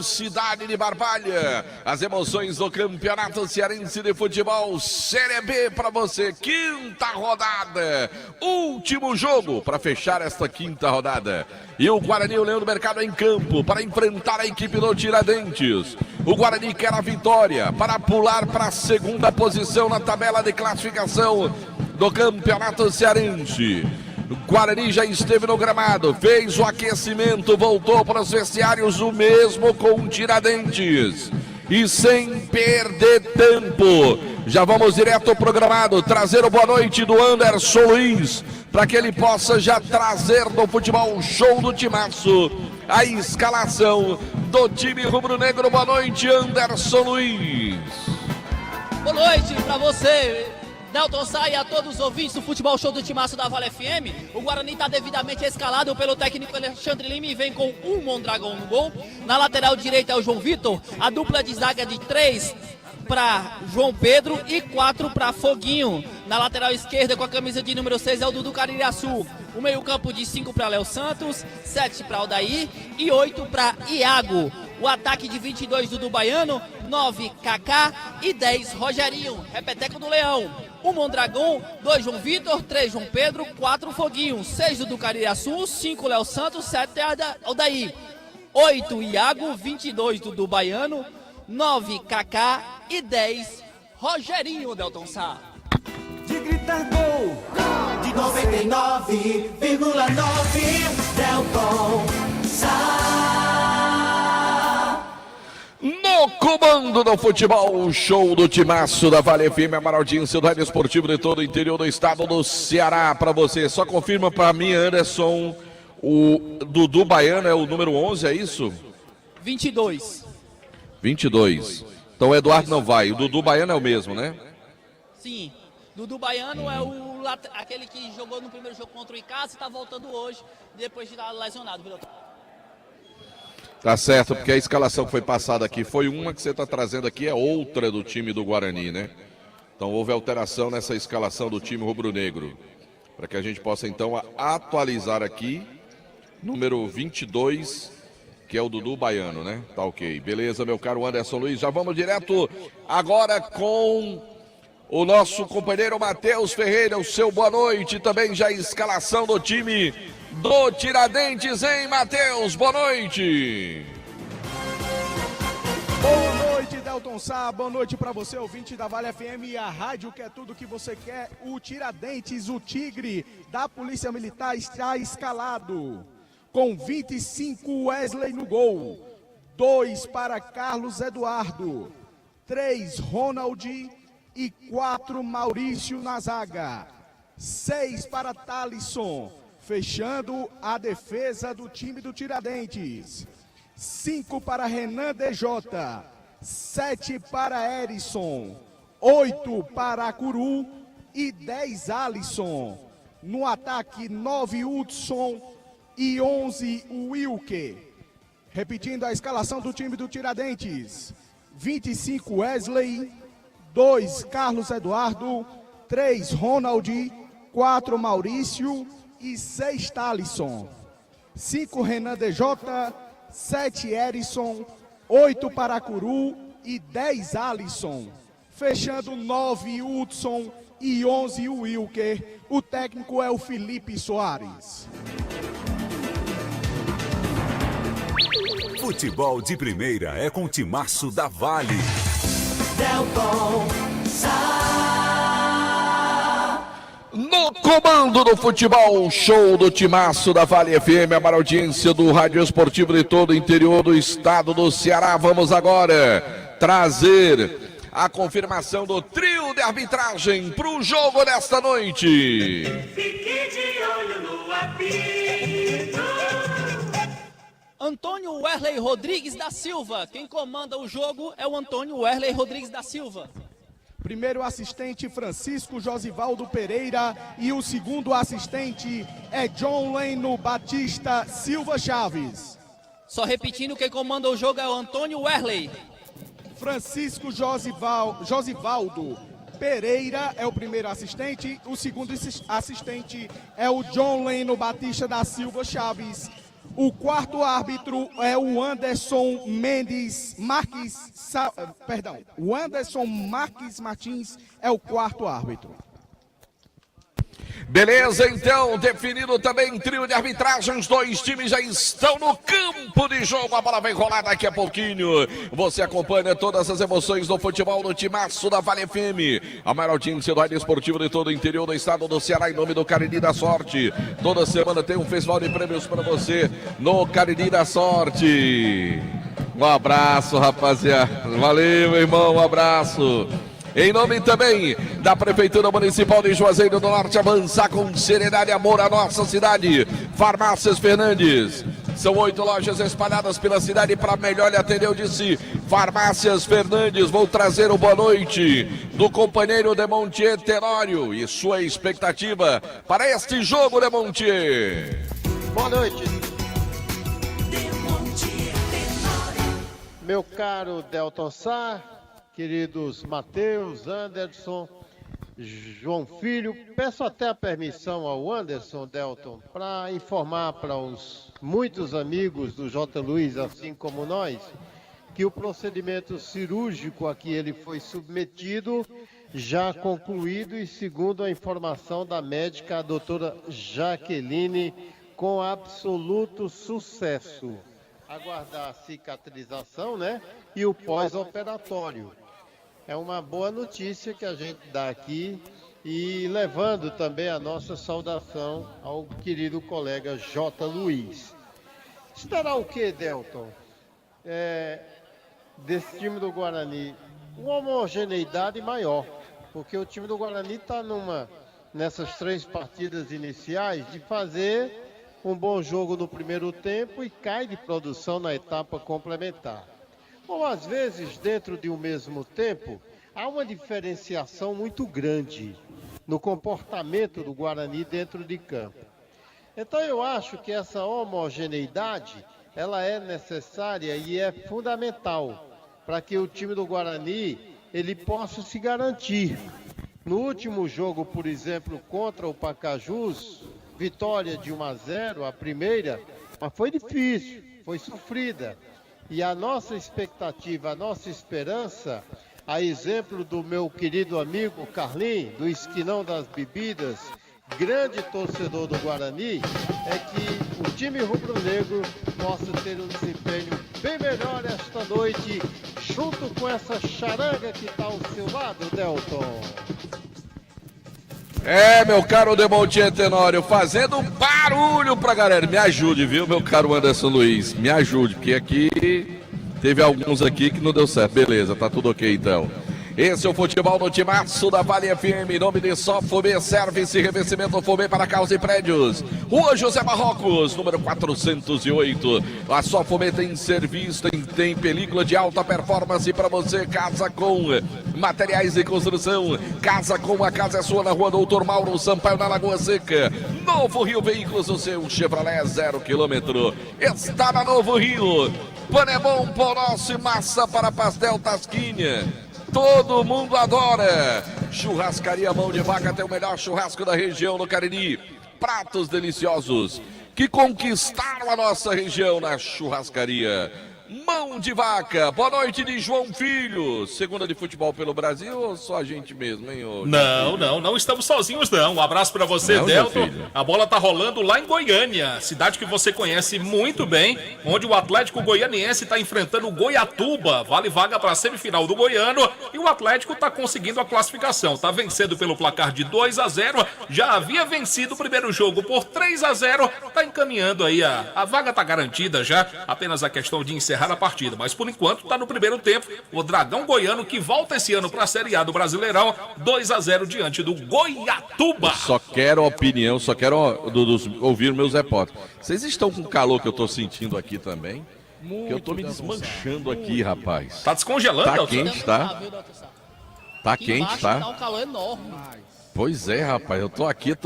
Cidade de Barbalha, as emoções do Campeonato Cearense de Futebol Série B para você, quinta rodada, último jogo para fechar esta quinta rodada. E o Guarani, o Leão do Mercado em campo para enfrentar a equipe do Tiradentes. O Guarani quer a vitória para pular para a segunda posição na tabela de classificação do Campeonato Cearense. O Guarani já esteve no gramado, fez o aquecimento, voltou para os vestiários, o mesmo com o Tiradentes. E sem perder tempo, já vamos direto ao programado, trazer o boa noite do Anderson Luiz, para que ele possa já trazer do futebol show do Timaço a escalação do time rubro-negro. Boa noite, Anderson Luiz. Boa noite para você, Nelton Sá, e a todos os ouvintes do Futebol Show do Timaço da Vale FM. O Guarani está devidamente escalado pelo técnico Alexandre Lima e vem com um Mondragão no gol. Na lateral direita é o João Vitor, a dupla de zaga de 3 para João Pedro e 4 para Foguinho. Na lateral esquerda, com a camisa de número 6, é o Dudu Caririaçu. O meio campo de 5 para Léo Santos, 7 para Aldair e 8 para Iago. O ataque de 22 Dudu Baiano, 9 Kaká e 10 Rogerinho, repeteco do Leão. 1 Mondragão, 2 João Vitor, 3 João Pedro, 4 Foguinho, 6 Dudu Caririaçu, 5 Léo Santos, 7 Aldair. 8 Iago, 22 Dudu Baiano, 9 Kaká e 10 Rogerinho, Delton Sá. De gritar gol, de 99,9 Delton Sá. No comando do futebol show do Timaço da Vale FM, a maior audiência do rádio esportivo de todo o interior do estado do Ceará para você. Só confirma para mim, Anderson, o Dudu Baiano é o número 11, é isso? 22. 22. Então o Eduardo não vai, o Dudu Baiano é o mesmo, né? Sim, Dudu Baiano é aquele que jogou no primeiro jogo contra o Icasa e está voltando hoje, depois de estar lesionado, viu? Tá certo, porque a escalação que foi passada aqui foi uma, que você está trazendo aqui é outra do time do Guarani, né? Então houve alteração nessa escalação do time rubro-negro. Para que a gente possa então atualizar aqui, número 22, que é o Dudu Baiano, né? Tá ok. Beleza, meu caro Anderson Luiz. Já vamos direto agora com o nosso companheiro Matheus Ferreira, o seu boa noite. Também já a escalação do time do Tiradentes, hein, Matheus? Boa noite. Boa noite, Delton Sá. Boa noite para você, ouvinte da Vale FM, a rádio que é tudo que você quer. O Tiradentes, o Tigre da Polícia Militar, está escalado com 25 Wesley no gol, 2 para Carlos Eduardo, 3 Ronald e 4 Maurício na zaga, 6 para Thalisson, fechando a defesa do time do Tiradentes, 5 para Renan DJ, 7 para Erisson, 8 para Curu e 10 Alisson. No ataque, 9 Hudson e 11 Wilke. Repetindo a escalação do time do Tiradentes: 25 Wesley, 2 Carlos Eduardo, 3 Ronald, 4 Maurício e 6 Thalisson, 5 Renan DJ, 7 Erisson, 8 Paracuru e 10 Alisson, fechando 9 Hudson e 11 Wilker. O técnico é o Felipe Soares. Futebol de primeira é com o Timaço da Vale. Delton Sá. No comando do futebol show do Timaço da Vale FM, a maior audiência do rádio esportivo de todo o interior do estado do Ceará. Vamos agora trazer a confirmação do trio de arbitragem para o jogo desta noite. Fique de olho no apito. Antônio Werley Rodrigues da Silva. Quem comanda o jogo é o Antônio Werley Rodrigues da Silva. Primeiro assistente, Francisco Josivaldo Pereira, e o segundo assistente é John Leno Batista Silva Chaves. Só repetindo, quem comanda o jogo é o Antônio Werley. Francisco Josivaldo Pereira é o primeiro assistente, o segundo assistente é o John Leno Batista da Silva Chaves. O quarto árbitro é o Anderson Mendes Marques, o Anderson Marques Martins é o quarto árbitro. Beleza, então, definido também trio de arbitragem, os dois times já estão no campo de jogo, a bola vai rolar daqui a pouquinho. Você acompanha todas as emoções do futebol no timaço da Vale FM, a maior audiência do rádio esportivo de todo o interior do estado do Ceará, em nome do Cariri da Sorte. Toda semana tem um festival de prêmios para você no Cariri da Sorte. Um abraço, rapaziada. Valeu, meu irmão, um abraço. Em nome também da Prefeitura Municipal de Juazeiro do Norte, avançar com seriedade e amor à nossa cidade. Farmácias Fernandes. São 8 lojas espalhadas pela cidade para melhor lhe atender, eu disse. Farmácias Fernandes, vou trazer o boa noite do companheiro Demontier Tenório e sua expectativa para este jogo, Demontier. Boa noite. Meu caro Delton Sá, queridos Matheus, Anderson, João Filho, peço até a permissão ao Anderson, Delton, para informar para os muitos amigos do J. Luiz, assim como nós, que o procedimento cirúrgico a que ele foi submetido já concluído e, segundo a informação da médica, a doutora Jaqueline, com absoluto sucesso. Aguardar a cicatrização, né? E o pós-operatório. É uma boa notícia que a gente dá aqui e levando também a nossa saudação ao querido colega J. Luiz. Esperar o que, Delton? Desse time do Guarani, uma homogeneidade maior, porque o time do Guarani está nessas 3 partidas iniciais de fazer um bom jogo no primeiro tempo e cai de produção na etapa complementar. Ou às vezes, dentro de um mesmo tempo, há uma diferenciação muito grande no comportamento do Guarani dentro de campo. Então eu acho que essa homogeneidade, ela é necessária e é fundamental para que o time do Guarani ele possa se garantir. No último jogo, por exemplo, contra o Pacajus, vitória de 1-0, a primeira, mas foi difícil, foi sofrida. E a nossa expectativa, a nossa esperança, a exemplo do meu querido amigo Carlinhos, do Esquinão das Bebidas, grande torcedor do Guarani, é que o time rubro-negro possa ter um desempenho bem melhor esta noite, junto com essa charanga que está ao seu lado, Delton. Meu caro Demontier Tenório, fazendo barulho pra galera. Me ajude, viu, meu caro Anderson Luiz? Me ajude, porque aqui teve alguns aqui que não deu certo. Beleza, tá tudo ok então. Esse é o futebol no timaço da Vale FM, em nome de Só Fumê, Service e Revestimento Fumê para Casa e Prédios. Rua José Barrocos, número 408. A Só Fumê tem serviço, tem película de alta performance para você. Casa com materiais de construção. Casa com a casa é sua na Rua Doutor Mauro Sampaio, na Lagoa Seca. Novo Rio Veículos, o seu Chevrolet 0 km. Está na Novo Rio. Pão é bom, pão nosso e massa para pastel Tasquinha. Todo mundo adora. Churrascaria Mão de Vaca tem o melhor churrasco da região no Cariri. Pratos deliciosos que conquistaram a nossa região na churrascaria Mão de Vaca. Boa noite de João Filho. Segunda de futebol pelo Brasil ou só a gente mesmo, hein? Não estamos sozinhos não. Um abraço pra você, Delton. A bola tá rolando lá em Goiânia, cidade que você conhece muito bem, onde o Atlético Goianiense tá enfrentando o Goiatuba. Vale vaga pra semifinal do Goiano e o Atlético tá conseguindo a classificação. Tá vencendo pelo placar de 2-0. Já havia vencido o primeiro jogo por 3-0. Tá encaminhando aí, a vaga tá garantida já. Apenas a questão de encerrar a partida, mas por enquanto está no primeiro tempo o Dragão Goiano, que volta esse ano para a Série A do Brasileirão, 2-0 diante do Goiatuba. Só quero opinião, só quero ouvir meus repórteres. Vocês estão com o calor que eu estou sentindo aqui também? Muito, que eu estou me desmanchando aqui, rapaz. Tá descongelando, Tá quente, tá? Tá quente, tá? Tá um calor enorme. Pois é, rapaz, eu tô aqui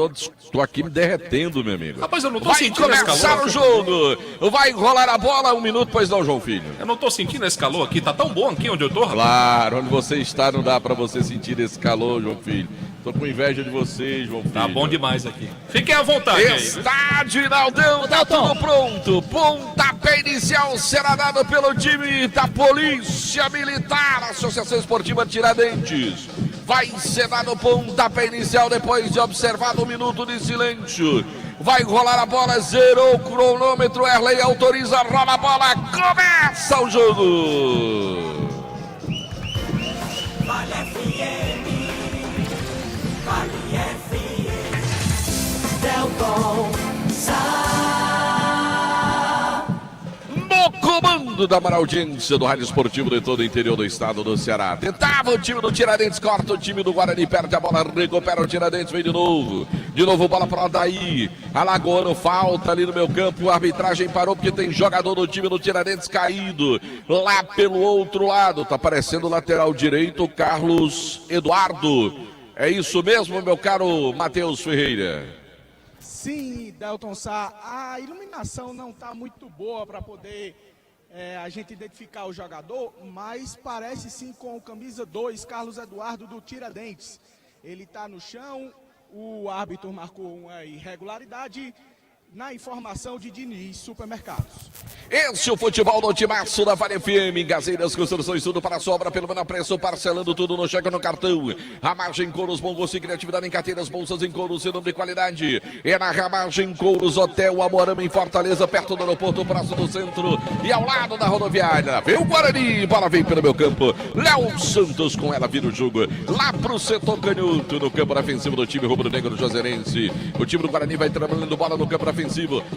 me derretendo, meu amigo. Rapaz, eu não tô Vai sentindo esse começar calor. o jogo. Vai rolar a bola, 1 minuto, pois não, João Filho. Eu não tô sentindo esse calor aqui, tá tão bom aqui onde eu tô, rapaz. Claro, onde você está não dá pra você sentir esse calor, João Filho. Tô com inveja de vocês, João Filho. Tá bom demais aqui. Fiquem à vontade aí. Estádio Naldão, tá tudo pronto. Pontapé inicial será dado pelo time da Polícia Militar, Associação Esportiva Tiradentes. Vai ser dado o pontapé inicial depois de observado 1 minuto de silêncio. Vai rolar a bola, zerou o cronômetro, Erley autoriza, rola a bola, começa o jogo. Vale FM, Vale FM, Delton No comando da maior audiência do rádio esportivo de todo o interior do estado do Ceará. Tentava o time do Tiradentes, corta o time do Guarani, perde a bola, recupera o Tiradentes, vem de novo. De novo bola para o Daí. Alagoano, falta ali no meu campo, a arbitragem parou porque tem jogador do time do Tiradentes caído. Lá pelo outro lado, tá aparecendo o lateral direito, Carlos Eduardo. É isso mesmo, meu caro Matheus Ferreira? Sim, Delton Sá, a iluminação não está muito boa para poder a gente identificar o jogador, mas parece sim com o camisa 2, Carlos Eduardo do Tiradentes. Ele está no chão, o árbitro marcou uma irregularidade. Na informação de Diniz Supermercados. Esse é o futebol do Timaço da Vale FM. Gazeiras, construções, tudo para sobra, pelo menor preço, parcelando tudo no cheque no cartão. Ramagem Couros, bom gosto e criatividade em carteiras, bolsas em couro, seu nome de qualidade. É na Ramagem Couros, Hotel Amorama em Fortaleza, perto do aeroporto, próximo do centro e ao lado da rodoviária. Vem o Guarani, bola vem pelo meu campo. Léo Santos com ela vira o jogo. Lá pro setor canhoto, no campo defensivo do time rubro-negro joserense. O time do Guarani vai trabalhando bola no campo defensivo.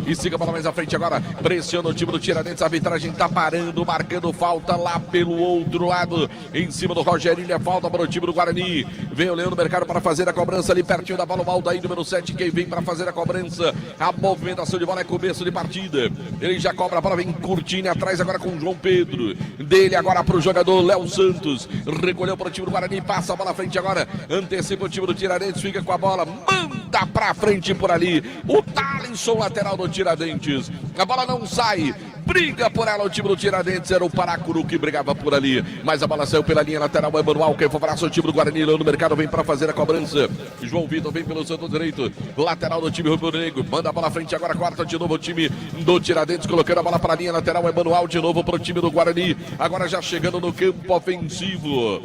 E siga a bola mais à frente agora. Pressiona o time do Tiradentes. A arbitragem tá parando, marcando falta lá pelo outro lado. Em cima do Rogerinho. É falta para o time do Guarani. Vem o Leão no mercado para fazer a cobrança ali pertinho da bola. O Aldair, número 7. Quem vem para fazer a cobrança. A movimentação de bola é começo de partida. Ele já cobra a bola. Vem curtindo atrás agora com o João Pedro. Dele agora para o jogador Léo Santos. Recolheu para o time do Guarani. Passa a bola à frente agora. Antecipa o time do Tiradentes. Fica com a bola. Manda para frente por ali. O Thalisson, lateral do Tiradentes. A bola não sai. Briga por ela o time do Tiradentes. Era o Paracuru que brigava por ali. Mas a bola saiu pela linha lateral. É Manuel quem favoraça o time do Guarani. Lá no mercado vem para fazer a cobrança. João Vitor vem pelo setor direito. Lateral do time rubro-negro. Manda a bola à frente agora. Corta de novo o time do Tiradentes. Colocando a bola para a linha lateral. É Manuel de novo para o time do Guarani. Agora já chegando no campo ofensivo.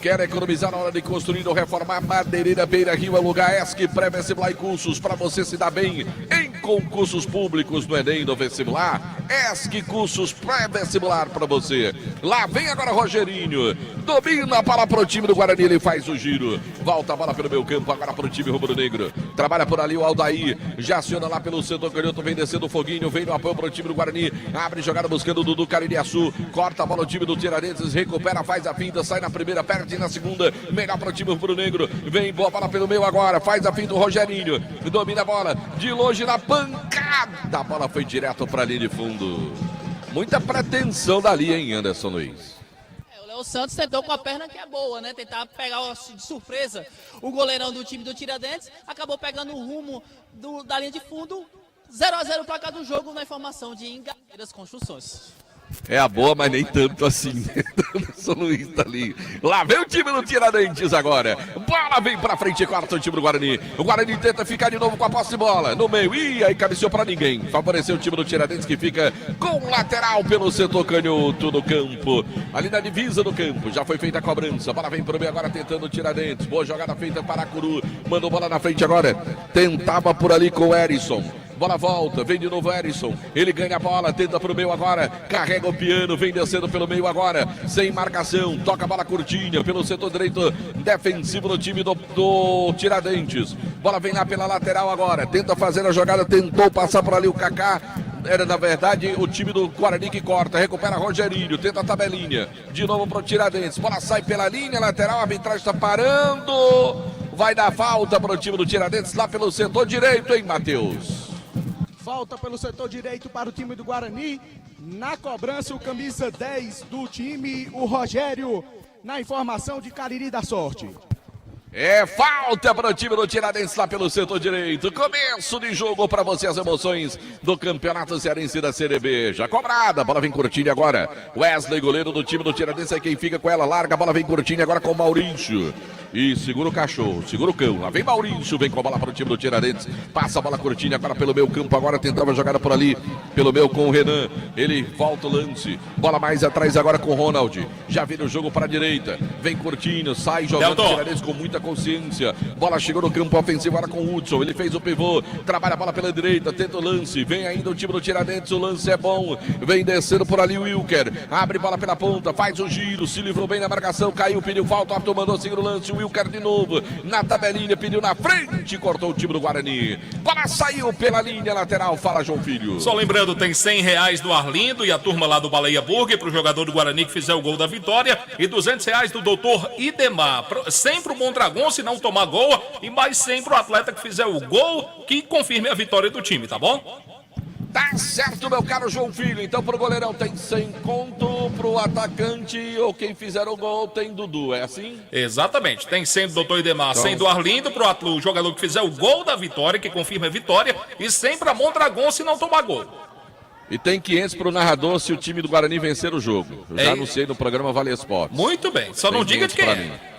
Quer economizar na hora de construir ou reformar? Madeireira Beira Rio é lugar. ESC pré-vestibular e cursos para você se dar bem em concursos públicos no Enem do vestibular. ESC cursos pré-vestibular para você. Lá vem agora Rogerinho. Domina a bola para o time do Guarani. Ele faz o giro. Volta a bola pelo meu campo agora para o time rubro-negro. Trabalha por ali o Aldair. Já aciona lá pelo setor canhoto. Vem descendo o Foguinho. Vem no apoio para o time do Guarani. Abre jogada buscando o Dudu Caririaçu. Corta a bola o time do Tiradentes. Recupera, faz a finta. Sai na primeira, perde na segunda, melhor para o time rubro-negro, vem boa bola pelo meio agora, faz a fim do Rogerinho, domina a bola, de longe na pancada, a bola foi direto para a linha de fundo, muita pretensão dali, hein, Anderson Luiz? O Léo Santos tentou com a perna que é boa, né, tentar pegar de surpresa o goleirão do time do Tiradentes, acabou pegando o rumo da linha de fundo, 0-0 para cada jogo na informação de Engadeiras Construções. É a boa, mas nem tanto assim. São Luís tá ali. Lá vem o time do Tiradentes agora. Bola vem pra frente, quarto o time do Guarani. O Guarani tenta ficar de novo com a posse de bola. No meio, e aí cabeceou pra ninguém. Favoreceu o time do Tiradentes que fica com lateral pelo setor canhoto do campo. Ali na divisa do campo, já foi feita a cobrança. Bola vem pro meio agora tentando o Tiradentes. Boa jogada feita para Curu. Mandou bola na frente agora. Tentava por ali com o Erisson. Bola volta, vem de novo Erisson. Ele ganha a bola, tenta pro meio agora. Carrega o piano, vem descendo pelo meio agora. Sem marcação, toca a bola curtinha pelo setor direito defensivo do time do Tiradentes. Bola vem lá pela lateral agora. Tenta fazer a jogada, tentou passar por ali o Kaká. Era, na verdade, o time do Guarani que corta. Recupera Rogerinho, tenta a tabelinha. De novo pro Tiradentes. Bola sai pela linha lateral, a arbitragem está parando. Vai dar falta pro time do Tiradentes lá pelo setor direito, hein, Matheus? Falta pelo setor direito para o time do Guarani. Na cobrança, o camisa 10 do time, o Rogério. Na informação de Cariri da Sorte. É falta para o time do Tiradentes lá pelo setor direito. Começo de jogo para você, as emoções do Campeonato Cearense da Série B. Já cobrada, a bola vem curtinha agora. Wesley, goleiro do time do Tiradentes, é quem fica com ela. Larga, a bola vem curtinha agora com o Maurício. E segura o cachorro, segura o cão. Lá vem Maurício, vem com a bola para o time do Tiradentes. Passa a bola curtinha agora pelo meio campo. Agora tentava jogar por ali, pelo meio com o Renan. Ele volta o lance. Bola mais atrás agora com o Ronald. Já vira o jogo para a direita. Vem curtinho, sai jogando o Tiradentes com muita consciência. Bola chegou no campo ofensivo agora com o Hudson. Ele fez o pivô, trabalha a bola pela direita, tenta o lance. Vem ainda o time do Tiradentes, o lance é bom. Vem descendo por ali o Wilker. Abre bola pela ponta, faz o giro, se livrou bem na marcação, caiu, pediu falta, o árbitro mandou seguir o lance. O Wilker de novo, na tabelinha, pediu na frente, cortou o time do Guarani. Bola saiu pela linha lateral, fala João Filho. Só lembrando, tem R$100 do Arlindo e a turma lá do Baleia Burger pro jogador do Guarani que fizer o gol da vitória. E R$200 do doutor Idemar. Sempre o Mondragão, se não tomar gol, e mais sempre o atleta que fizer o gol que confirme a vitória do time, tá bom? Tá certo, meu caro João Filho. Então pro goleirão tem 100 conto, pro atacante ou quem fizer o gol tem Dudu, é assim? Exatamente, tem 100 do doutor Idemar, 100 do Arlindo pro jogador que fizer o gol da vitória, que confirme a vitória, e sempre a Mondragão se não tomar gol. E tem 500 pro narrador se o time do Guarani vencer o jogo. Eu já anunciei no programa Vale Esportes. Muito bem, só não diga de quem é.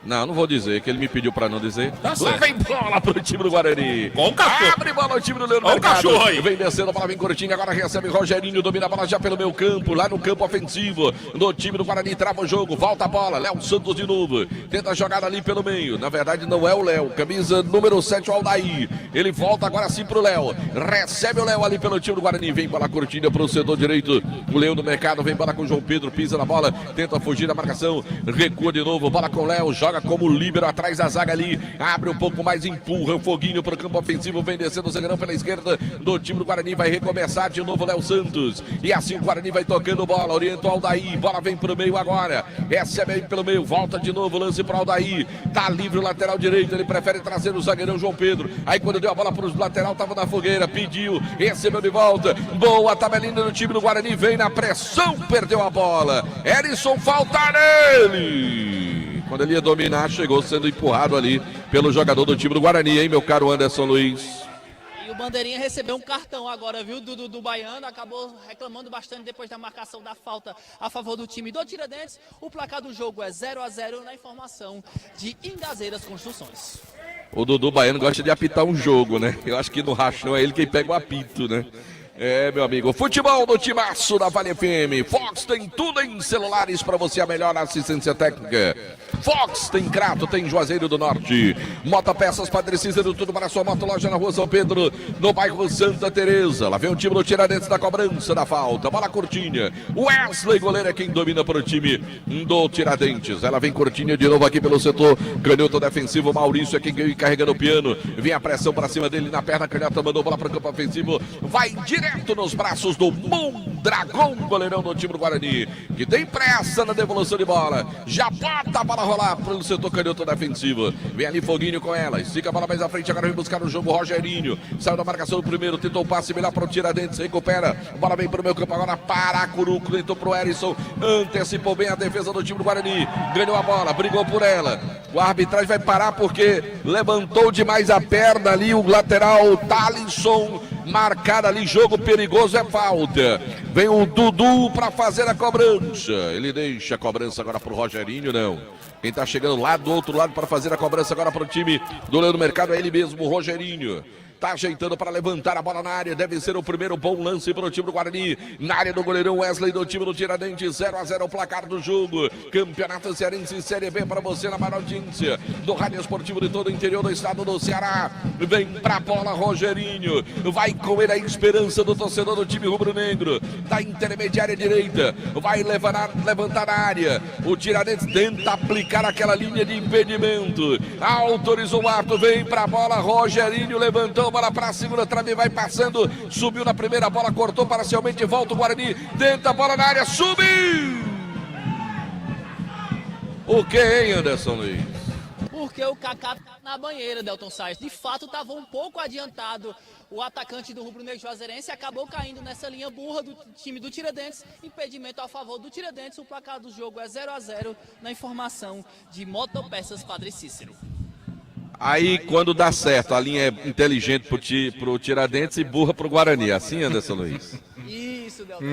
Não vou dizer, que ele me pediu pra não dizer. Tá certo. Lá vem bola pro time do Guarani. Com o cachorro. Abre bola o time do Leandro Olha o cachorro aí. Vem descendo, a bola vem curtinha, agora recebe Rogerinho, domina a bola já pelo meio campo, lá no campo ofensivo do time do Guarani, trava o jogo, volta a bola, Léo Santos de novo, tenta a jogada ali pelo meio, na verdade não é o Léo, camisa número 7, o Aldair, ele volta agora sim pro Léo, recebe o Léo ali pelo time do Guarani, vem bola curtinha pro setor direito, o Leão do Mercado, vem bola com o João Pedro, pisa na bola, tenta fugir da marcação, recua de novo, bola com o Léo, joga como líbero atrás da zaga ali, abre um pouco mais, empurra o Foguinho para o campo ofensivo, vem descendo o zagueirão pela esquerda do time do Guarani, vai recomeçar de novo Léo Santos, e assim o Guarani vai tocando bola, orienta o Aldair, bola vem pro meio agora, recebe aí pelo meio, volta de novo, lance para o Aldair, tá livre o lateral direito, ele prefere trazer o zagueirão João Pedro, aí quando deu a bola para o lateral, tava na fogueira, pediu, recebeu de volta, boa tabelinha do time do Guarani, vem na pressão, perdeu a bola, Erisson, falta nele! Quando ele ia dominar, chegou sendo empurrado ali pelo jogador do time do Guarani, hein, meu caro Anderson Luiz? E o Bandeirinha recebeu um cartão agora, viu, do Baiano, acabou reclamando bastante depois da marcação da falta a favor do time do Tiradentes. O placar do jogo é 0-0 na informação de Ingazeiras Construções. O Dudu Baiano gosta de apitar um jogo, né? Eu acho que no rachão é ele quem pega o apito, né? É, meu amigo, futebol do timaço da Vale FM. Fox tem tudo em celulares para você, a melhor assistência técnica. Fox tem Crato, tem Juazeiro do Norte. Motopeças Padre Cícero, tudo para sua moto, loja na rua São Pedro, no bairro Santa Teresa. Lá vem o time do Tiradentes da cobrança da falta. Bola curtinha. Wesley, goleiro, é quem domina para o time do Tiradentes. Ela vem curtinha de novo aqui pelo setor canhoto defensivo. Maurício é quem carregando o piano. Vem a pressão para cima dele na perna canhota, mandou bola para o campo ofensivo. Vai direto nos braços do Mondragão, goleirão do time do Guarani, que tem pressa na devolução de bola. Já bota a bola rolar pelo setor canhoto defensivo. Vem ali Foguinho com ela. Estica a bola mais à frente. Agora vem buscar o jogo Rogerinho. Saiu da marcação do primeiro. Tentou o passe melhor para o Tiradentes. Recupera. A bola vem para o meu campo agora para a Curuco. Tentou para o Erisson. Antecipou bem a defesa do time do Guarani. Ganhou a bola. Brigou por ela. O arbitragem vai parar porque levantou demais a perna ali. O lateral Thalisson. Marcado ali. Jogo perigoso, é falta. Vem o Dudu para fazer a cobrança. Ele deixa a cobrança agora para o Rogerinho. Não. Quem está chegando lá do outro lado para fazer a cobrança agora para o time do Leão do Mercado é ele mesmo, o Rogerinho. Tá ajeitando para levantar a bola na área. Deve ser o primeiro bom lance para o time do Guarani. Na área do goleirão Wesley do time do Tiradentes. 0-0 o placar do jogo. Campeonato Cearense Série B para você na maior audiência do Rádio Esportivo de todo o interior do estado do Ceará. Vem pra bola Rogerinho. Vai com ele a esperança do torcedor do time rubro-negro. Da intermediária direita. Vai levantar na área. O Tiradentes tenta aplicar aquela linha de impedimento. Autorizou o ato. Vem pra bola Rogerinho. Levantou. Bola para a segunda trave, vai passando, subiu na primeira bola, cortou parcialmente, volta o Guarani, tenta a bola na área, subiu! O que, hein, Anderson Luiz? Porque o Kaká tá na banheira, Delton Sainz. De fato, estava um pouco adiantado. O atacante do rubro-negro juazeirense acabou caindo nessa linha burra do time do Tiradentes. Impedimento a favor do Tiradentes. O placar do jogo é 0-0 na informação de Motopeças Padre Cícero. Aí, quando dá certo, a linha é inteligente pro Tiradentes e burra pro Guarani. Assim, Anderson Luiz? Isso, Delton.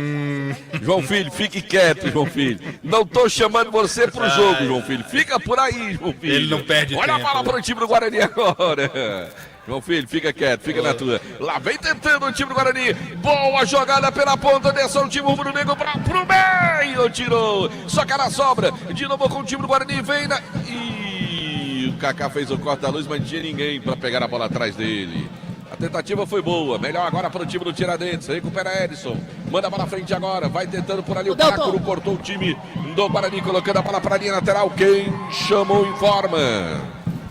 João Filho, fique quieto, João Filho. Não tô chamando você pro jogo, João Filho. Fica por aí, João Filho. Ele não perde Olha tempo. a bola pro time do Guarani agora. João Filho, fica quieto, fica na tua. Lá vem tentando o time do Guarani. Boa jogada pela ponta, desceu o time rubro-negro pro meio. Tirou. Só que ela sobra. De novo com o time do Guarani. Vem na... O Kaká fez o corte da luz, mas não tinha ninguém para pegar a bola atrás dele. A tentativa foi boa, melhor agora para o time do Tiradentes, recupera Edson, manda a bola à frente agora, vai tentando por ali, o Paracuru cortou o time do Guarani, colocando a bola para a linha lateral, quem chamou informa.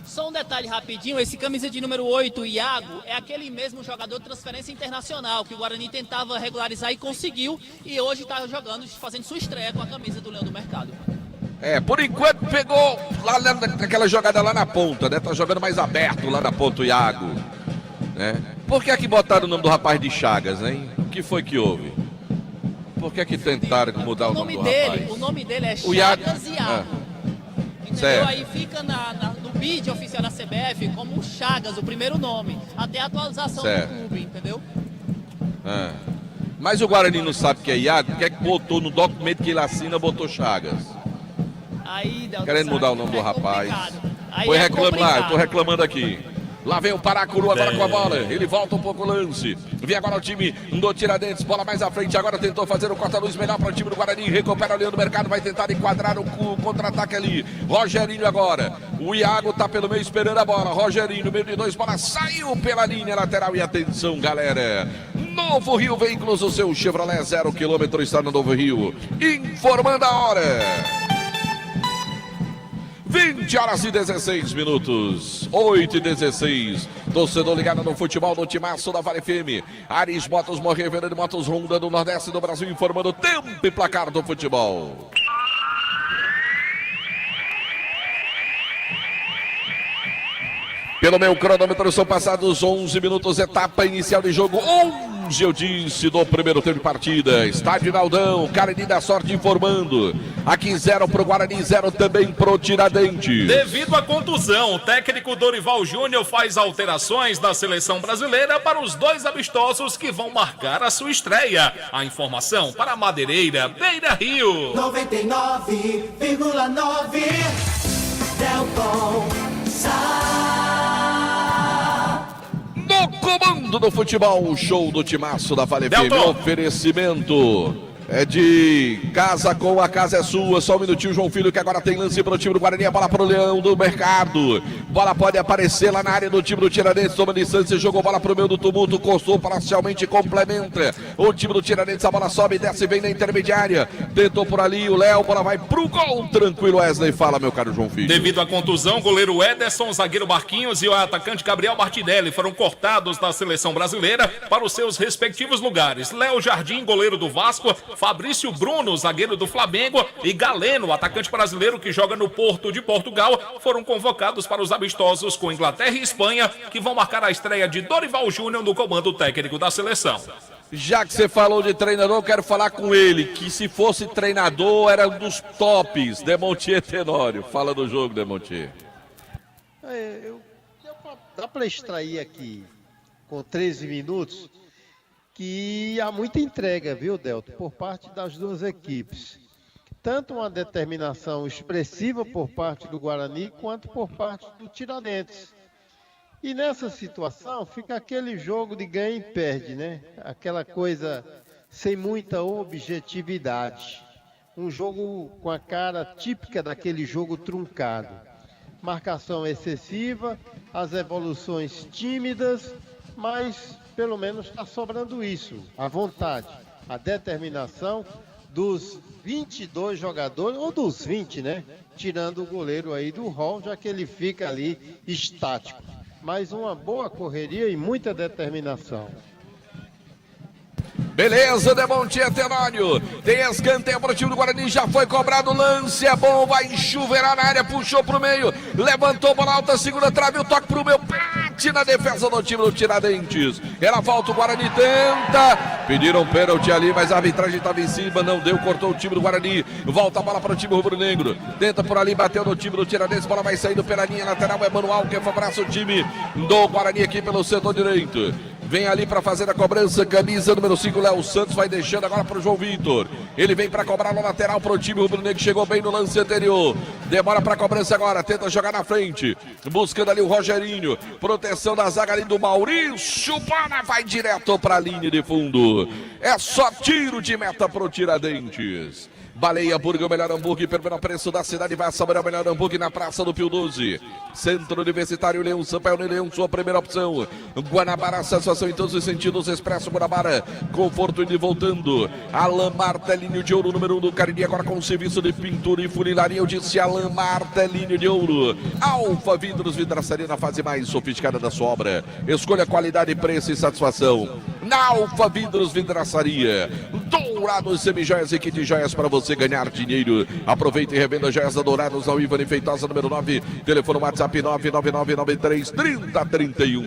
Só um detalhe rapidinho, esse camisa de número 8, Iago, é aquele mesmo jogador de transferência internacional que o Guarani tentava regularizar e conseguiu, e hoje está jogando, fazendo sua estreia com a camisa do Leão do Mercado. Por enquanto pegou lá naquela jogada lá na ponta, né? Tá jogando mais aberto lá na ponta o Iago, né? Por que é que botaram o nome do rapaz de Chagas, hein? O que foi que houve? Por que é que tentaram mudar o nome do rapaz? O nome dele é O Iago. Chagas Iago. Entendeu? Certo. Aí fica no bid oficial da CBF como Chagas, o primeiro nome, até a atualização Certo. do clube, entendeu? Mas o Guarani não sabe que é Iago, porque é que botou no documento que ele assina, botou Chagas. Aí, Delton, Querendo mudar o nome do é rapaz. complicado. Aí Foi é reclamar, eu tô complicado. reclamando aqui. Lá vem o Paracuru agora com a bola. Ele volta um pouco o lance. Vem agora o time do Tiradentes. Bola mais à frente. Agora tentou fazer o corta-luz melhor para o time do Guarani. Recupera o Leão do Mercado. Vai tentar enquadrar o contra-ataque ali. Rogerinho agora. O Iago tá pelo meio esperando a bola. Rogerinho no meio de dois. Bola saiu pela linha lateral. E atenção, galera. Novo Rio Veículos. O seu Chevrolet 0 km está no Novo Rio. Informando a hora. 20 horas e 16 minutos, 8 e 16. Torcedor ligado no futebol do Timaço da Vale FM. Ares Motos, Morrer, Venda de Motos, Honda do Nordeste do Brasil, informando o tempo e placar do futebol. Pelo meu cronômetro são passados 11 minutos, etapa inicial de jogo, 11 eu disse do primeiro tempo de partida. Estádio Naldão, Cariri da Sorte informando. Aqui 0 pro Guarani, 0 também pro Tiradentes. Devido à contusão, o técnico Dorival Júnior faz alterações na seleção brasileira para os dois amistosos que vão marcar a sua estreia. A informação para Madeireira, Beira Rio. 99,9 Delton No comando do futebol, show do Timaço da Vale FM. Oferecimento é de Casa com a Casa é Sua. Só um minutinho, João Filho, que agora tem lance para o time do Guarani. A bola para o Leão do Mercado. Bola pode aparecer lá na área do time do Tiradentes. Toma distância, jogou bola para o meio do tumulto. Coçou parcialmente, complementa. O time do Tiradentes, a bola sobe, desce, vem na intermediária. Tentou por ali o Léo, bola vai pro gol. Tranquilo, Wesley. Fala, meu caro João Filho. Devido à contusão, o goleiro Ederson, zagueiro Marquinhos e o atacante Gabriel Martinelli foram cortados da seleção brasileira para os seus respectivos lugares. Léo Jardim, goleiro do Vasco, Fabrício Bruno, zagueiro do Flamengo, e Galeno, atacante brasileiro que joga no Porto de Portugal, foram convocados para os amistosos com Inglaterra e Espanha, que vão marcar a estreia de Dorival Júnior no comando técnico da seleção. Já que você falou de treinador, eu quero falar com ele, que se fosse treinador era um dos tops, Demontier Tenório. Fala do jogo, Demontier. Dá para extrair aqui, com 13 minutos, que há muita entrega, viu, Delton, por parte das duas equipes. Tanto uma determinação expressiva por parte do Guarani, quanto por parte do Tiradentes. E nessa situação fica aquele jogo de ganha e perde, né? Aquela coisa sem muita objetividade. Um jogo com a cara típica daquele jogo truncado. Marcação excessiva, as evoluções tímidas, mas pelo menos está sobrando isso, a vontade, a determinação dos 22 jogadores, ou dos 20, né? Tirando o goleiro aí do rol, já que ele fica ali estático. Mas uma boa correria e muita determinação. Beleza, Demontier Tenório. Tem escanteio para o time do Guarani. Já foi cobrado o lance. É bom, vai enxuverar na área. Puxou para o meio. Levantou, bola alta, segunda trave. O toque para o meio. mete na defesa do time do Tiradentes. Ela volta, o Guarani tenta. Pediram pênalti ali, mas a arbitragem estava em cima, não deu, cortou o time do Guarani. Volta a bola para o time rubro-negro. Tenta por ali, bateu no time do Tiradentes. Bola vai saindo pela linha lateral. É Manuel que favorece o time do Guarani aqui pelo setor direito. Vem ali para fazer a cobrança, camisa número 5, Léo Santos vai deixando agora para o João Vitor. Ele vem para cobrar no lateral para o time rubro-negro, chegou bem no lance anterior. Demora para a cobrança agora, tenta jogar na frente, buscando ali o Rogerinho. Proteção da zaga ali do Maurício, bola vai direto para a linha de fundo. É só tiro de meta para o Tiradentes. Baleia Burger, o melhor hambúrguer pelo menor preço da cidade. Vai saborear o melhor hambúrguer na Praça do Pio 12. Centro Universitário Leão, Sampaio Leão, sua primeira opção. Guanabara, satisfação em todos os sentidos. Expresso Guanabara, conforto indo e voltando. Alain Martelinho de Ouro, número 1 do Cariri, agora com o serviço de pintura e funilaria. Eu disse Alain Martelinho de Ouro. Alfa Vidros, vidraçaria na fase mais sofisticada da sua obra. Escolha qualidade, preço e satisfação. Na Alfa Vidros, vidraçaria. Dourados, semijoias e kit joias para você ganhar dinheiro. Aproveita e revenda joias da Dourados na Ivani Feitosa, número 9. Telefone WhatsApp 999933031.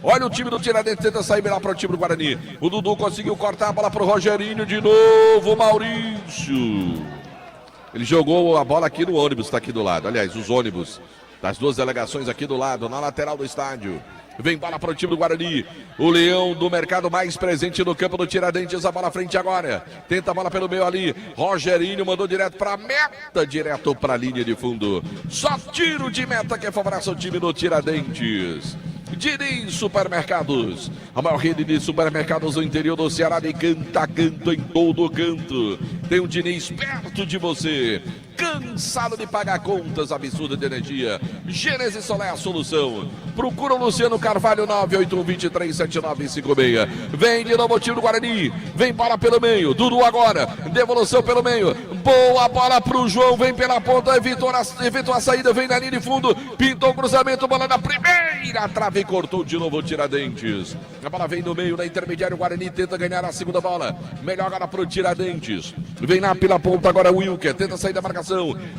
Olha o time do Tiradentes, tenta sair melhor para o time do Guarani. O Dudu conseguiu cortar a bola para o Rogerinho de novo, Maurício. Ele jogou a bola aqui no ônibus, está aqui do lado. Aliás, os ônibus das duas delegações aqui do lado, na lateral do estádio. Vem bola para o time do Guarani. O Leão do mercado mais presente no campo do Tiradentes. A bola à frente agora. Tenta a bola pelo meio ali. Rogerinho mandou direto para a meta. Direto para a linha de fundo. Só tiro de meta que favorece o time do Tiradentes. Diniz Supermercados, a maior rede de supermercados no interior do Ceará, de canto a canto, em todo canto. Tem um Diniz perto de você. Cansado de pagar contas absurdas de energia? Gênesis Solar é a solução. Procura o Luciano Carvalho, 981237956. Vem de novo o time do Guarani. Vem bola pelo meio. Dudu agora. Devolução pelo meio. Boa bola pro João. Vem pela ponta. Evitou a saída. Vem na linha de fundo. Pintou o cruzamento. Bola na primeira trave e cortou de novo o Tiradentes. A bola vem no meio, na intermediária. O Guarani tenta ganhar a segunda bola. Melhor agora pro Tiradentes. Vem lá pela ponta agora o Wilker. Tenta sair da marcação.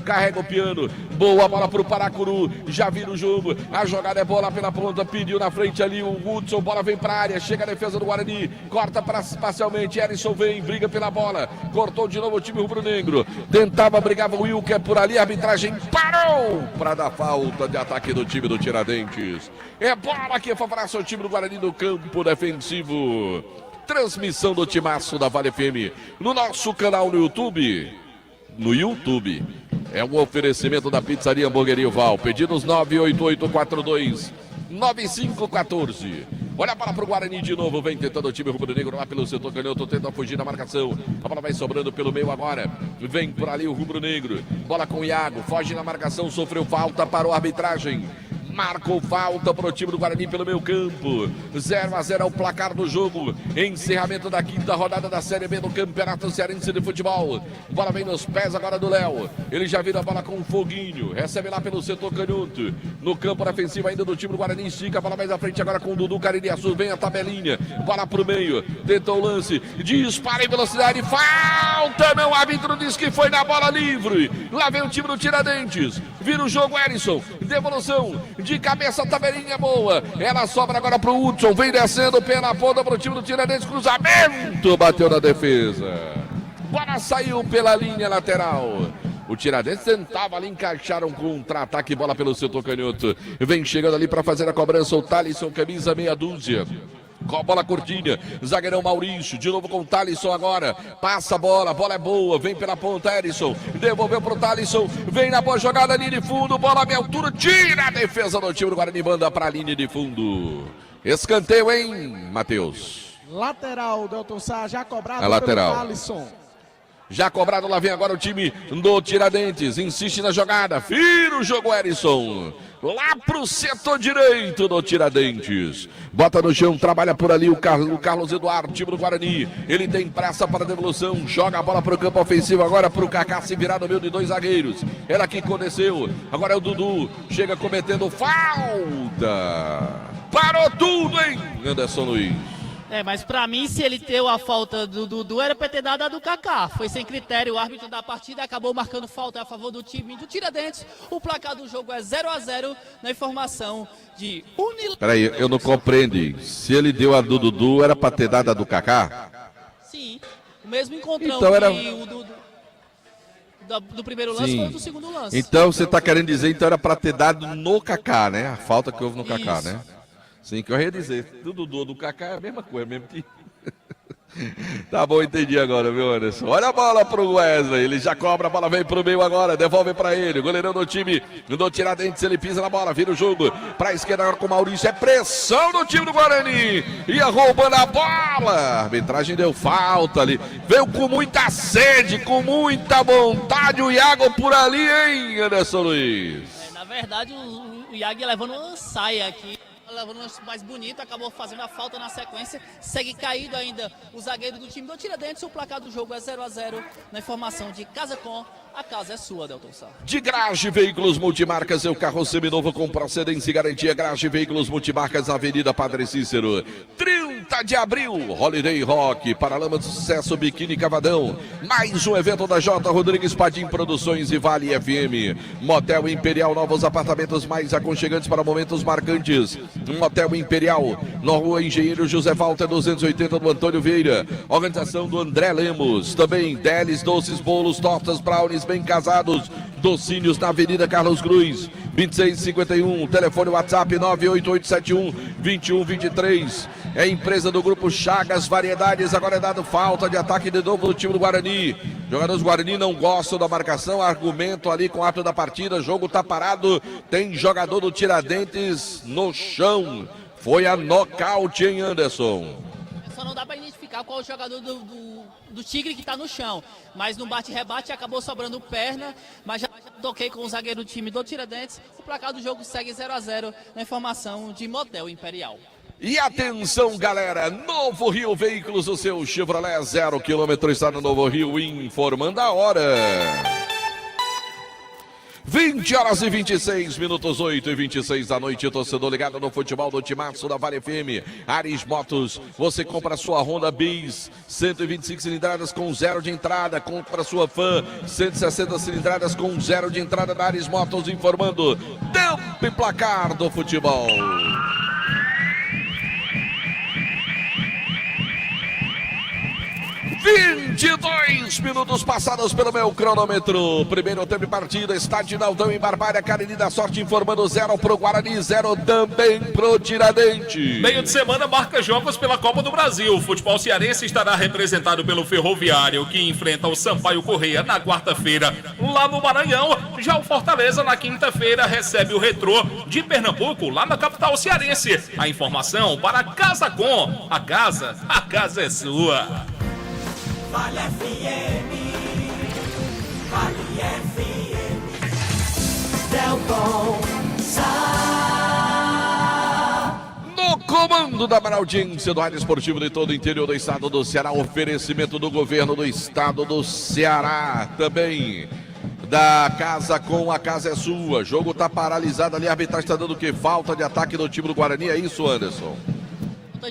Carrega o piano. Boa bola pro Paracuru. Já vira o jogo. A jogada é bola pela ponta. Pediu na frente ali o Hudson. Bola vem pra área. Chega a defesa do Guarani. Corta parcialmente. Erisson vem. Briga pela bola. Cortou de novo o time rubro-negro. Tentava, brigava o Wilker por ali. A arbitragem parou para dar falta de ataque do time do Tiradentes. É bola que favorece o time do Guarani no campo defensivo. Transmissão do timaço da Vale FM no nosso canal no YouTube. No YouTube. É um oferecimento da Pizzaria Hamburgueria Val. Pedidos 98842-9514. Olha a bola pro Guarani de novo. Vem tentando o time rubro-negro lá pelo setor canhoto. Tenta fugir da marcação. A bola vai sobrando pelo meio agora. Vem por ali o rubro-negro. Bola com o Iago. Foge na marcação. Sofreu falta. Parou a arbitragem. Marcou falta para o time do Guarani pelo meio campo. 0-0 é o placar do jogo. Encerramento da quinta rodada da Série B do Campeonato Cearense de Futebol. Bola vem nos pés agora do Léo. Ele já vira a bola com o Foguinho. Recebe lá pelo setor canhoto. No campo defensivo ainda do time do Guarani. Estica a bola mais à frente agora com o Dudu Caririaçu. Vem a tabelinha. Bola pro meio. Tentou o lance. Dispara em velocidade. Falta. Não, o árbitro diz que foi na bola livre. Lá vem o time do Tiradentes. Vira o jogo, Erisson. Devolução. De cabeça, a tabelinha boa. Ela sobra agora pro Hudson. Vem descendo pela ponta pro time do Tiradentes. Cruzamento. Bateu na defesa. Bola saiu pela linha lateral. O Tiradentes tentava ali encaixar um contra-ataque. Bola pelo setor canhoto. Vem chegando ali para fazer a cobrança. O Thalisson, camisa meia dúzia. Com a bola curtinha, zagueirão Maurício, de novo com o Thalisson agora, passa a bola é boa, vem pela ponta Erisson, devolveu pro Thalisson, vem na boa jogada, linha de fundo, bola à minha altura, tira a defesa do time do Guarani, manda pra linha de fundo. Escanteio, hein, Matheus? Lateral, Delton Sá, já cobrado lateral. pelo Thalisson. Já cobrado, lá vem agora o time do Tiradentes, insiste na jogada, vira o jogo Erisson. Lá pro setor direito do Tiradentes. Bota no chão, trabalha por ali o Carlos Eduardo, time do Guarani. Ele tem pressa para a devolução. Joga a bola pro campo ofensivo agora pro Kaká se virar no meio de dois zagueiros. Ela que desceu. Agora é o Dudu. Chega cometendo falta. Parou tudo, hein, Anderson Luiz? Mas pra mim, se ele deu a falta do Dudu, era pra ter dado a do Kaká. Foi sem critério, o árbitro da partida acabou marcando falta a favor do time do Tiradentes. O placar do jogo é 0-0 na informação de Unil... Peraí, eu não compreendi. Se ele deu a do Dudu, era pra ter dado a do Kaká? Sim, o mesmo encontrão Então era... que o do primeiro lance foi o do segundo lance. Então você tá querendo dizer, então era pra ter dado no Kaká, né? A falta que houve no Kaká, né? Sim, que eu ia dizer. Do Dudu, do Kaká é a mesma coisa, mesmo que... Tá bom, entendi agora, viu, Anderson? Olha a bola pro Wesley, ele já cobra, a bola vem pro meio agora, devolve pra ele, o goleirão do time do Tiradentes, ele pisa na bola, vira o jogo, pra esquerda agora com o Maurício, é pressão do time do Guarani, ia roubando a bola, a arbitragem deu falta ali, veio com muita sede, com muita vontade o Iago por ali, hein, Anderson Luiz? Na verdade, o Iago ia levando uma saia aqui, levando mais bonito, acabou fazendo a falta na sequência, segue caído ainda o zagueiro do time do Tiradentes, o placar do jogo é 0-0 na informação de Casa Com, a casa é sua, Delton Sá. De Grage Veículos Multimarcas, seu carro seminovo com procedência e garantia. Grage Veículos Multimarcas, Avenida Padre Cícero, 30 de abril, Holiday Rock, Paralama do Sucesso, Biquíni Cavadão, mais um evento da J. Rodrigues Padim Produções e Vale FM, Motel Imperial, novos apartamentos mais aconchegantes para momentos marcantes, Motel Imperial, na Rua Engenheiro José Walter 280 do Antônio Vieira, organização do André Lemos, também Delis, doces, bolos, tortas, brownies, bem casados, docínios na Avenida Carlos Cruz, 2651, telefone WhatsApp 98871-2123, é empresa do Grupo Chagas Variedades, agora é dado falta de ataque de novo do time do Guarani, jogadores do Guarani não gostam da marcação, argumento ali com o ato da partida, jogo tá parado, tem jogador do Tiradentes no chão, foi a nocaute em Anderson. Só não dá para identificar qual é o jogador do Tigre que está no chão. Mas no bate-rebate acabou sobrando perna. Mas já toquei com o zagueiro do time do Tiradentes. O placar do jogo segue 0-0 na informação de Motel Imperial. E atenção, galera, Novo Rio Veículos, o seu Chevrolet 0 km está no Novo Rio, informando a hora. 20 horas e 26 minutos, 8h26 da noite, torcedor ligado no futebol do Timaço da Vale FM, Ares Motos, você compra a sua Honda Bis, 125 cilindradas com 0 de entrada, compra a sua Fan, 160 cilindradas com 0 de entrada da Ares Motos, informando, tempo e placar do futebol. 22 minutos passados pelo meu cronômetro. Primeiro tempo de partida, Estádio Naldão em Barbalha, Cariri da Sorte informando 0 pro Guarani, 0 também pro Tiradentes. Meio de semana marca jogos pela Copa do Brasil. O futebol cearense estará representado pelo Ferroviário, que enfrenta o Sampaio Corrêa na quarta-feira, lá no Maranhão. Já o Fortaleza, na quinta-feira, recebe o Retrô de Pernambuco, lá na capital cearense. A informação para Casa Com. A casa é sua. Vale FM, Vale FM, Delton Sá. No comando da maior audiência do rádio esportivo de todo o interior do estado do Ceará, oferecimento do governo do estado do Ceará, também da Casa Com, a casa é sua. Jogo tá paralisado ali, a arbitragem está dando o quê? Falta de ataque do time do Guarani, é isso, Anderson?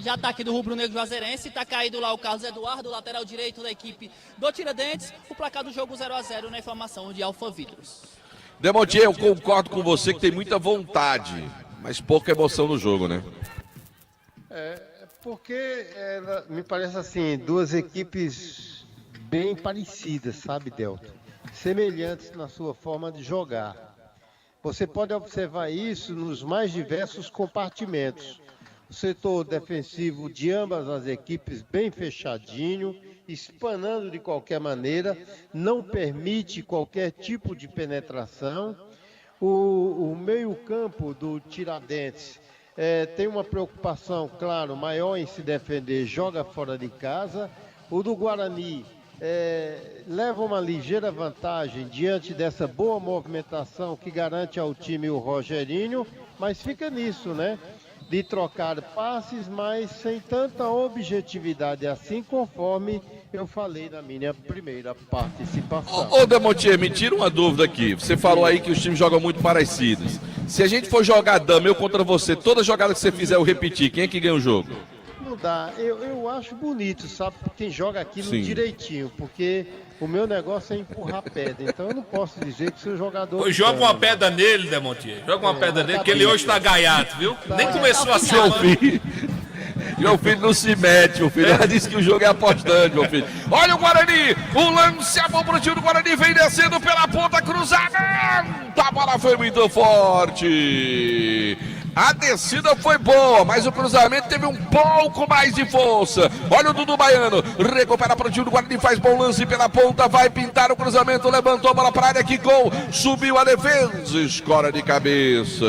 De ataque do Rubro Negro Juazeirense, está caído lá o Carlos Eduardo, lateral direito da equipe do Tiradentes, o placar do jogo 0-0 na informação de Alphaville. Demontier, eu concordo com você que tem muita vontade, mas pouca emoção no jogo, né? Porque me parece assim, duas equipes bem parecidas, sabe, Delton? Semelhantes na sua forma de jogar. Você pode observar isso nos mais diversos compartimentos. O setor defensivo de ambas as equipes bem fechadinho, espanando de qualquer maneira, não permite qualquer tipo de penetração. O meio-campo do Tiradentes tem uma preocupação, claro, maior em se defender, joga fora de casa. O do Guarani leva uma ligeira vantagem diante dessa boa movimentação que garante ao time o Rogerinho, mas fica nisso, né? De trocar passes, mas sem tanta objetividade assim, conforme eu falei na minha primeira participação. Ô Demontier, me tira uma dúvida aqui. Você falou aí que os times jogam muito parecidos. Se a gente for jogar dama, eu contra você, toda jogada que você fizer eu repetir, quem é que ganha o jogo? não dá. Eu acho bonito, sabe? Quem joga aquilo Sim. direitinho, porque o meu negócio é empurrar pedra. Então eu não posso dizer que sou jogador. Pois joga uma pedra nele, Demontier. Joga uma pedra nele, que ele hoje tá gaiato, viu? Nem começou a Seu semana. filho. Meu filho não se mete, meu filho. Ela disse que o jogo é apostante, meu filho. Olha o Guarani. O lance é bom pro time do Guarani. Vem descendo pela ponta cruzada. A bola foi muito forte. A descida foi boa, mas o cruzamento teve um pouco mais de força. Olha o Dudu Baiano. Recupera para o time do Guarani. Faz bom lance pela ponta. Vai pintar o cruzamento. Levantou a bola para a área. Que gol. Subiu a defesa. Escora de cabeça.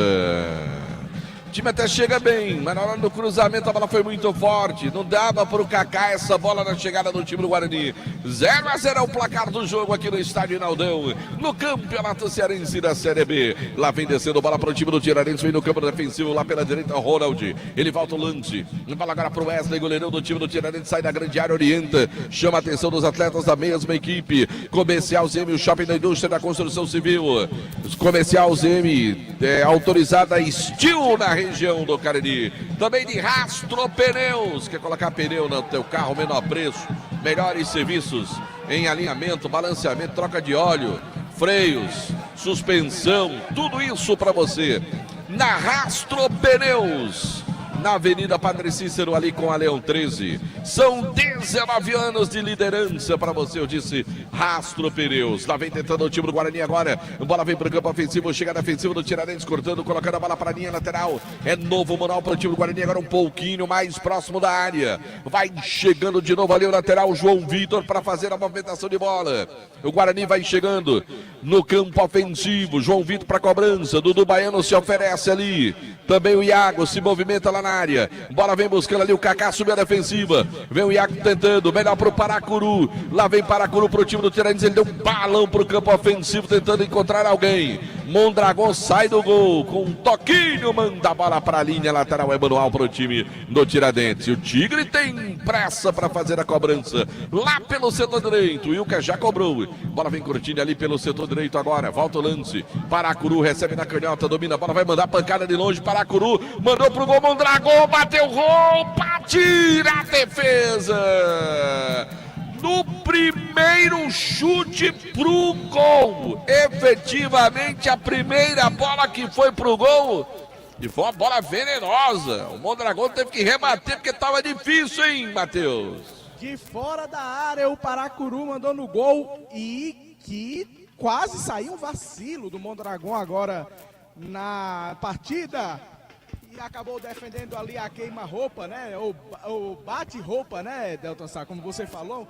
O time até chega bem, mas na hora do cruzamento a bola foi muito forte. Não dava para o Kaká essa bola na chegada do time do Guarani. 0-0 é o placar do jogo aqui no estádio Inaldão, no Campeonato Cearense da Série B. Lá vem descendo a bola para o time do Tiradentes, vem no campo defensivo, lá pela direita, Ronald. Ele volta o lance. Bola agora para o Wesley, goleirão do time do Tiradentes, sai da grande área, orienta, chama a atenção dos atletas da mesma equipe. Comercial ZM, o shopping da indústria da construção civil. Comercial ZM, autorizada Steel na região do Cariri. Também de Rastro Pneus. Quer colocar pneu no teu carro, menor preço, melhores serviços em alinhamento, balanceamento, troca de óleo, freios, suspensão, tudo isso para você na Rastro Pneus, na Avenida Padre Cícero, ali com a Leão 13. São 19 anos de liderança para você, eu disse Rastro Pneus. Lá vem tentando o time do Guarani agora. A bola vem para o campo ofensivo, chega na defensiva do Tiradentes, cortando, colocando a bola para a linha lateral. É novo moral para o time do Guarani, agora um pouquinho mais próximo da área. Vai chegando de novo ali o lateral, João Vitor, para fazer a movimentação de bola. O Guarani vai chegando no campo ofensivo. João Vitor para cobrança. Dudu Baiano se oferece ali. Também o Iago se movimenta lá na área. Bola vem buscando ali o Kaká, subiu a defensiva. Vem o Iago tentando, melhor pro Paracuru. Lá vem Paracuru pro time do Tiradentes. Ele deu um balão pro campo ofensivo, tentando encontrar alguém. Mondragon sai do gol com um toquinho, manda a bola pra linha lateral. É manual pro time do Tiradentes. O Tigre tem pressa para fazer a cobrança lá pelo setor direito. O Ilka já cobrou. Bola vem curtindo ali pelo setor direito agora. Volta o lance. Paracuru recebe na canhota, domina a bola, vai mandar pancada de longe. Paracuru mandou pro gol. Mondragon bateu gol, tira a defesa. No primeiro chute pro gol. Efetivamente a primeira bola que foi pro gol. E foi uma bola venenosa. O Mondragon teve que rebater porque tava difícil, hein, Matheus? De fora da área, o Paracuru mandou no gol e que quase saiu um vacilo do Mondragon agora na partida. E acabou defendendo ali a queima-roupa, né? O bate-roupa, né, Delton Sá, como você falou.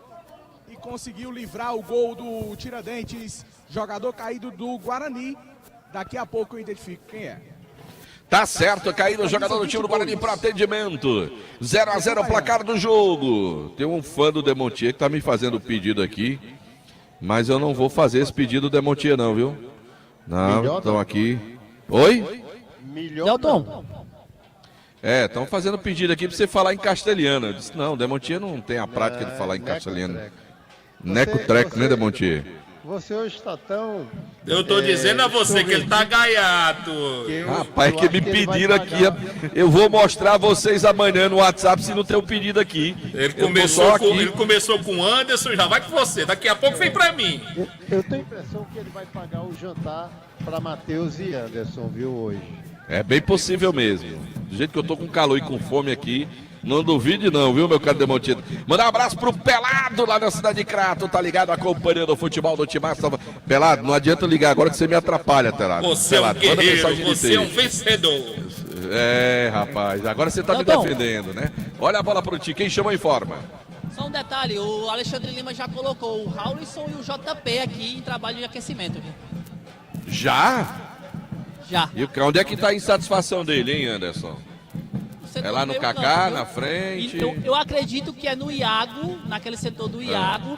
E conseguiu livrar o gol do Tiradentes, jogador caído do Guarani. Daqui a pouco eu identifico quem é. Tá certo, caído o jogador do time do Guarani para atendimento. 0-0 o placar do jogo. Tem um fã do Demontier que tá me fazendo pedido aqui, mas eu não vou fazer esse pedido do Demontier não, viu? Não, estão aqui. Oi? Delton. Estão fazendo pedido aqui para você falar em castelhano. Eu disse, não, o Demontier não tem a prática de falar em castelhano. Neco-treco, né, Demontier? Você hoje está tão... Eu tô dizendo a você que ele tá gaiato. Rapaz, que me pediram aqui. Eu vou mostrar a vocês amanhã no WhatsApp se não tem um pedido aqui. Ele começou com o Anderson, já vai com você. Daqui a pouco vem pra mim. Eu tenho a impressão que ele vai pagar o jantar para Matheus e Anderson, viu, hoje. É bem possível mesmo. Do jeito que eu tô com calor e com fome aqui, não duvide não, viu, meu caro Demontier? Mandar um abraço pro Pelado lá na cidade de Crato, tá ligado? Acompanhando o futebol do Timaço. Pelado, não adianta ligar agora que você me atrapalha, Pelado. Você Pelado, é um guerreiro, você é um vencedor. É, rapaz, agora você tá me defendendo, né? Olha a bola pro Ti, quem chamou em forma? Só um detalhe, o Alexandre Lima já colocou o Raulison e o JP aqui em trabalho de aquecimento. Já? Já. E onde é que tá a insatisfação dele, hein, Anderson? É lá no Kaká, na frente? Então, eu acredito que é no Iago, naquele setor do Iago,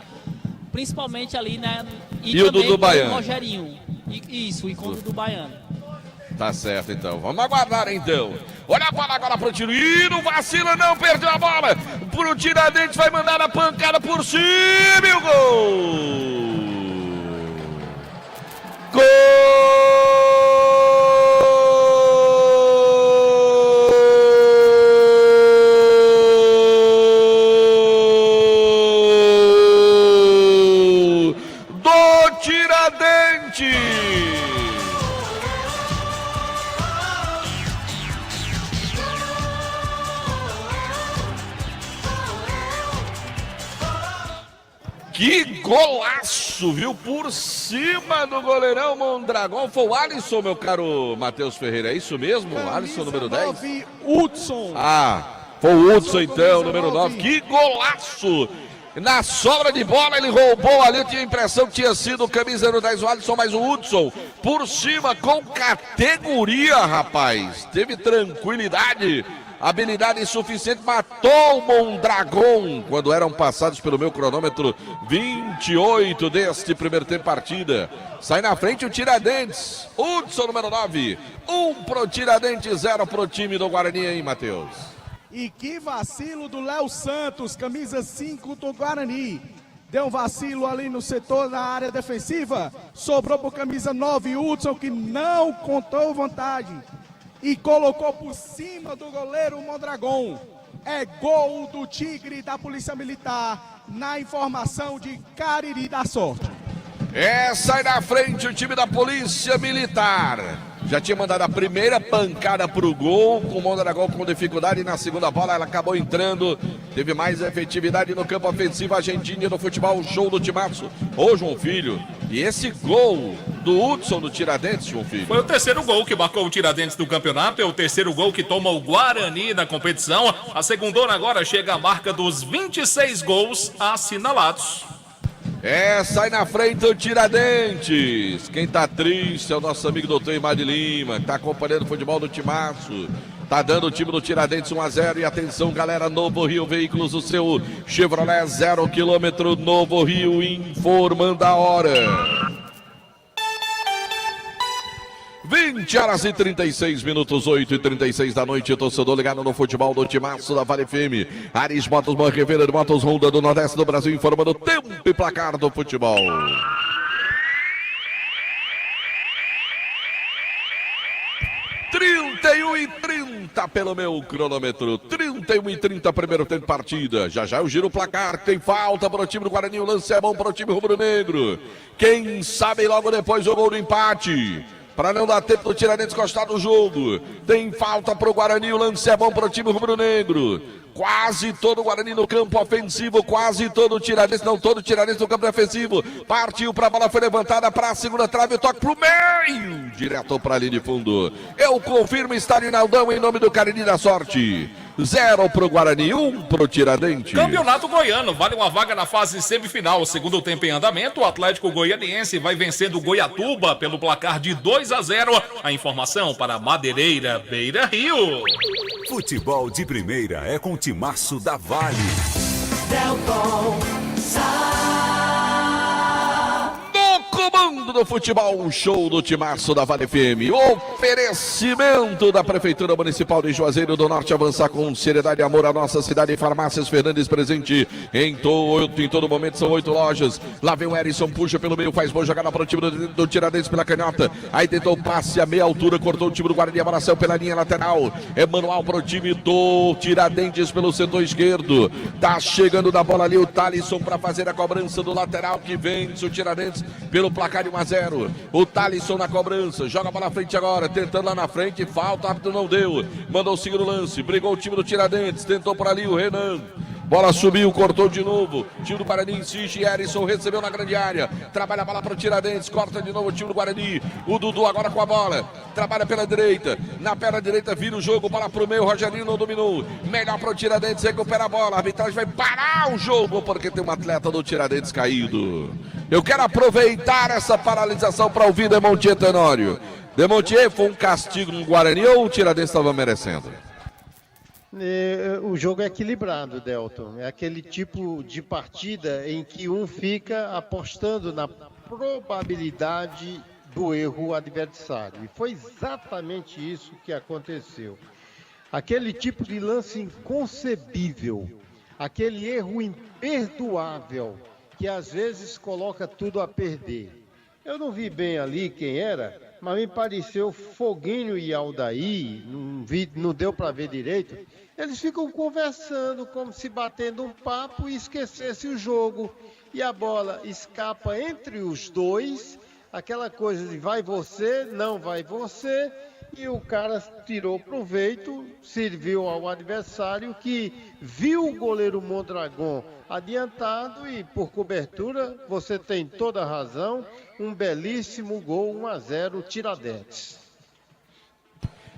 principalmente ali, né? E o Dudu Baiano. O Rogerinho. Isso, e com o Dudu Baiano. Tá certo, então. Vamos aguardar, então. Olha a bola agora pro tiro. Ih, não vacila, não. Perdeu a bola. Pro Tiradentes, vai mandar a pancada por cima e o gol. Gol Tiradentes. Que golaço, viu? Por cima do goleirão Mondragão. Foi o Alisson, meu caro Matheus Ferreira. É isso mesmo? Alisson, número 10? 9, Hudson. Foi o Hudson, então, número 9. Que golaço! Na sobra de bola, ele roubou ali. Eu tinha a impressão que tinha sido o camisa número 10, o Alisson, mas o Hudson por cima com categoria, rapaz. Teve tranquilidade. Habilidade suficiente, matou o Mondragão quando eram passados pelo meu cronômetro 28 deste primeiro tempo de partida. Sai na frente o Tiradentes, Hudson número 9, 1 pro Tiradentes, 0 pro time do Guarani aí, Matheus. E que vacilo do Léo Santos, camisa 5 do Guarani. Deu um vacilo ali no setor, na área defensiva, sobrou pro camisa 9, Hudson, que não contou vantagem. E colocou por cima do goleiro Mondragão. É gol do Tigre da Polícia Militar, na informação de Cariri da Sorte. Sai na frente o time da Polícia Militar. Já tinha mandado a primeira pancada pro gol, com o Mondragão com dificuldade. E na segunda bola ela acabou entrando. Teve mais efetividade no campo ofensivo. Argentina no futebol, show do timaço. Ô, João Filho, e esse gol do Hudson do Tiradentes, João Filho? Foi o terceiro gol que marcou o Tiradentes do campeonato. É o terceiro gol que toma o Guarani na competição. A segundona agora chega à marca dos 26 gols assinalados. Sai na frente o Tiradentes. Quem tá triste é o nosso amigo doutor Imad Lima, que tá acompanhando o futebol do timaço. Tá dando o time do Tiradentes 1-0. E atenção, galera, Novo Rio Veículos, o seu Chevrolet 0 km, Novo Rio, informando a hora. 20 horas e 36 minutos, 8h36 da noite, torcedor ligado no futebol do timaço da Vale FM. Ares Motos, uma revenda de motos Honda do Nordeste do Brasil, informando o tempo e placar do futebol. e 30 pelo meu cronômetro, 31:30 primeiro tempo de partida. Já eu giro o placar, tem falta para o time do Guarani, o lance é bom para o time rubro-negro. Quem sabe logo depois o gol do empate, para não dar tempo do Tiradentes gostar do jogo. Tem falta para o Guarani, o lance é bom para o time rubro-negro. Quase todo o Guarani no campo ofensivo, quase todo o Tiradentes, não todo o Tiradentes no campo defensivo. Partiu para a bola, foi levantada para a segunda trave, toque para o meio, direto para ali de fundo. Eu confirmo, estádio Naldão, em nome do Cariri da Sorte. 0 pro Guarani, 1 pro Tiradentes. Campeonato Goiano, vale uma vaga na fase semifinal. Segundo tempo em andamento, o Atlético Goianiense vai vencendo o Goiatuba pelo placar de 2-0. A informação para Madeireira, Beira Rio. Futebol de primeira é com o timaço da Vale. Delton Comando do futebol, um show do timaço da Vale FM. Oferecimento da Prefeitura Municipal de Juazeiro do Norte. Avançar com seriedade e amor à nossa cidade. Farmácias Fernandes presente em todo momento. São 8 lojas. Lá vem o Erisson, puxa pelo meio, faz boa jogada para o time do Tiradentes pela canhota. Aí tentou o passe a meia altura, cortou o time do Guarani. Abraçou pela linha lateral. É manual para o time do Tiradentes pelo setor esquerdo. Tá chegando da bola ali o Thalisson para fazer a cobrança do lateral que vence o Tiradentes pelo placar de 1-0. O Thalisson na cobrança, joga a bola na frente agora, tentando lá na frente, falta, árbitro não deu, mandou o segundo lance, brigou o time do Tiradentes, tentou por ali o Renan. Bola subiu, cortou de novo. O time do Guarani insiste. Erisson recebeu na grande área. Trabalha a bola para o Tiradentes. Corta de novo o time do Guarani. O Dudu agora com a bola. Trabalha pela direita. Na perna direita vira o jogo. Bola para o meio. Rogerinho não dominou. Melhor para o Tiradentes. Recupera a bola. A arbitragem vai parar o jogo porque tem um atleta do Tiradentes caído. Eu quero aproveitar essa paralisação para ouvir Demontier Tenório. Demontier, foi um castigo no Guarani ou o Tiradentes estava merecendo? O jogo é equilibrado, Delton. É aquele tipo de partida em que um fica apostando na probabilidade do erro adversário. E foi exatamente isso que aconteceu. Aquele tipo de lance inconcebível, aquele erro imperdoável, que às vezes coloca tudo a perder. Eu não vi bem ali quem era, mas me pareceu Foguinho e Aldair, não deu para ver direito. Eles ficam conversando como se batendo um papo e esquecesse o jogo. e a bola escapa entre os dois, aquela coisa de vai você, não vai você, e o cara tirou proveito, serviu ao adversário que viu o goleiro Mondragon adiantado e por cobertura, você tem toda a razão, um belíssimo gol 1-0 Tiradentes.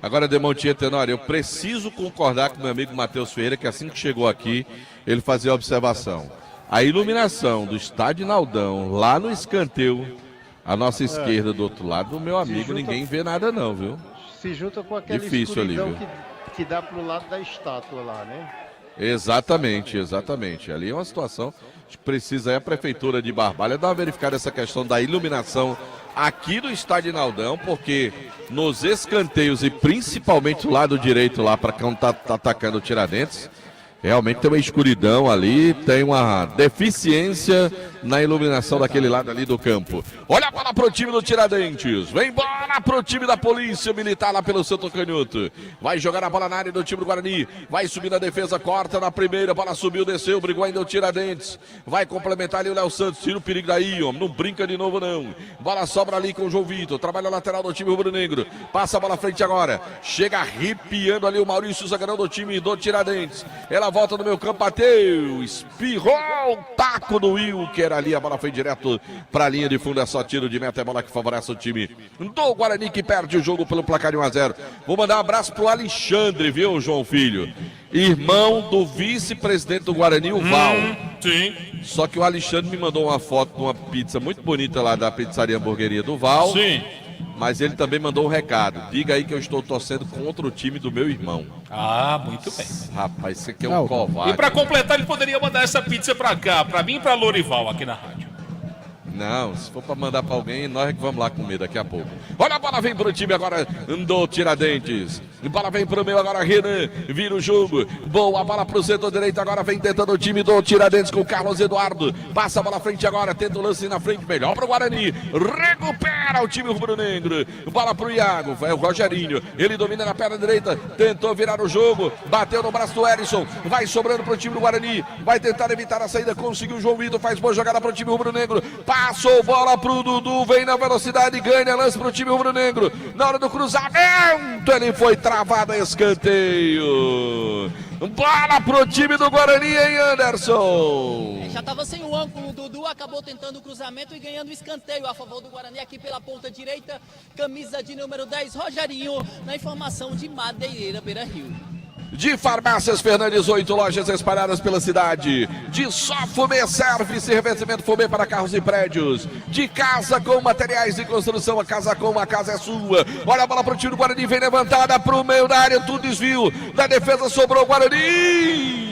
Agora, Demontier Tenório, eu preciso concordar com meu amigo Matheus Ferreira, que assim que chegou aqui, ele fazia a observação. A iluminação do estádio Naldão, lá no escanteio, à nossa esquerda do outro lado, meu amigo, ninguém vê nada não, viu? Se junta com aquela difícil escuridão ali, viu? que dá pro lado da estátua lá, né? Exatamente, exatamente. Ali é uma situação que precisa aí a Prefeitura de Barbalha dar uma verificada essa questão da iluminação aqui do estádio Naldão, porque nos escanteios e principalmente do lado direito lá para quem tá atacando o Tiradentes, realmente tem uma escuridão ali, tem uma deficiência na iluminação daquele lado ali do campo. Olha a bola pro time do Tiradentes. Vem bola pro time da Polícia Militar lá pelo Santo Canhoto. Vai jogar a bola na área do time do Guarani. Vai subir na defesa, corta na primeira. Bola subiu, desceu, brigou ainda o Tiradentes. Vai complementar ali o Léo Santos. Tira o perigo daí, ó. Não brinca de novo, não. Bola sobra ali com o João Vitor. Trabalha a lateral do time rubro-negro. Passa a bola à frente agora. Chega arrepiando ali o Maurício, zagueirão do time do Tiradentes. Ela volta no meu campo, bateu. Espirrou o taco do Wilker ali. A bola foi direto para a linha de fundo. É só tiro de meta. É bola que favorece o time do Guarani, que perde o jogo pelo placar de 1-0. Vou mandar um abraço pro Alexandre, viu, João Filho? Irmão do vice-presidente do Guarani, o Val. Sim. Só que o Alexandre me mandou uma foto de uma pizza muito bonita lá da pizzaria Hamburgueria do Val. Sim. Mas ele também mandou um recado. Diga aí que eu estou torcendo contra o time do meu irmão. Ah, muito bem. Rapaz, isso aqui é um covarde. E pra completar, ele poderia mandar essa pizza pra cá, pra mim e pra Lorival aqui na rádio. Não, se for pra mandar pra alguém, nós é que vamos lá comer daqui a pouco. Olha a bola, vem pro time agora do Tiradentes. Bola vem pro meio agora, Renan, vira o jogo. Boa bola pro setor direito, agora vem tentando o time do Tiradentes com o Carlos Eduardo. Passa a bola à frente agora, tenta o lance na frente, melhor pro Guarani. Recupera o time rubro-negro. Bola pro Iago, vai o Rogerinho. Ele domina na perna direita, tentou virar o jogo, bateu no braço do Erisson. Vai sobrando pro time do Guarani, vai tentar evitar a saída, conseguiu o João Vitor, faz boa jogada pro time rubro-negro. Passou bola pro Dudu, vem na velocidade, ganha lance pro time rubro-negro. Na hora do cruzamento, ele foi travado a escanteio. Bola pro time do Guarani, hein, Anderson? Já estava sem o ângulo, o Dudu acabou tentando o cruzamento e ganhando o escanteio a favor do Guarani aqui pela ponta direita. Camisa de número 10, Rogerinho, na informação de Madeireira, Beira Rio. De Farmácias Fernandes, 8 lojas espalhadas pela cidade. De Só Fumê Service, revestimento Fumê para carros e prédios. De Casa com Materiais de Construção, a Casa com a casa é sua. Olha a bola pro time do Guarani, vem levantada pro meio da área, tudo desvio. Da defesa sobrou o Guarani.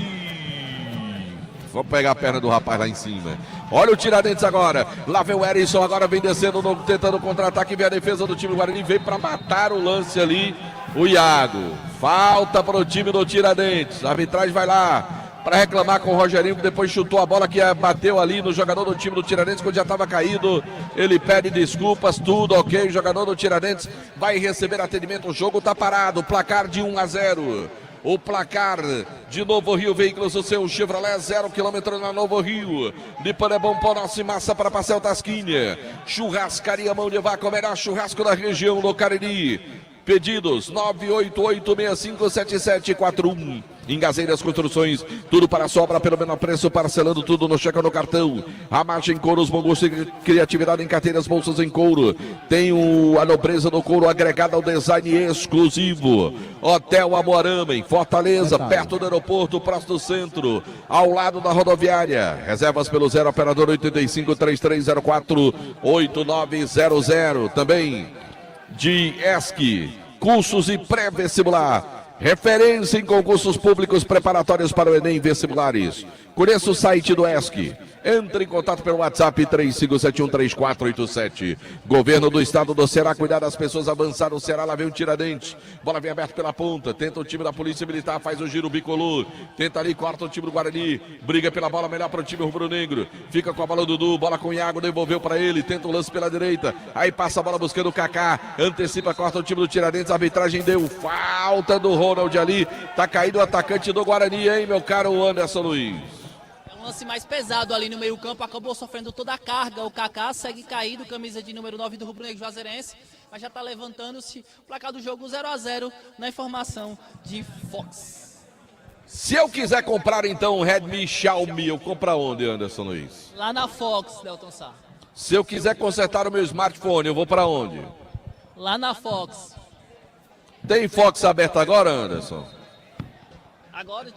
Vamos pegar a perna do rapaz lá em cima. Olha o Tiradentes agora. Lá vem o Erisson, agora vem descendo, tentando contra-ataque. Vem a defesa do time do Guarani, vem para matar o lance ali. O Iago. Falta para o time do Tiradentes. A arbitragem vai lá para reclamar com o Rogerinho, que depois chutou a bola que bateu ali no jogador do time do Tiradentes quando já estava caído. Ele pede desculpas, tudo ok. O jogador do Tiradentes vai receber atendimento. O jogo está parado. Placar de 1-0. O placar de Novo Rio Veículos, o seu Chevrolet 0 km na Novo Rio. De Panebom, Ponosse, massa para Pastel Tasquinha. Churrascaria Mão de Vaca, o melhor churrasco da região do Cariri. Pedidos 988657741. Engazeiras Construções, tudo para sobra pelo menor preço, parcelando tudo no cheque ou no cartão. A margem Couros, bom gosto e criatividade em carteiras, bolsas em couro. Tem a nobreza do couro agregada ao design exclusivo. Hotel Amoarama, em Fortaleza, perto do aeroporto, próximo do centro, ao lado da rodoviária. Reservas pelo 0 operador 85-3304-8900. Também de ESC, cursos e pré-vestibular. Referência em concursos públicos preparatórios para o Enem vestibulares. Conheça o site do ESC. Entre em contato pelo WhatsApp 35713487. Governo do Estado do Ceará, cuidar das pessoas, avançar o Ceará, lá vem o Tiradentes. Bola vem aberta pela ponta, tenta o time da Polícia Militar, faz o giro bicolor. Tenta ali, corta o time do Guarani. Briga pela bola, melhor para o time rubro-negro. Fica com a bola do Dudu, bola com o Iago, devolveu para ele. Tenta o lance pela direita. Aí passa a bola buscando o Kaká. Antecipa, corta o time do Tiradentes. A arbitragem deu falta do Ronald ali. Tá caído o atacante do Guarani, hein, meu caro Anderson Luiz. Um lance mais pesado ali no meio campo, acabou sofrendo toda a carga. O Kaká segue caído, camisa de número 9 do Rubro Negro Juazeirense, mas já está levantando-se o placar do jogo 0-0 na informação de Fox. Se eu quiser comprar então um Redmi Xiaomi, eu compro onde, Anderson Luiz? Lá na Fox, Delton Sá. Se eu quiser consertar o meu smartphone, eu vou para onde? Lá na Fox. Tem Fox aberto agora, Anderson? Agora.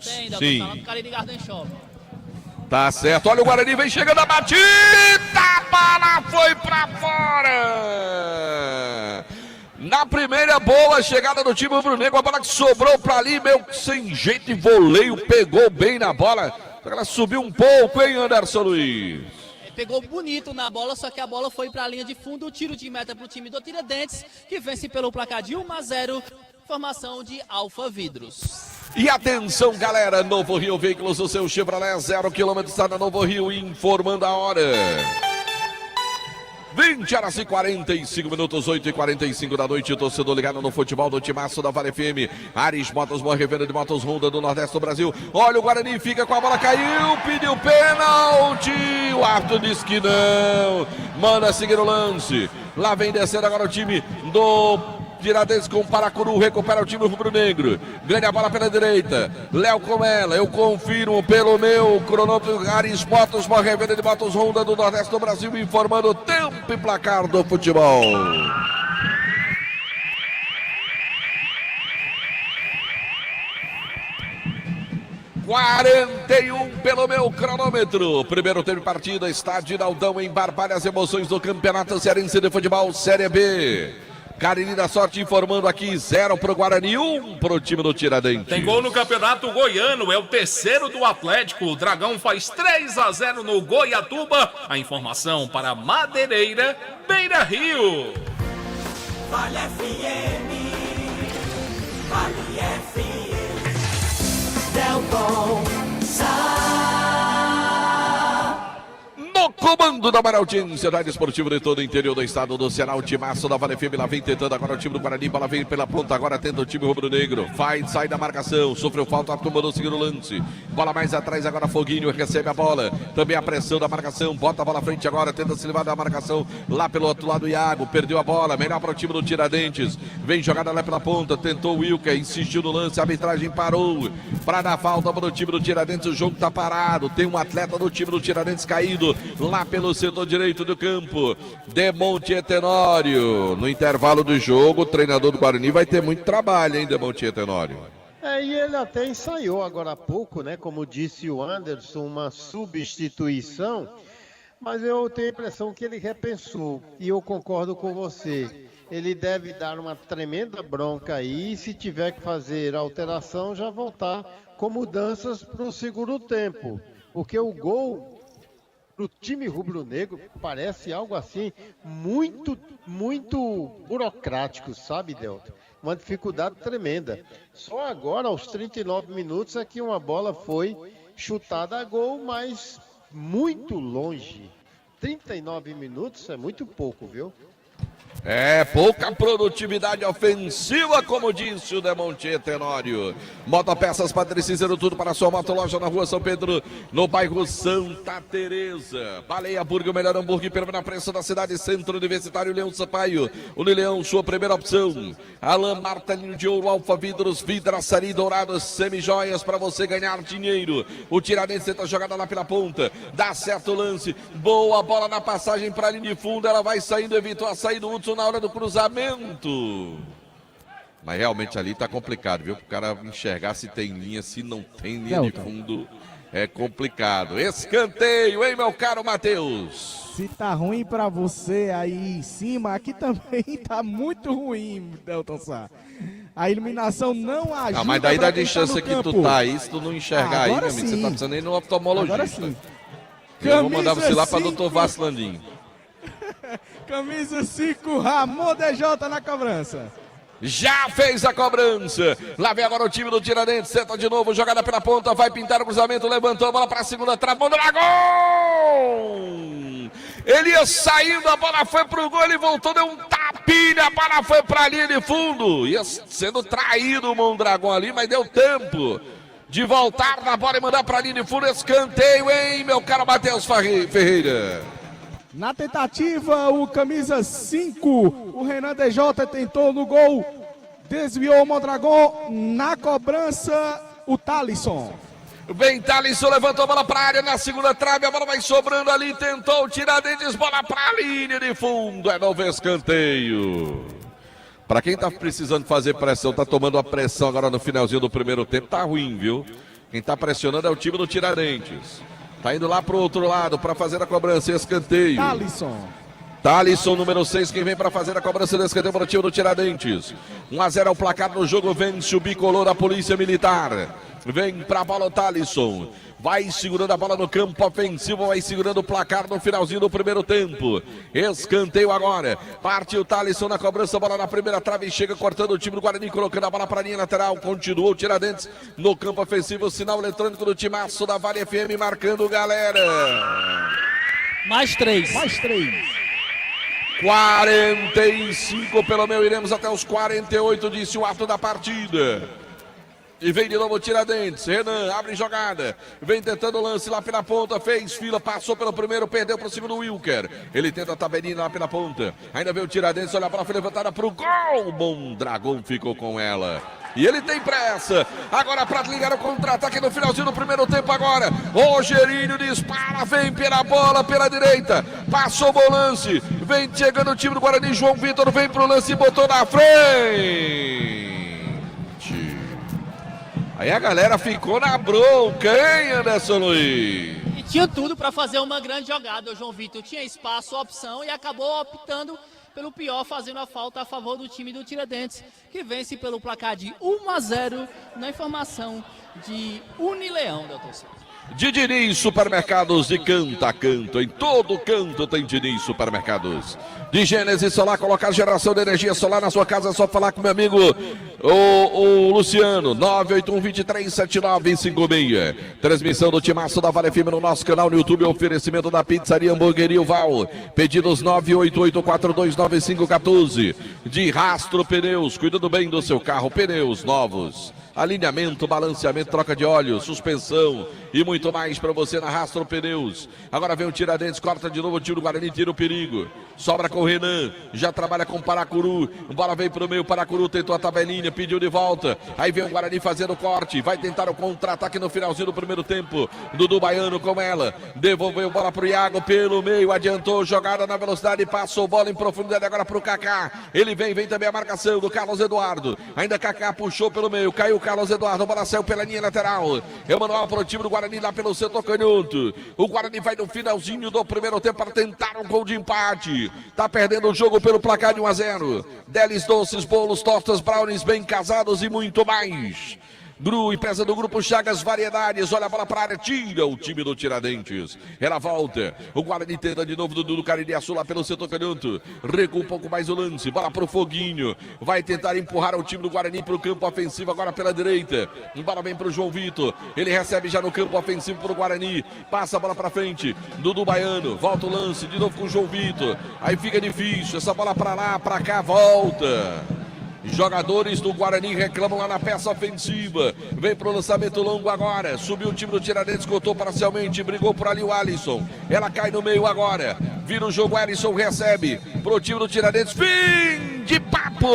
Tem, Delton Sim. Sá, lá no Cariri Garden Shop. Tá certo, olha o Guarani, vem chegando a batida, a bola foi pra fora. Na primeira boa chegada do time rubro-negro, a bola que sobrou pra ali, meio sem jeito e voleio, pegou bem na bola. Ela subiu um pouco, hein, Anderson Luiz? Pegou bonito na bola, só que a bola foi pra linha de fundo, o tiro de meta pro time do Tiradentes, que vence pelo placar de 1-0, formação de Alfa Vidros. E atenção, galera, Novo Rio Veículos, o seu Chevrolet 0 km está na Novo Rio, informando a hora. 20h45, 8h45 da noite, torcedor ligado no futebol do timaço da Vale FM. Ares Motos, boa revenda de motos Honda do Nordeste do Brasil. Olha o Guarani, fica com a bola, caiu, pediu pênalti. O árbitro disse que não. Manda seguir o lance. Lá vem descendo agora o time do Tiradentes com o Paracuru, recupera o time rubro-negro. Ganha a bola pela direita. Léo com ela, eu confirmo pelo meu cronômetro. Ares Motos, uma revenda de motos Honda do Nordeste do Brasil, informando o tempo e placar do futebol. (41 pelo meu cronômetro). Primeiro tempo de partida, estádio Naldão em Barbalha, as emoções do Campeonato Cearense de Futebol Série B. Cariri da Sorte informando aqui, 0 pro Guarani, 1 pro time do Tiradentes. Tem gol no Campeonato Goiano, é o terceiro do Atlético. O Dragão faz 3-0 no Goiatuba. A informação para Madeireira, Beira Rio. Vale FM, Vale FM, Delton No comando da maior audiência da esportiva de todo o interior do estado do Ceará, o timaço da Vale FM, lá vem tentando agora o time do Guarani, bola vem pela ponta, agora tenta o time rubro-negro, sai da marcação, sofreu falta, tomou segundo lance, bola mais atrás agora, Foguinho recebe a bola, também a pressão da marcação, bota a bola à frente agora, tenta se levar da marcação, lá pelo outro lado, Iago, perdeu a bola, melhor para o time do Tiradentes, vem jogada lá pela ponta, tentou o Wilker, insistiu no lance, a arbitragem parou, para dar falta para o time do Tiradentes, o jogo tá parado, tem um atleta do time do Tiradentes caído, lá pelo setor direito do campo, Demonte Tenório. No intervalo do jogo, o treinador do Guarani vai ter muito trabalho, hein, Demonte Tenório? E ele até ensaiou agora há pouco, né? Como disse o Anderson, uma substituição, mas eu tenho a impressão que ele repensou, e eu concordo com você. Ele deve dar uma tremenda bronca aí, e se tiver que fazer alteração, já voltar com mudanças para o segundo tempo, porque o gol pro time rubro-negro parece algo assim muito burocrático, sabe, Delta? Uma dificuldade tremenda. Só agora, aos 39 minutos, é que uma bola foi chutada a gol, mas muito longe. 39 minutos é muito pouco, viu? É, pouca produtividade ofensiva, como disse o Demonte Tenório. Motopeças Patricizeiro, tudo para a sua motoloja na rua São Pedro, no bairro Santa Teresa. Baleia Burger, o melhor hambúrguer pelo menor preço da cidade, Centro Universitário Leão Sampaio. O Leão, sua primeira opção. Alain Martelinho de Ouro, Alfa Vidros, vidraçaria douradas, semijoias para você ganhar dinheiro. O Tiradentes tenta jogada lá pela ponta, dá certo o lance, boa bola na passagem para a linha de fundo, ela vai saindo, evitou a saída do Hudson na hora do cruzamento. Mas realmente ali tá complicado, viu? Para o cara enxergar se tem linha, se não tem linha de fundo, é complicado. Escanteio, hein, meu caro Matheus? Se tá ruim pra você aí em cima, aqui também tá muito ruim, Delton Sá. A iluminação não ajuda. Mas daí dá de tá chance que tu tá aí, se tu não enxergar aí, meu amigo, você tá precisando ir no oftalmologista. Agora sim. Eu vou mandar você lá pra doutor Vaslandinho. Camisa 5, Ramon DJ na cobrança. Já fez a cobrança. Lá vem agora o time do Tiradentes. Senta de novo, jogada pela ponta. Vai pintar o cruzamento. Levantou a bola para a segunda. Travou no gol. Ele ia saindo. A bola foi pro gol. Ele voltou. Deu um tapinha. A bola foi para a linha de fundo. Ia sendo traído o Mondragão ali, mas deu tempo de voltar na bola e mandar pra linha de fundo. Escanteio, hein, meu caro Matheus Ferreira. Na tentativa, o camisa 5, o Renan DJ tentou no gol, desviou o Mondragon. Na cobrança, o Thalisson. Vem Thalisson, levantou a bola pra área na segunda trave, a bola vai sobrando ali, tentou o Tiradentes, bola pra linha de fundo, é novo escanteio. Pra quem tá precisando fazer pressão, tá tomando a pressão agora no finalzinho do primeiro tempo, tá ruim, viu? Quem tá pressionando é o time do Tiradentes. Tá indo lá pro outro lado pra fazer a cobrança, escanteio. Thalisson, número 6, quem vem para fazer a cobrança do escanteio para o time do Tiradentes. 1-0 é o placar no jogo, vence o bicolor da Polícia Militar. Vem para a bola o Thalisson. Vai segurando a bola no campo ofensivo, vai segurando o placar no finalzinho do primeiro tempo. Escanteio agora. Parte o Thalisson na cobrança, bola na primeira trave, chega cortando o time do Guarani, colocando a bola para a linha lateral. Continuou o Tiradentes no campo ofensivo, sinal eletrônico do timaço da Vale FM, marcando galera. Mais 3. 45 pelo meu, iremos até os 48, disse o ato da partida. E vem de novo o Tiradentes, Renan abre jogada, vem tentando o lance lá pela ponta, fez fila, passou pelo primeiro, perdeu para o segundo Wilker. Ele tenta a tabelinha lá pela ponta, ainda vem o Tiradentes, olha a bola foi levantada para o gol, Mondragon ficou com ela. E ele tem pressa, agora para ligar o contra-ataque no finalzinho do primeiro tempo agora. Rogerinho dispara, vem pela bola, pela direita, passou o bom lance, vem chegando o time do Guarani, João Vitor vem pro lance e botou na frente. Aí a galera ficou na bronca, hein, Anderson Luiz? E tinha tudo para fazer uma grande jogada, o João Vitor tinha espaço, opção e acabou optando pelo pior, fazendo a falta a favor do time do Tiradentes, que vence pelo placar de 1-0 na informação de Unileão, Delton Souza. De Diniz Supermercados, de canto a canto, em todo canto tem Diniz Supermercados. De Gênesis Solar, colocar geração de energia solar na sua casa, é só falar com meu amigo o Luciano, 981-237956. Transmissão do Timaço da Vale FM no nosso canal no YouTube, oferecimento da Pizzaria Hamburgueria Val. Pedidos 988-429514. De Rastro Pneus, cuidando bem do seu carro, pneus novos. Alinhamento, balanceamento, troca de óleo, suspensão e muito mais para você na Rastro Pneus. Agora vem o Tiradentes, corta de novo o time do Guarani, tira o perigo. Sobra com o Renan, já trabalha com o Paracuru. Bola vem pro meio, Paracuru tentou a tabelinha, pediu de volta. Aí vem o Guarani fazendo o corte, vai tentar o contra-ataque no finalzinho do primeiro tempo. Dudu Baiano com ela, devolveu bola pro Iago pelo meio, adiantou, jogada na velocidade, passou bola em profundidade agora pro Kaká. Ele vem também a marcação do Carlos Eduardo. Ainda Kaká puxou pelo meio, caiu o Carlos Eduardo, a bola saiu pela linha lateral. Emanuel pro time do Guarani lá pelo setor canhoto. O Guarani vai no finalzinho do primeiro tempo para tentar um gol de empate. Tá perdendo o jogo pelo placar de 1-0. Delis doces, bolos, tortas, brownies bem casados e muito mais. Gru, empresa do Grupo Chagas Variedades, olha a bola para a área, tira o time do Tiradentes. Ela volta, o Guarani tenta de novo do Caririaçu lá pelo setor canhoto. Recua um pouco mais o lance, bola pro Foguinho. Vai tentar empurrar o time do Guarani para o campo ofensivo agora pela direita. Bola vem pro João Vitor, ele recebe já no campo ofensivo pro Guarani. Passa a bola para frente, Dudu Baiano, volta o lance, de novo com o João Vitor. Aí fica difícil, essa bola para lá, para cá, volta. Jogadores do Guarani reclamam lá na peça ofensiva. Vem pro lançamento longo agora. Subiu o time do Tiradentes, cortou parcialmente. Brigou por ali o Alisson. Ela cai no meio agora. Vira o jogo, Alisson recebe pro time do Tiradentes. Fim de papo!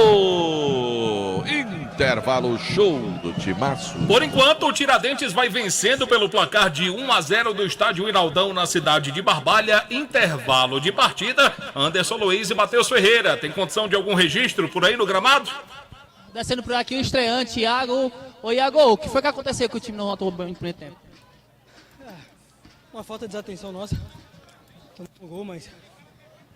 Intervalo, show do Timaço. Por enquanto, o Tiradentes vai vencendo pelo placar de 1-0 do estádio Iraldão na cidade de Barbalha. Intervalo de partida. Anderson Luiz e Matheus Ferreira. Tem condição de algum registro por aí no gramado? Descendo por aqui o estreante, Iago. Ô Iago, o que foi que aconteceu que o time não atuou bem no primeiro tempo? Uma falta de desatenção nossa. Tomou um gol, mas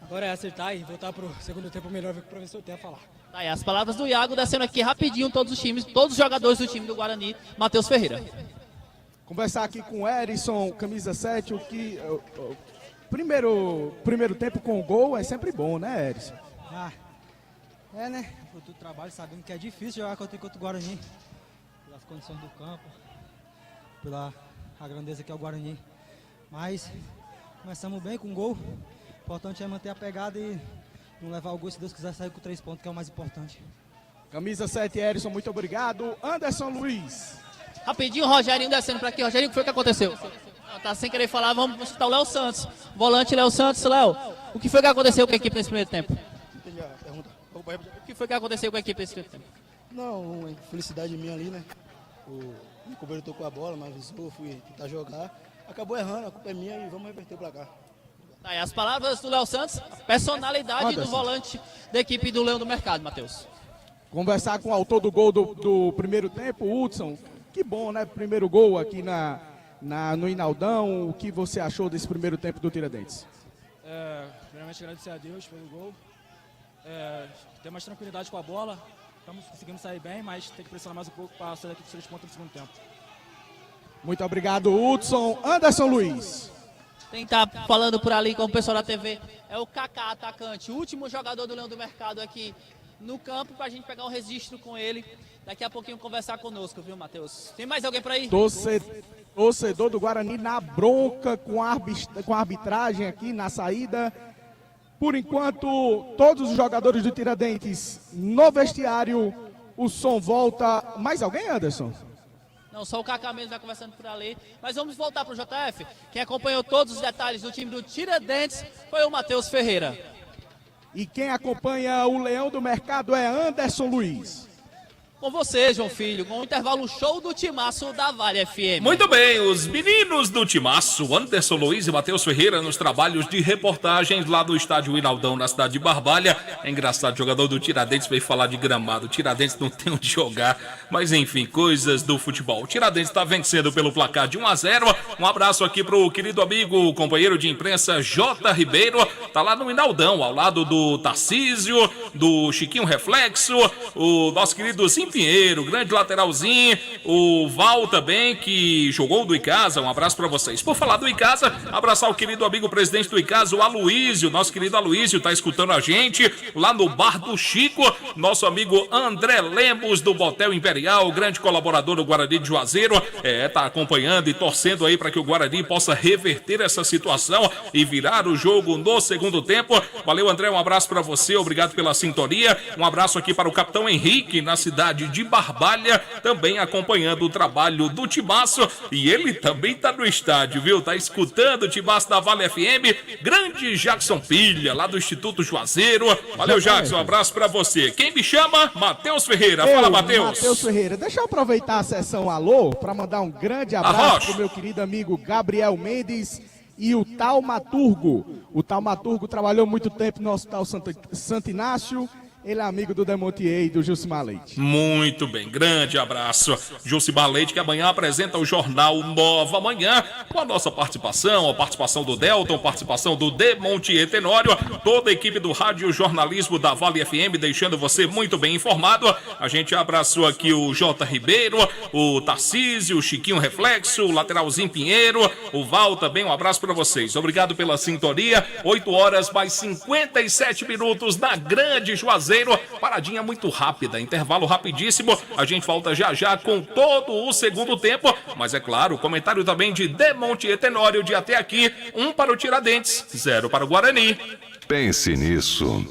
agora é acertar e voltar pro segundo tempo melhor, ver o que o professor tem a falar. Tá aí as palavras do Iago, descendo aqui rapidinho todos os times, todos os jogadores do time do Guarani, Matheus Ferreira. Conversar aqui com o Erisson, camisa 7, o que... Primeiro tempo com o gol é sempre bom, né, Erisson? Né? Por todo o trabalho, sabendo que é difícil jogar contra o Guarani. Pelas condições do campo, pela a grandeza que é o Guarani. Mas começamos bem com o gol. O importante é manter a pegada e não levar o gol, se Deus quiser sair com 3 pontos, que é o mais importante. Camisa 7, Erisson, muito obrigado. Anderson Luiz. Rapidinho, o Rogerinho descendo pra aqui. Rogerinho, o que foi que aconteceu? Tá sem querer falar, vamos escutar o Léo Santos. Volante Léo Santos. Léo, o que foi que aconteceu com a equipe nesse primeiro tempo? Entendi a pergunta. O que foi que aconteceu com a equipe nesse primeiro tempo? Não, uma infelicidade minha ali, né? O companheiro tocou a bola, me avisou, fui tentar jogar. Acabou errando, a culpa é minha e vamos reverter pra cá. Tá, e as palavras do Léo Santos, a personalidade do volante da equipe do Leão do Mercado, Matheus. Conversar com o autor do gol do primeiro tempo, o Hudson. Que bom, né? Primeiro gol aqui no Inaldão. O que você achou desse primeiro tempo do Tiradentes? Primeiramente agradecer a Deus pelo gol. Ter mais tranquilidade com a bola. Estamos conseguindo sair bem, mas tem que pressionar mais um pouco para sair daqui dos 3 pontos no segundo tempo. Muito obrigado, Hudson. Anderson Luiz. Quem tá falando por ali com o pessoal da TV é o Kaká, atacante, o último jogador do Leão do Mercado aqui no campo, pra gente pegar um registro com ele. Daqui a pouquinho conversar conosco, viu, Matheus? Tem mais alguém por aí? Torcedor do Guarani na bronca com a arbitragem aqui na saída. Por enquanto, todos os jogadores do Tiradentes no vestiário, o som volta. Mais alguém, Anderson? Não, só o Kaká mesmo está conversando por ali. Mas vamos voltar para o JF. Quem acompanhou todos os detalhes do time do Tiradentes foi o Matheus Ferreira. E quem acompanha o Leão do Mercado é Anderson Luiz. Com você, João Filho, com o intervalo show do timaço da Vale FM. Muito bem, os meninos do timaço, Anderson Luiz e Matheus Ferreira, nos trabalhos de reportagens lá do estádio Inaldão, na cidade de Barbalha. É engraçado, o jogador do Tiradentes veio falar de gramado. O Tiradentes não tem onde jogar, mas enfim, coisas do futebol. O Tiradentes está vencendo pelo placar de 1-0. Um abraço aqui pro querido amigo, companheiro de imprensa J. Ribeiro. Tá lá no Inaldão, ao lado do Tarcísio, do Chiquinho Reflexo, o nosso querido Pinheiro, grande lateralzinho, o Val também, que jogou do Icasa, um abraço pra vocês. Por falar do Icasa, abraçar o querido amigo presidente do Icasa, o Aloísio, nosso querido Aloísio, tá escutando a gente lá no Bar do Chico, nosso amigo André Lemos do Botel Imperial, grande colaborador do Guarani de Juazeiro, tá acompanhando e torcendo aí para que o Guarani possa reverter essa situação e virar o jogo no segundo tempo. Valeu, André, um abraço pra você, obrigado pela sintonia, um abraço aqui para o capitão Henrique, na cidade de Barbalha, também acompanhando o trabalho do timaço, e ele também tá no estádio, viu? Tá escutando o timaço da Vale FM, grande Jackson Pilha, lá do Instituto Juazeiro. Valeu, Jackson, um abraço pra você. Quem me chama? Matheus Ferreira. Fala, Matheus. Matheus Ferreira, deixa eu aproveitar a sessão alô para mandar um grande abraço pro meu querido amigo Gabriel Mendes e o Taumaturgo. O Taumaturgo trabalhou muito tempo no Hospital Santo Inácio. Ele é amigo do Demontier e do Gilcimar Leite. Muito bem, grande abraço. Gilcimar Leite, que amanhã apresenta o jornal Nova Manhã, com a nossa participação, a participação do Delton, a participação do Demontier Tenório, toda a equipe do Rádio Jornalismo da Vale FM, deixando você muito bem informado. A gente abraçou aqui o J. Ribeiro, o Tarcísio, o Chiquinho Reflexo, o Lateralzinho Pinheiro, o Val também, um abraço para vocês. Obrigado pela sintonia. 8 horas mais 57 minutos na Grande Juazeiro. Paradinha muito rápida, intervalo rapidíssimo. A gente volta já já com todo o segundo tempo. Mas é claro, o comentário também de Demontier Tenório de até aqui. 1 para o Tiradentes, 0 para o Guarani. Pense nisso.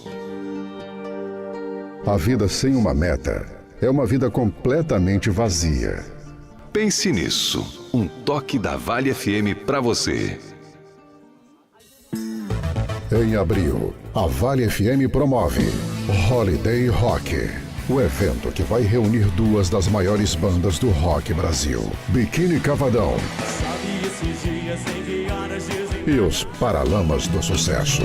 A vida sem uma meta é uma vida completamente vazia. Pense nisso. Um toque da Vale FM para você. Em abril, a Vale FM promove Holiday Rock, o evento que vai reunir 2 das maiores bandas do rock Brasil, Biquíni Cavadão e os Paralamas do Sucesso.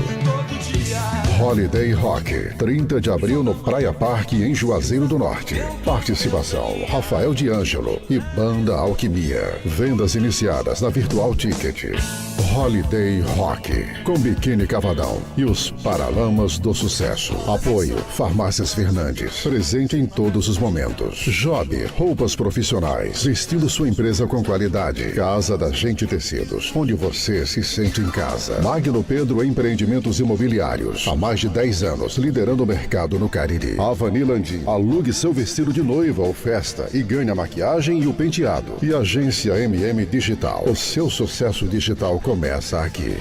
Holiday Rock, 30 de abril no Praia Parque, em Juazeiro do Norte. Participação: Rafael D'Angelo e Banda Alquimia. Vendas iniciadas na Virtual Ticket. Holiday Rock, com Biquíni Cavadão e os Paralamas do Sucesso. Apoio: Farmácias Fernandes, presente em todos os momentos. Job, roupas profissionais, vestindo sua empresa com qualidade. Casa da Gente Tecidos, onde você se sente em casa. Magno Pedro Empreendimentos Imobiliários, há mais de 10 anos, liderando o mercado no Cariri. Avanilandi, alugue seu vestido de noiva ou festa e ganhe a maquiagem e o penteado. E Agência MM Digital, o seu sucesso digital começa aqui.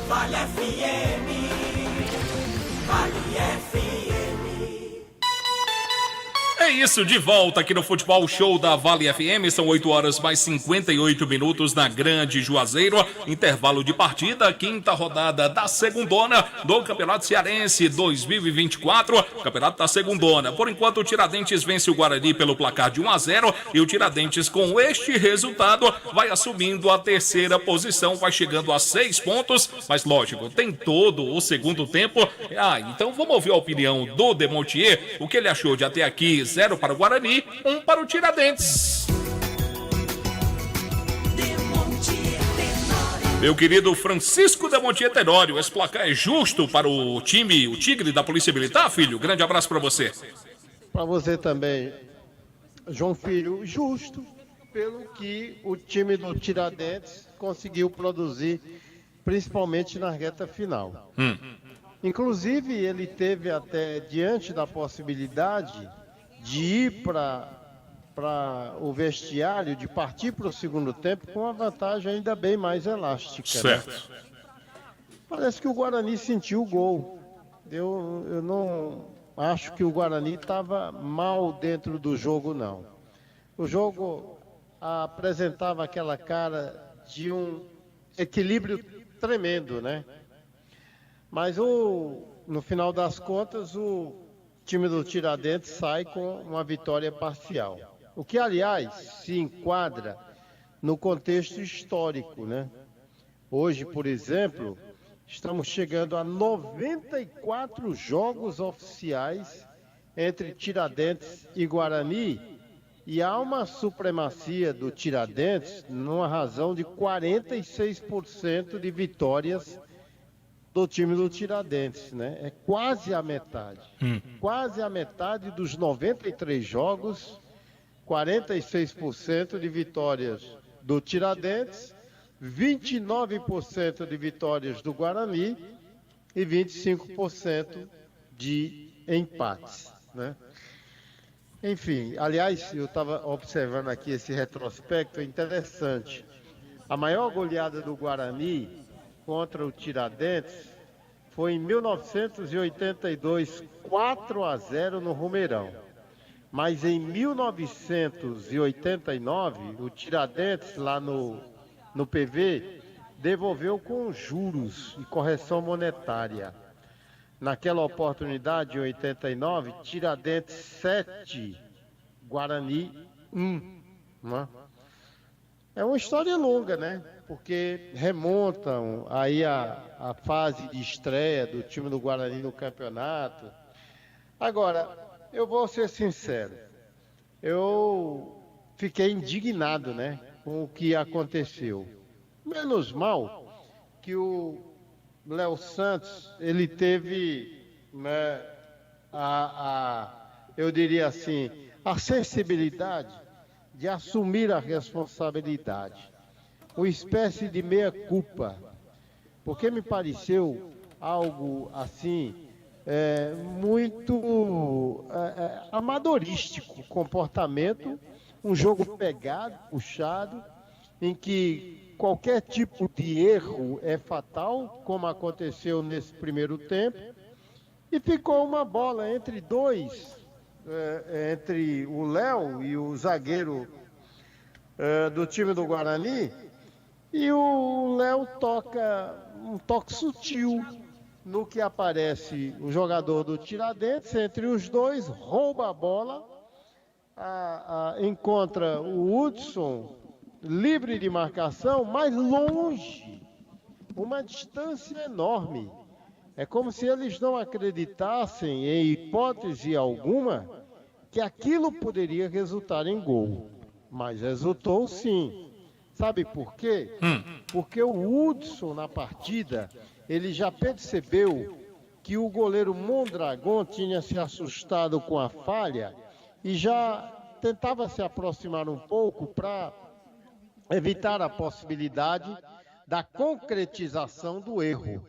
Vale FM, Vale FM. isso, de volta aqui no Futebol Show da Vale FM, são 8 horas mais 58 minutos na Grande Juazeiro, intervalo de partida, quinta rodada da segundona do Campeonato Cearense 2024, Campeonato da segundona. Por enquanto o Tiradentes vence o Guarani pelo placar de 1-0 e o Tiradentes com este resultado vai assumindo a terceira posição, vai chegando a 6 pontos, mas lógico, tem todo o segundo tempo. Então vamos ouvir a opinião do Demontier, o que ele achou de até aqui, 0 para o Guarani, 1 para o Tiradentes. Meu querido Francisco Demontier Tenório, esse placar é justo para o time, o Tigre da Polícia Militar, filho? Grande abraço para você. Para você também, João Filho, justo pelo que o time do Tiradentes conseguiu produzir, principalmente na reta final. Inclusive, ele teve até diante da possibilidade de ir para o vestiário, de partir para o segundo tempo com uma vantagem ainda bem mais elástica. Certo. Né? Parece que o Guarani sentiu o gol. Eu não acho que o Guarani estava mal dentro do jogo, não. O jogo apresentava aquela cara de um equilíbrio tremendo, né? Mas no final das contas, o time do Tiradentes sai com uma vitória parcial. O que, aliás, se enquadra no contexto histórico, né? Hoje, por exemplo, estamos chegando a 94 jogos oficiais entre Tiradentes e Guarani e há uma supremacia do Tiradentes numa razão de 46% de vitórias do time do Tiradentes, né? É quase a metade. Quase a metade dos 93 jogos, 46% de vitórias do Tiradentes, 29% de vitórias do Guarani e 25% de empates, né? Enfim, aliás, eu estava observando aqui esse retrospecto, é interessante. A maior goleada do Guarani contra o Tiradentes foi em 1982, 4-0 no Romeirão. Mas em 1989, o Tiradentes, lá no PV, devolveu com juros e correção monetária. Naquela oportunidade, em 89, Tiradentes 7, Guarani 1. Né? É uma história longa, né? Porque remontam aí a fase de estreia do time do Guarani no campeonato. Agora, eu vou ser sincero, eu fiquei indignado, né, com o que aconteceu. Menos mal que o Léo Santos, ele teve, né, eu diria assim, a sensibilidade de assumir a responsabilidade. Uma espécie de meia-culpa, porque me pareceu algo assim, muito amadorístico, comportamento, um jogo pegado, puxado, em que qualquer tipo de erro é fatal, como aconteceu nesse primeiro tempo, e ficou uma bola entre dois, entre o Léo e o zagueiro do time do Guarani, e o Léo toca um toque sutil no que aparece o jogador do Tiradentes, entre os dois, rouba a bola, encontra o Hudson livre de marcação, mas longe, uma distância enorme. É como se eles não acreditassem, em hipótese alguma, que aquilo poderia resultar em gol. Mas resultou sim. Sabe por quê? Porque o Hudson, na partida, ele já percebeu que o goleiro Mondragon tinha se assustado com a falha e já tentava se aproximar um pouco para evitar a possibilidade da concretização do erro.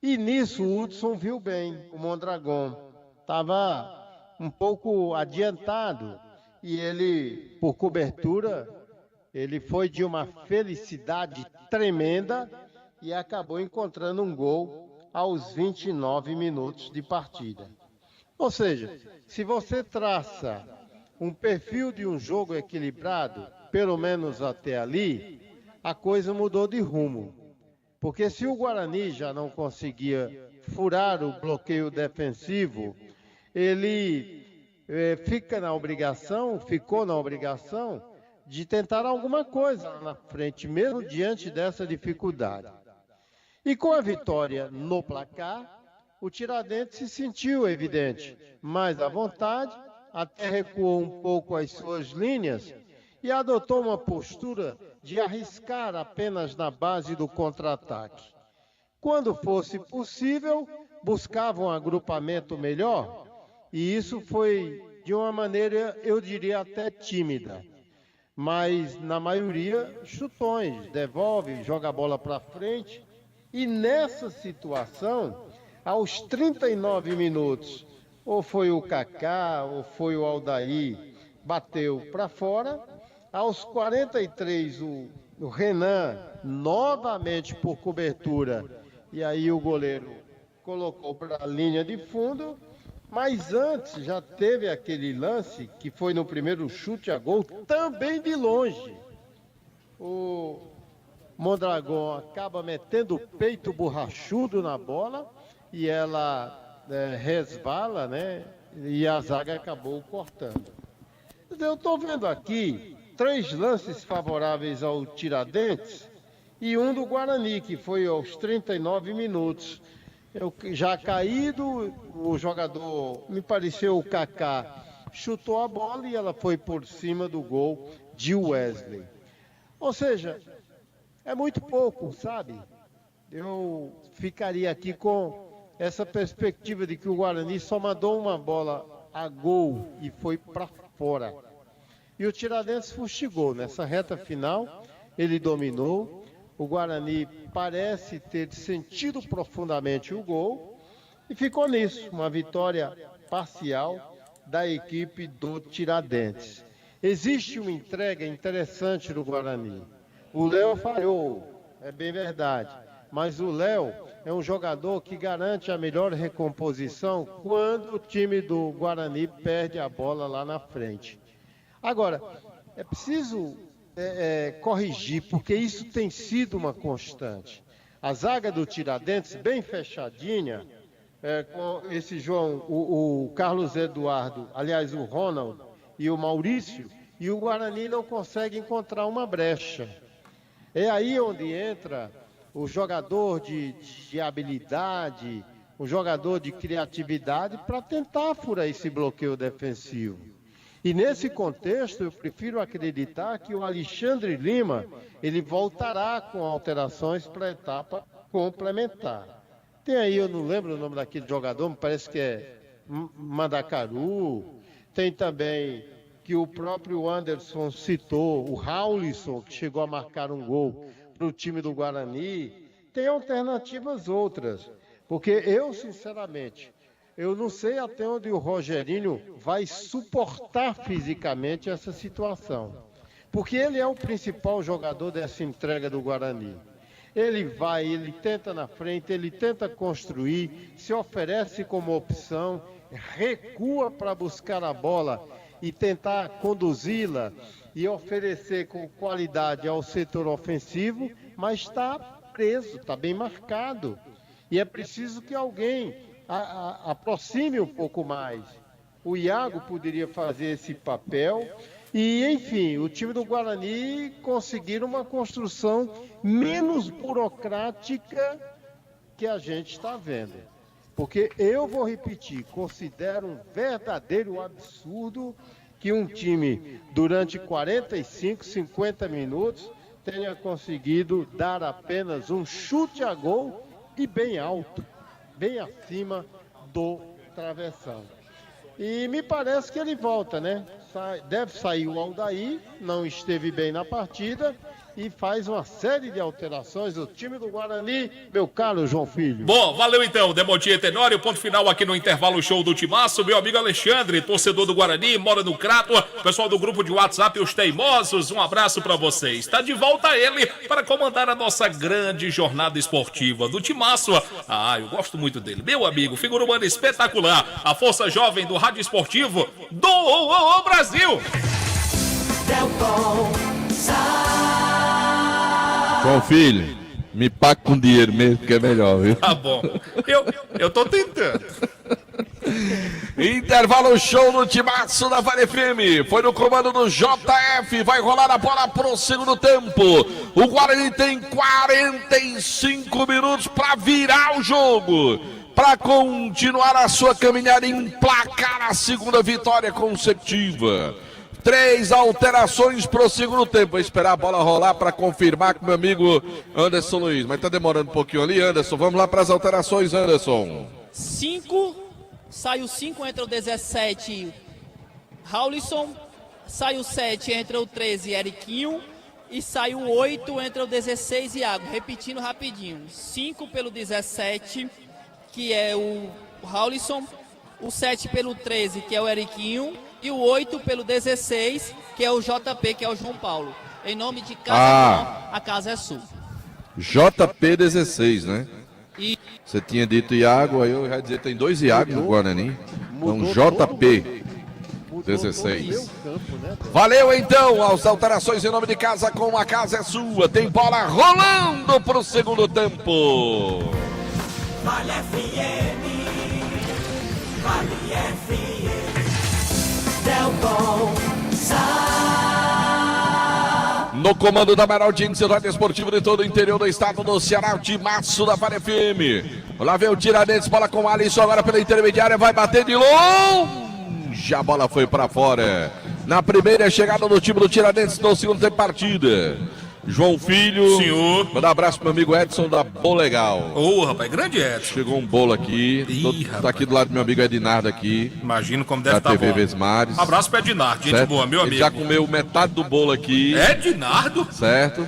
E nisso o Hudson viu bem, o Mondragon estava um pouco adiantado e ele, por cobertura, ele foi de uma felicidade tremenda e acabou encontrando um gol aos 29 minutos de partida. Ou seja, se você traça um perfil de um jogo equilibrado, pelo menos até ali, a coisa mudou de rumo. Porque se o Guarani já não conseguia furar o bloqueio defensivo, ele ficou na obrigação de tentar alguma coisa lá na frente, mesmo diante dessa dificuldade. E com a vitória no placar, o Tiradentes se sentiu, evidente, mais à vontade, até recuou um pouco as suas linhas e adotou uma postura de arriscar apenas na base do contra-ataque. Quando fosse possível, buscava um agrupamento melhor, e isso foi de uma maneira, eu diria, até tímida. Mas, na maioria, chutões, devolve, joga a bola para frente. E nessa situação, aos 39 minutos, ou foi o Kaká, ou foi o Aldair, bateu para fora. Aos 43, o Renan, novamente por cobertura, e aí o goleiro colocou para a linha de fundo. Mas antes já teve aquele lance que foi no primeiro chute a gol, também de longe. O Mondragão acaba metendo o peito borrachudo na bola e ela resvala, né? E a zaga acabou cortando. Eu estou vendo aqui 3 lances favoráveis ao Tiradentes e um do Guarani, que foi aos 39 minutos. Já caído, o jogador, me pareceu o Kaká, chutou a bola e ela foi por cima do gol de Wesley. Ou seja, é muito pouco, sabe? Eu ficaria aqui com essa perspectiva de que o Guarani só mandou uma bola a gol e foi para fora. E o Tiradentes fustigou nessa reta final, ele dominou. O Guarani parece ter sentido profundamente o gol e ficou nisso, uma vitória parcial da equipe do Tiradentes. Existe uma entrega interessante no Guarani. O Léo falhou, é bem verdade, mas o Léo é um jogador que garante a melhor recomposição quando o time do Guarani perde a bola lá na frente. Agora, é preciso corrigir, porque isso tem sido uma constante. A zaga do Tiradentes, bem fechadinha, com esse João, o Carlos Eduardo, aliás, o Ronald e o Maurício, e o Guarani não consegue encontrar uma brecha. É aí onde entra o jogador de habilidade, o jogador de criatividade para tentar furar esse bloqueio defensivo. E nesse contexto, eu prefiro acreditar que o Alexandre Lima, ele voltará com alterações para a etapa complementar. Tem aí, eu não lembro o nome daquele jogador, me parece que é Mandacaru. Tem também, que o próprio Anderson citou, o Raulisson, que chegou a marcar um gol para o time do Guarani. Tem alternativas outras, porque eu, sinceramente, eu não sei até onde o Rogerinho vai suportar fisicamente essa situação. Porque ele é o principal jogador dessa entrega do Guarani. Ele tenta na frente, ele tenta construir, se oferece como opção, recua para buscar a bola e tentar conduzi-la e oferecer com qualidade ao setor ofensivo, mas está preso, está bem marcado. E é preciso que alguém aproxime um pouco mais. O Iago poderia fazer esse papel e, enfim, o time do Guarani conseguir uma construção menos burocrática que a gente está vendo. Porque eu vou repetir, considero um verdadeiro absurdo que um time, durante 45, 50 minutos, tenha conseguido dar apenas um chute a gol e bem alto, bem acima do travessão. E me parece que ele volta, né? Deve sair o Aldair, não esteve bem na partida, e faz uma série de alterações. O time do Guarani, meu caro João Filho. Bom, valeu então, Demontia Tenório. Ponto final aqui no intervalo show do Timaço. Meu amigo Alexandre, torcedor do Guarani, mora no Crato. Pessoal do grupo de WhatsApp, os Teimosos, um abraço pra vocês. Está de volta ele para comandar a nossa grande jornada esportiva do Timaço. Ah, eu gosto muito dele. Meu amigo, figura humana espetacular. A força jovem do rádio esportivo do Brasil. João Filho, me paga com dinheiro mesmo, que é melhor, viu? Tá bom. Eu tô tentando. Intervalo show no Timaço da Vale FM. Foi no comando do JF. Vai rolar a bola pro segundo tempo. O Guarani tem 45 minutos para virar o jogo, para continuar a sua caminhada e emplacar a segunda vitória consecutiva. 3 alterações pro segundo tempo. Vou esperar a bola rolar para confirmar com meu amigo Anderson Luiz. Mas tá demorando um pouquinho ali, Anderson. Vamos lá para as alterações, Anderson. 5, sai o 5, entra o 17, Raulisson. Sai o 7, entra o 13, Eriquinho. E sai o 8, entra o 16, Iago. Repetindo rapidinho. 5 pelo 17, que é o Raulisson. O 7 pelo 13, que é o Eriquinho. E o 8 pelo 16, que é o JP, que é o João Paulo. Em nome de Casa a Casa é Sul. JP 16, né? E você tinha dito Iago, aí eu já ia dizer, tem 2 Iago no Guarani. Então JP 16. Valeu então, as alterações em nome de Casa com a Casa é Sua. Tem bola rolando pro segundo tempo. Vale FM, Vale FM, Delton Sá. No comando da maior audiência do rádio esportivo de todo o interior do estado do Ceará, o Timaço da Vale FM. Lá vem o Tiradentes, bola com o Alisson agora pela intermediária, vai bater de longe. A bola foi para fora. Na primeira chegada do time do Tiradentes no segundo tempo de partida. João Filho. Senhor. Manda um abraço pro meu amigo Edson da Bolegal. Ô, rapaz, grande Edson. Chegou um bolo aqui. Tô aqui do lado do meu amigo Ednardo aqui. Imagino como deve estar bom. TV Vesmares. Abraço pro Ednardo, gente certo? boa, meu amigo. Ele já comeu metade do bolo aqui. Ednardo? Certo?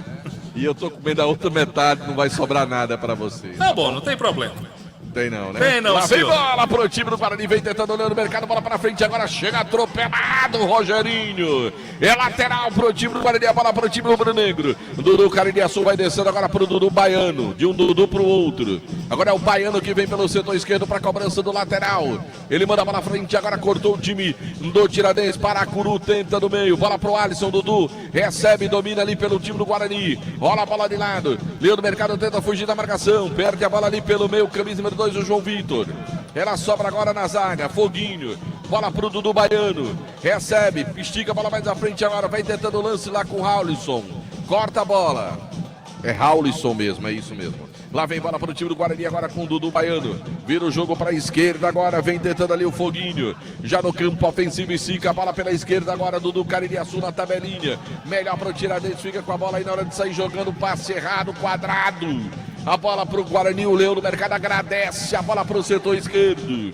E eu tô comendo a outra metade, não vai sobrar nada pra você. Tá bom, não tem problema. Tem não, né? Tem não, lá vem senhor. bola pro time do Guarani, vem tentando olhando o mercado, bola pra frente, agora chega atropelado o Rogerinho. É lateral pro time do Guarani, a bola pro time rubro-negro. Dudu Caririaçu vai descendo agora pro Dudu Baiano, de um Dudu pro outro. Agora é o Baiano que vem pelo setor esquerdo pra cobrança do lateral. Ele manda a bola pra frente, agora cortou o time do Tiradentes, Paracuru tenta no meio, bola pro Alisson, Dudu recebe, domina ali pelo time do Guarani. Rola a bola de lado, Leandro Mercado tenta fugir da marcação, perde a bola ali pelo meio, camisa número 2, o João Vitor. Ela sobra agora na zaga, Foguinho, bola pro Dudu Baiano, recebe, estica a bola mais à frente agora, vai tentando o lance lá com o Raulisson, corta a bola, é Raulisson mesmo, é isso mesmo. Lá vem bola para o time do Guarani agora com o Dudu Baiano. Vira o jogo para a esquerda agora. Vem tentando ali o Foguinho. Já no campo ofensivo e Sica. A bola pela esquerda agora. Dudu Caririaçu na tabelinha. Melhor para o Tiradentes. Fica com a bola aí na hora de sair jogando. Passe errado, quadrado. A bola para o Guarani. O Leão do Mercado agradece. A bola para o setor esquerdo.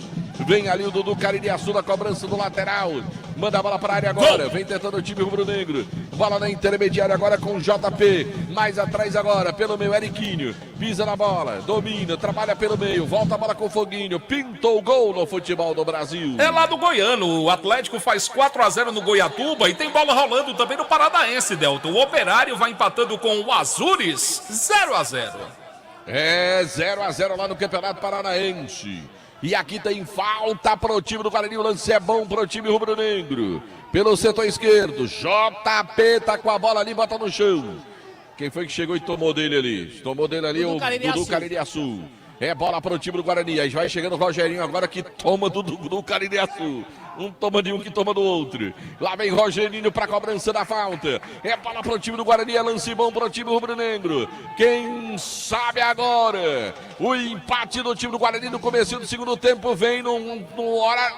Vem ali o Dudu Caririaçu na cobrança do lateral. Manda a bola para a área agora. Vem tentando o time rubro-negro. Bola na intermediária agora com o JP. Mais atrás agora pelo meio, Eriquinho. Pisa na bola, domina, trabalha pelo meio. Volta a bola com o Foguinho. Pintou o gol no futebol do Brasil. É lá do Goiano. O Atlético faz 4-0 no Goiatuba e tem bola rolando também no Paranaense, Delton. O Operário vai empatando com o Azures 0-0. É 0-0 lá no Campeonato Paranaense. E aqui tem falta pro time do Guarani, o lance é bom pro time rubro-negro. Pelo setor esquerdo, JP tá com a bola ali, bota no chão. Quem foi que chegou e tomou dele ali? Tomou dele ali o Dudu Caririaçu. É bola pro time do Guarani, aí vai chegando o Rogerinho agora que toma do Caririaçu. Um toma de um que toma do outro. Lá vem Rogerinho pra cobrança da falta. É bola pro time do Guarani, é lance bom pro time rubro-negro. Quem sabe agora? O empate do time do Guarani no começo do segundo tempo vem numa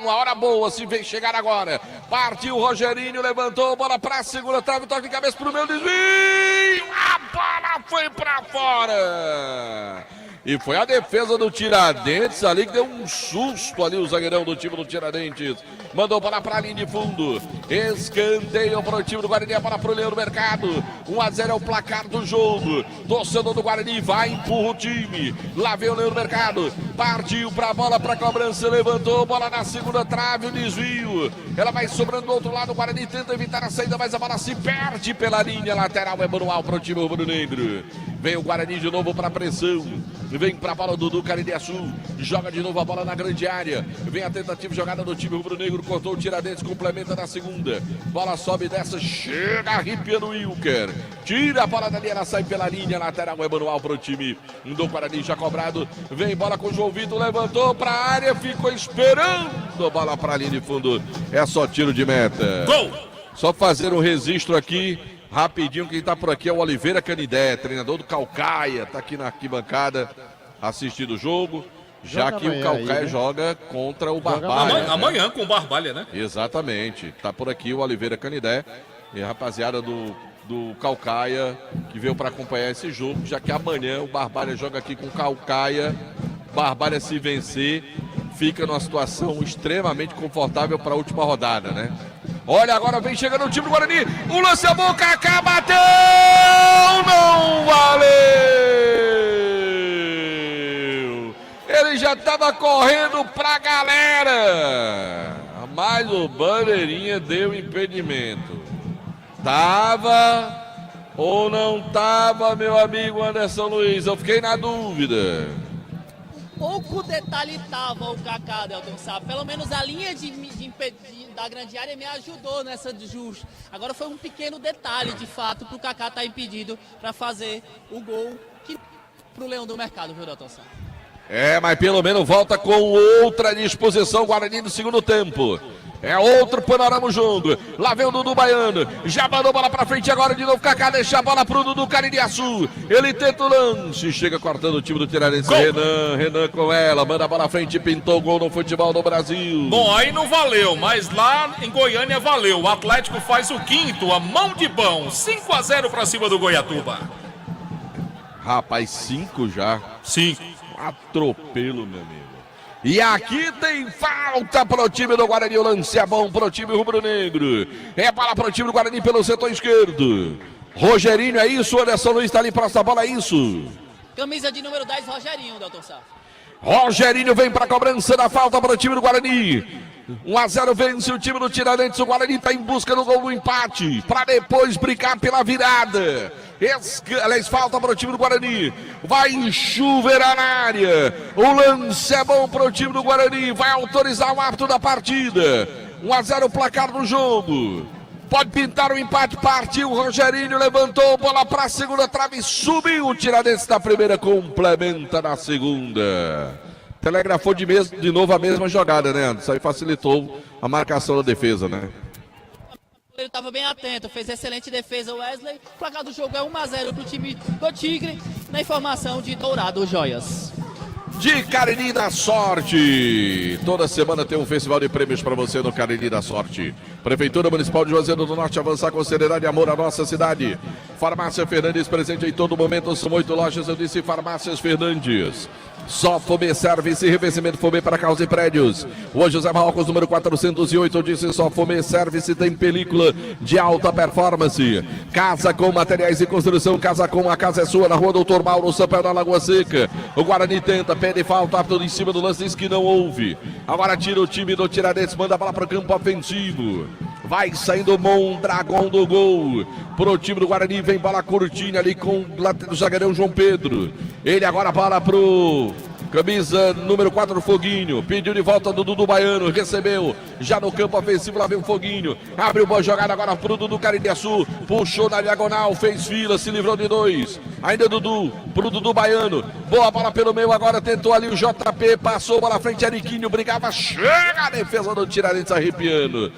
hora boa, se vem chegar agora. Partiu o Rogerinho, levantou a bola pra segunda trave, toque de cabeça pro meu desvio. A bola foi pra fora. E foi a defesa do Tiradentes ali que deu um susto ali, o zagueirão do time do Tiradentes. Mandou bola para a linha de fundo. Escanteio para o time do Guarani, a bola para o Leandro Mercado. 1-0 é o placar do jogo. Torcedor do Guarani vai, empurra o time. Lá vem o Leandro Mercado. Partiu para a bola, para a cobrança, levantou. Bola na segunda trave, o desvio. Ela vai sobrando do outro lado. O Guarani tenta evitar a saída, mas a bola se perde pela linha lateral. É manual para o time rubro-negro. Vem o Guarani de novo para a pressão. Vem para a bola do Dudu Caridiaçu. Joga de novo a bola na grande área. Vem a tentativa de jogada do time rubro-negro. Cortou o Tiradentes, complementa na segunda. Bola sobe dessa, chega arrepiando o Wilker. Tira a bola dali, ela sai pela linha lateral. É manual para o time do Guarani, já cobrado. Vem bola com o João Vitor, levantou para a área, ficou esperando. Bola para a linha de fundo. É só tiro de meta. Gol! Só fazer um registro aqui. Rapidinho, quem está por aqui é o Oliveira Canidé, treinador do Caucaia, está aqui na arquibancada assistindo o jogo, já que o Caucaia né? joga contra o Barbalha. Amanhã com o Barbalha, né? Exatamente, está por aqui o Oliveira Canidé e a rapaziada do Caucaia que veio para acompanhar esse jogo, já que amanhã o Barbalha joga aqui com o Caucaia. Barbalha, se vencer, fica numa situação extremamente confortável para a última rodada, né? Olha, agora vem chegando o time do Guarani. O lance é bom, Kaká bateu! Não valeu! Ele já estava correndo pra galera. Mas o bandeirinha deu impedimento. Tava ou não tava, meu amigo Anderson Luiz? Eu fiquei na dúvida. Pouco detalhe tava o Kaká, Delton Sá. Pelo menos a linha da grande área me ajudou nessa de justo. Agora foi um pequeno detalhe, de fato, pro Kaká estar impedido para fazer o gol que pro Leão do Mercado, viu, Delton Sá? É, mas pelo menos volta com outra disposição o Guarani no segundo tempo. É outro panorama o jogo. Lá vem o Dudu Baiano. Já mandou bola pra frente agora de novo. Kaká deixa a bola pro Dudu Caridiaçu. Ele tenta o lance. Chega cortando o time do Tiradentes. Renan com ela. Manda a bola à frente. Pintou gol no futebol no Brasil. Bom, aí não valeu, mas lá em Goiânia valeu. O Atlético faz o quinto, a mão de pão. 5-0 pra cima do Goiatuba. Rapaz, 5 já. 5. Atropelo, meu amigo. E aqui tem falta para o time do Guarani. O lance é bom para o time rubro-negro. É bola para o time do Guarani pelo setor esquerdo. Rogerinho, é isso? Anderson Luiz está ali próximo da bola, é isso? Camisa de número 10, Rogerinho, Delton Sá. Rogerinho vem para a cobrança da falta para o time do Guarani. 1-0 vence o time do Tiradentes. O Guarani está em busca do gol do empate para depois brincar pela virada. Falta para o time do Guarani. Vai chuveirar na área. O lance é bom para o time do Guarani. Vai autorizar o árbitro da partida. 1-0 o placar do jogo. Pode pintar o empate. Partiu. O Rogerinho levantou. Bola para a segunda trave. Subiu o Tiradentes na primeira. Complementa na segunda. Telegrafou de novo a mesma jogada, né, Anderson? Isso aí facilitou a marcação da defesa, né? Ele estava bem atento, fez excelente defesa o Wesley. O placar do jogo é 1-0 para o time do Tigre, na informação de Dourado Joias. De Cariri da Sorte. Toda semana tem um festival de prêmios para você no Cariri da Sorte. Prefeitura Municipal de Juazeiro do Norte, avançar com seriedade e amor à nossa cidade. Farmácia Fernandes, presente em todo momento. São 8 lojas, eu disse Farmácias Fernandes. Só Fomê Service, revestimento Fomê para carros e prédios. Hoje José Marcos, número 408, eu disse Só Fomê Service, tem película de alta performance. Casa com materiais de construção, casa com a casa é sua, na rua Doutor Mauro Sampaio, na Lagoa Seca. O Guarani tenta, pede falta, árbitro em cima do lance, diz que não houve. Agora tira o time do Tiradentes, manda a bola para o campo ofensivo. Vai saindo o Mondragão do gol. Pro time do Guarani, vem bola curtinha ali com o zagueirão João Pedro. Ele agora bola pro camisa número 4, Foguinho. Pediu de volta do Dudu Baiano, recebeu. Já no campo ofensivo, lá vem o Foguinho. Abriu boa jogada agora pro Dudu Caridiaçu. Puxou na diagonal, fez fila, se livrou de 2. Ainda Dudu, pro Dudu Baiano. Boa bola pelo meio, agora tentou ali o JP. Passou bola à frente, Ariquinho brigava. Chega a defesa do Tiradentes arrepiando.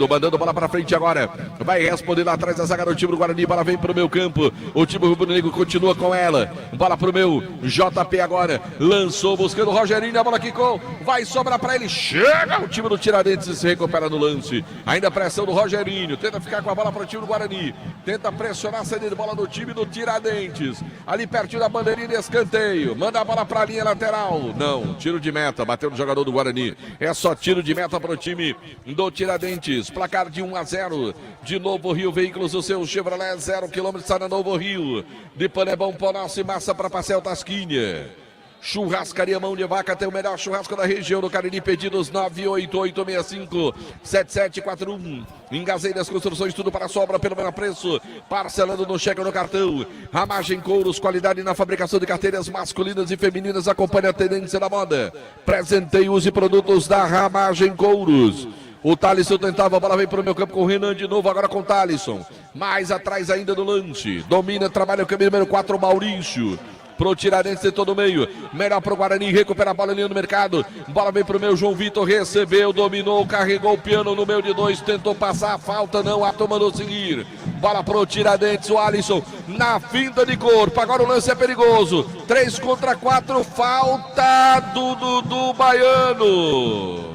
Mandando bola pra frente agora. Vai responder lá atrás a zaga do time do Guarani. Bola vem pro meu campo. O time rubro-negro continua com ela. Bola pro meu JP agora. Lançou buscando o Rogerinho. A bola quicou. Vai sobrar pra ele. Chega o time do Tiradentes e se recupera no lance. Ainda pressão do Rogerinho. Tenta ficar com a bola pro time do Guarani. Tenta pressionar a saída de bola do time do Tiradentes. Tiradentes. Ali pertinho da bandeirinha de escanteio. Manda a bola pra linha lateral. Não, tiro de meta. Bateu no jogador do Guarani. É só tiro de meta para o time do Tiradentes. Placar de 1-0. De Novo Rio Veículos, o seu Chevrolet 0 km está na Novo Rio. De Panebão, Ponaço e massa para Pastel Tasquinha. Churrascaria Mão de Vaca tem o melhor churrasco da região do Cariri. Pedidos 98865-7741. Em Gazeiras Construções, tudo para sobra pelo menor preço. Parcelando no cheque ou no cartão. Ramagem Couros, qualidade na fabricação de carteiras masculinas e femininas. Acompanhe a tendência da moda. Presentei, use produtos da Ramagem Couros. O Thalisson tentava, a bola vem para o meu campo com o Renan de novo, agora com o Thalisson. Mais atrás ainda do lance. Domina, trabalha o caminho número 4, Maurício. Pro Tiradentes de todo meio, melhor pro Guarani, recupera a bola ali no mercado, bola vem pro meu João Vitor, recebeu, dominou, carregou o piano no meio de 2, tentou passar a falta, não, a turma mandou seguir, bola pro Tiradentes, o Alisson na finta de corpo, agora o lance é perigoso, 3 contra 4, falta do Baiano.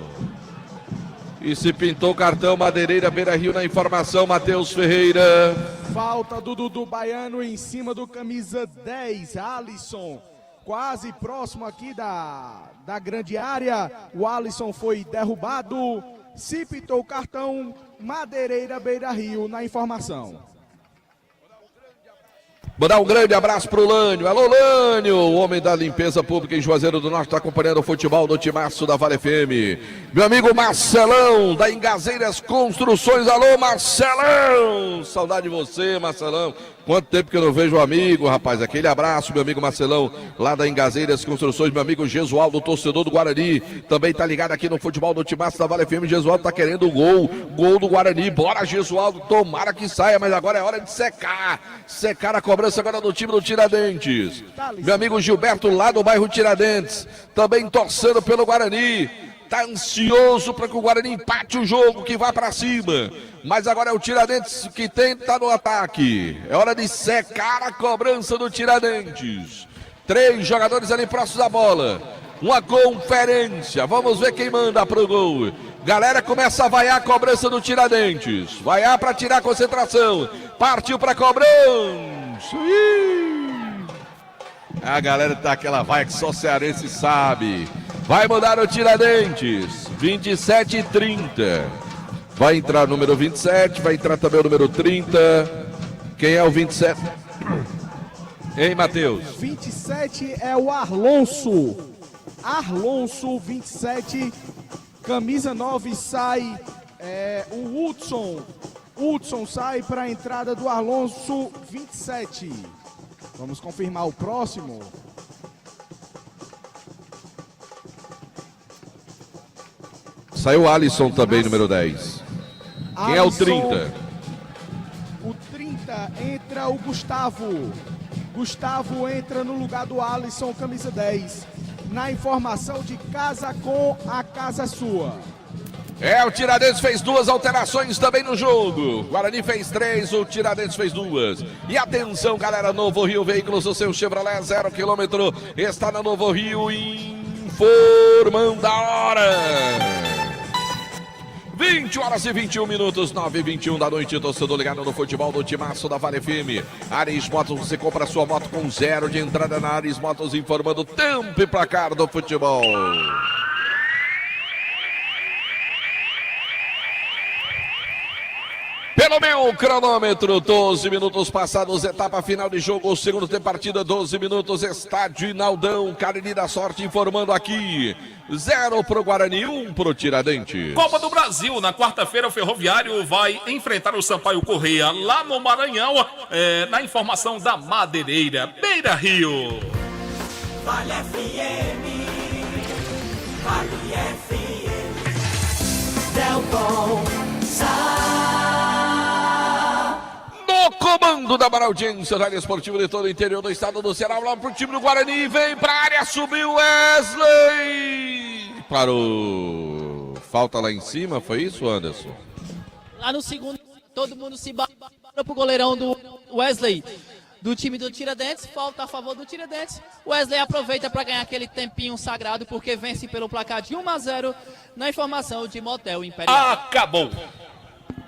E se pintou o cartão, Madeireira, Beira Rio na informação, Matheus Ferreira. Falta do Dudu Baiano em cima do camisa 10, Alisson. Quase próximo aqui da grande área. O Alisson foi derrubado. Se pintou o cartão, Madeireira, Beira Rio na informação. Mandar um grande abraço pro Lânio. Alô, Lânio, o homem da limpeza pública em Juazeiro do Norte, está acompanhando o futebol do timaço da Vale FM. Meu amigo Marcelão, da Engazeiras Construções. Alô, Marcelão. Saudade de você, Marcelão. Quanto tempo que eu não vejo o amigo, rapaz. Aquele abraço, meu amigo Marcelão, lá da Engazeiras Construções. Meu amigo Gesualdo, torcedor do Guarani. Também tá ligado aqui no futebol do timaço da Vale FM. Gesualdo tá querendo o gol do Guarani. Bora, Gesualdo, tomara que saia, mas agora é hora de secar. Secar a cobrança agora do time do Tiradentes. Meu amigo Gilberto, lá do bairro Tiradentes, também torcendo pelo Guarani. Tá ansioso para que o Guarani empate o jogo, que vá para cima. Mas agora é o Tiradentes que tenta no ataque. É hora de secar a cobrança do Tiradentes. 3 jogadores ali próximos da bola. Uma conferência. Vamos ver quem manda pro gol. Galera começa a vaiar a cobrança do Tiradentes. Vaiar para tirar a concentração. Partiu para cobrança. A galera tá aquela vaia que só cearense sabe. Vai mudar o Tiradentes, 27 e 30. Vai entrar o número 27, vai entrar também o número 30. Quem é o 27? Hein, Matheus? 27 é o Arlonso. Arlonso, 27. Camisa 9 sai o Hudson. Hudson sai para a entrada do Arlonso, 27. Vamos confirmar o próximo. Saiu o Alisson também, número 10. Quem é o 30? O 30 entra o Gustavo. Gustavo entra no lugar do Alisson, camisa 10. Na informação de Casa com a Casa Sua. O Tiradentes fez 2 alterações também no jogo. Guarani fez 3, o Tiradentes fez 2. E atenção, galera, Novo Rio Veículos, o seu Chevrolet 0 km está na Novo Rio, informando a hora. 20 horas e 21 minutos, 9h21 da noite, torcedor ligado no futebol do timaço da Vale FM. Ares Motos, você compra a sua moto com 0 de entrada na Ares Motos, informando o tempo e placar do futebol. Pelo meu cronômetro, 12 minutos passados, etapa final de jogo, segundo tempo, partida, 12 minutos, estádio Inaldão, Cariri da Sorte informando aqui, 0 pro Guarani, 1 pro Tiradentes. Copa do Brasil, na quarta-feira o Ferroviário vai enfrentar o Sampaio Correia lá no Maranhão, na informação da Madeireira, Beira Rio. Vale FM, Vale FM, Delton No comando da maior audiência da área esportiva de todo o interior do estado do Ceará, lá pro time do Guarani, vem pra área, subiu Wesley, parou, falta lá em cima, foi isso, Anderson? Lá no segundo, todo mundo se bateu pro goleirão do Wesley, do time do Tiradentes, falta a favor do Tiradentes. Wesley aproveita para ganhar aquele tempinho sagrado, porque vence pelo placar de 1-0 na informação de Motel Imperial. Acabou!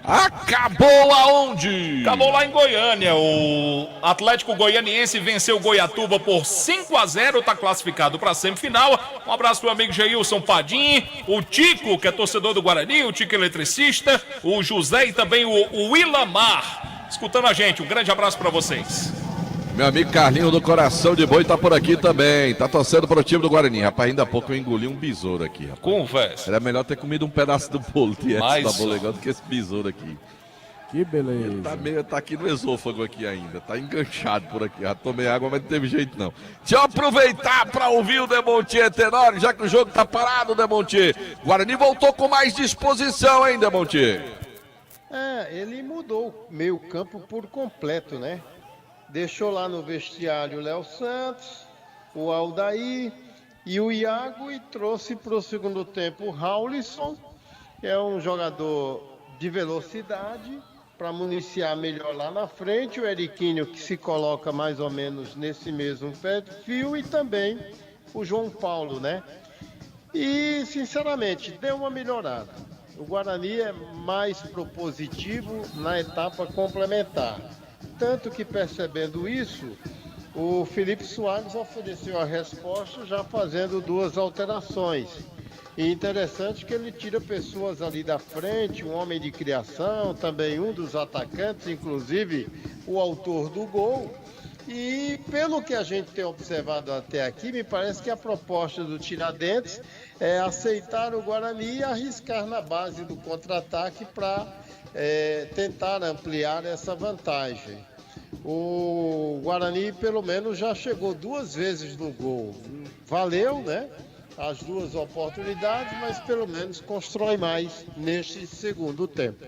Acabou aonde? Acabou lá em Goiânia. O Atlético Goianiense venceu o Goiatuba por 5-0, tá classificado para a semifinal. Um abraço pro amigo Geilson Padim, o Tico, que é torcedor do Guarani, o Tico eletricista, o José e também o Willamar. Escutando a gente, um grande abraço para vocês. Meu amigo Carlinho do Coração de Boi tá por aqui também. Tá torcendo pro time do Guarani. Rapaz, ainda há pouco eu engoli um besouro aqui, rapaz. Conversa. Era melhor ter comido um pedaço do bolo de Mais da bolegão do que esse besouro aqui. Que beleza. Tá aqui no esôfago aqui ainda. Tá enganchado por aqui. Já tomei água, mas não teve jeito não. Deixa eu aproveitar pra ouvir o Demontier Tenório, já que o jogo tá parado, Demontier. Guarani voltou com mais disposição, hein, Demontier? Ele mudou o meio campo por completo, né? Deixou lá no vestiário o Léo Santos, o Aldair e o Iago e trouxe para o segundo tempo o Raulisson, que é um jogador de velocidade, para municiar melhor lá na frente, o Eriquinho, que se coloca mais ou menos nesse mesmo perfil, e também o João Paulo, né? E, sinceramente, deu uma melhorada. O Guarani é mais propositivo na etapa complementar. Tanto que, percebendo isso, o Felipe Soares ofereceu a resposta já fazendo 2 alterações. E interessante que ele tira pessoas ali da frente, um homem de criação, também um dos atacantes, inclusive o autor do gol. E pelo que a gente tem observado até aqui, me parece que a proposta do Tiradentes é aceitar o Guarani e arriscar na base do contra-ataque para tentar ampliar essa vantagem. O Guarani pelo menos já chegou 2 vezes no gol. Valeu, né? As 2 oportunidades, mas pelo menos constrói mais neste segundo tempo.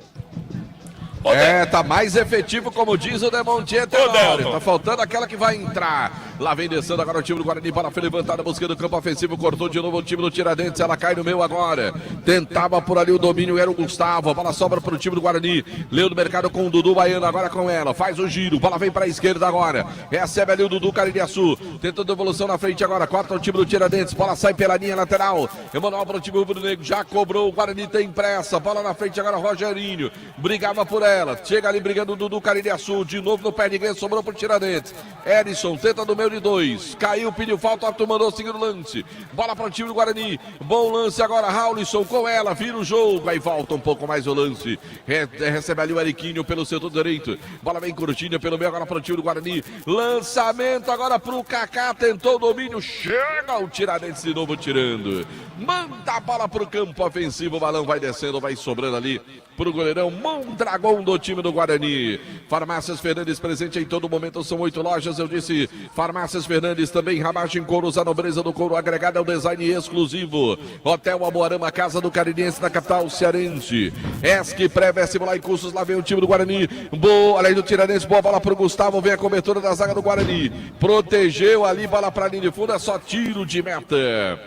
Tá mais efetivo, como diz o Demontier Tenório. Tá faltando aquela que vai entrar. Lá vem descendo agora o time do Guarani, para foi levantada, buscando o campo ofensivo, cortou de novo o time do Tiradentes, ela cai no meio agora. Tentava por ali o domínio, era o Gustavo, a bola sobra para o time do Guarani. Leu do mercado com o Dudu Baiano, agora com ela, faz o giro, bola vem para a esquerda agora. Recebe ali o Dudu Caririaçu, tentando evolução na frente agora, corta o time do Tiradentes, bola sai pela linha lateral. Emanuel para o time rubro-negro, já cobrou, o Guarani tem pressa, bola na frente agora, Rogerinho, brigava por ela, chega ali brigando o Dudu Caririaçu, de novo no pé de ninguém, sobrou pro Tiradentes. Edson tenta do meio de 2, caiu, pediu falta, o Arthur mandou seguir o lance, bola para o time do Guarani, bom lance agora, Raulisson com ela, vira o jogo, aí volta um pouco mais o lance, recebe ali o Eriquinho pelo setor direito, bola vem curtinha pelo meio agora para o time do Guarani, lançamento agora pro Kaká, tentou o domínio, chega o Tiradentes de novo tirando, manda a bola pro campo ofensivo, o balão vai descendo, vai sobrando ali pro goleirão Mondragão do time do Guarani. Farmácias Fernandes presente em todo momento, são 8 lojas, eu disse, Farmácias Fernandes também, Ramagem Couros, a nobreza do couro agregado é o design exclusivo. Hotel Amoarama, Casa do Caribense na capital cearense. ESC, pré-vestibular e cursos, lá vem o time do Guarani. Boa, além do Tiradentes, boa bola pro Gustavo, vem a cobertura da zaga do Guarani. Protegeu ali, bola pra linha de fundo, é só tiro de meta.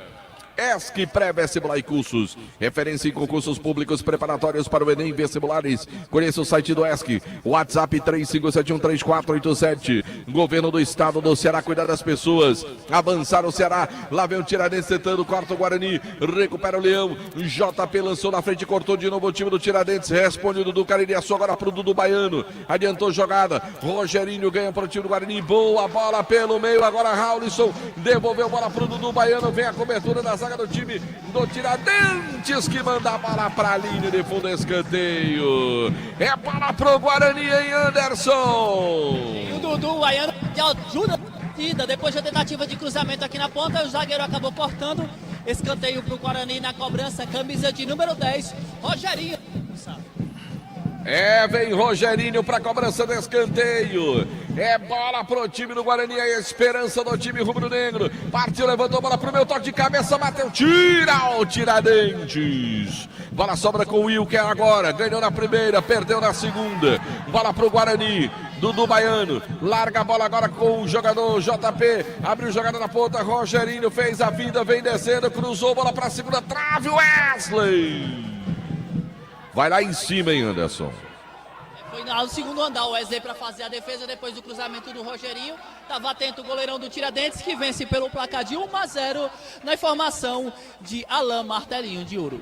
ESC pré-vestibular e cursos, referência em concursos públicos preparatórios para o Enem vestibulares. Conheça o site do ESC, WhatsApp 35713487. Governo do Estado do Ceará, cuidar das pessoas, avançar o Ceará. Lá vem o Tiradentes tentando, corta o Guarani, recupera o Leão. JP lançou na frente, cortou de novo o time do Tiradentes, responde o Dudu Caririaçu agora pro Dudu Baiano, adiantou jogada, Rogerinho ganha para o time do Guarani, boa bola pelo meio, agora Raulisson devolveu bola pro Dudu Baiano, vem a cobertura das zaga do time do Tiradentes, que manda a bola para a linha de fundo, escanteio. É bola pro Guarani, hein, Anderson? E o Dudu Baiano de ajuda depois da tentativa de cruzamento aqui na ponta, o zagueiro acabou cortando. Escanteio pro Guarani na cobrança, camisa de número 10, Rogerinho. Vem Rogerinho para cobrança do escanteio. É bola pro time do Guarani, a esperança do time rubro-negro. Partiu, levantou a bola pro meu toque de cabeça, bateu, tira o Tiradentes. Bola sobra com o Wilker agora, ganhou na primeira, perdeu na segunda. Bola pro Guarani, Dudu Baiano, larga a bola agora com o jogador JP, abriu jogada na ponta, Rogerinho fez a vida, vem descendo, cruzou, bola pra segunda trave, Wesley. Vai lá em cima, hein, Anderson? Foi no segundo andar o Wesley para fazer a defesa depois do cruzamento do Rogerinho. Estava atento o goleirão do Tiradentes, que vence pelo placar de 1-0 na informação de Alain Martelinho de Ouro.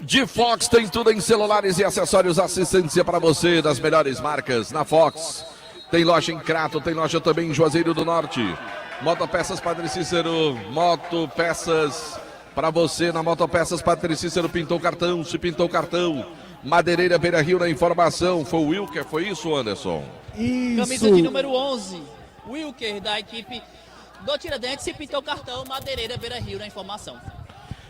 De Fox tem tudo em celulares e acessórios, assistência para você das melhores marcas na Fox. Tem loja em Crato, tem loja também em Juazeiro do Norte. Motopeças Padre Cícero, motopeças para você na Motopeças Padre Cícero. Pintou cartão, se pintou cartão. Madeireira Beira Rio na informação. Foi o Wilker, foi isso, Anderson? Isso. Camisa de número 11, Wilker da equipe do Tiradentes, se pintou cartão. Madeireira Beira Rio na informação.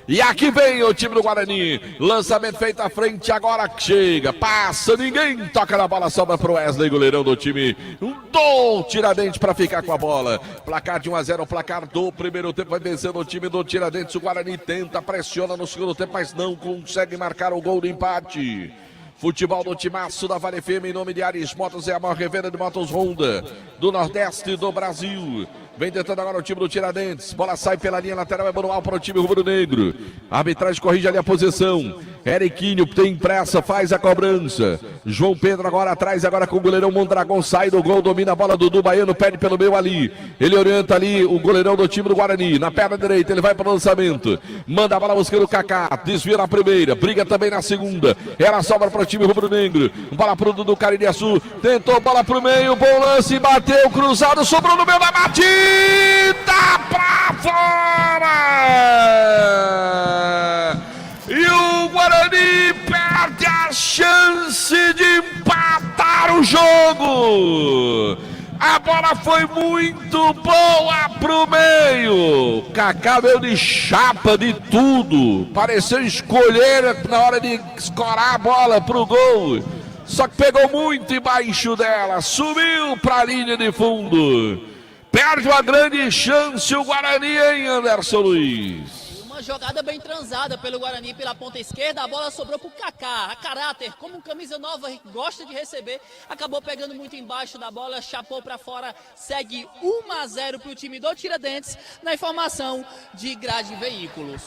E aqui vem o time do Guarani, lançamento feito à frente, agora chega, passa, ninguém toca na bola, sobra pro Wesley, goleirão do time do Tiradentes para ficar com a bola. Placar de 1-0, o placar do primeiro tempo vai vencendo o time do Tiradentes. O Guarani tenta, pressiona no segundo tempo, mas não consegue marcar o gol do empate. Futebol do timaço da Vale FM em nome de Ares Motos, é a maior revenda de motos Honda do Nordeste do Brasil. Vem tentando agora o time do Tiradentes. Bola sai pela linha lateral, é manual para o time rubro-negro. A arbitragem corrige ali a posição. Eriquinho tem pressa, faz a cobrança. João Pedro agora atrás, agora com o goleirão Mondragão, sai do gol, domina a bola. Dudu Baiano pede pelo meio ali. Ele orienta ali o goleirão do time do Guarani. Na perna direita, ele vai para o lançamento. Manda a bola buscando o Kaká. Desvia na primeira, briga também na segunda. Ela sobra para o time rubro-negro. Bola para o Dudu Caririaçu. Tentou bola para o meio, bom lance, bateu, cruzado, sobrou no meio da batida. Pra fora! E o Guarani perde a chance de empatar o jogo. A bola foi muito boa pro meio. Kaká veio de chapa de tudo. Pareceu escolher na hora de escorar a bola pro gol. Só que pegou muito embaixo dela. Subiu pra linha de fundo. Perde uma grande chance o Guarani, hein, Anderson Luiz? Uma jogada bem transada pelo Guarani pela ponta esquerda, a bola sobrou pro Kaká. A caráter, como camisa nova, gosta de receber, acabou pegando muito embaixo da bola, chapou para fora, segue 1-0 pro time do Tiradentes, na informação de Grade Veículos.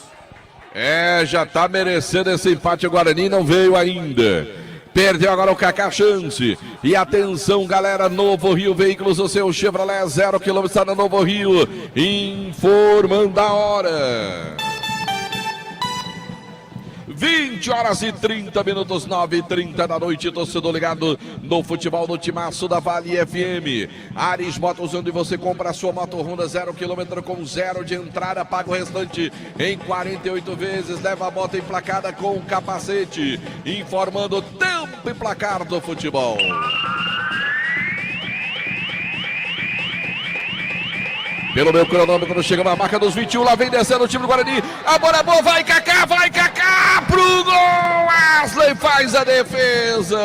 Já tá merecendo esse empate o Guarani, não veio ainda. Perdeu agora o Kaká, chance. E atenção, galera, Novo Rio Veículos, o seu Chevrolet 0 km está na Novo Rio. Informando a hora. 20h30, 9h30 da noite, torcedor ligado no futebol do timaço da Vale FM. Ares Motos, onde você compra a sua moto Honda 0 km com 0 de entrada, paga o restante em 48 vezes, leva a moto emplacada com capacete, informando o tempo e placar do futebol. Pelo meu cronômetro, chega na marca dos 21, lá vem descendo o time do Guarani, a bola é boa, vai Kaká pro gol, Wesley faz a defesa,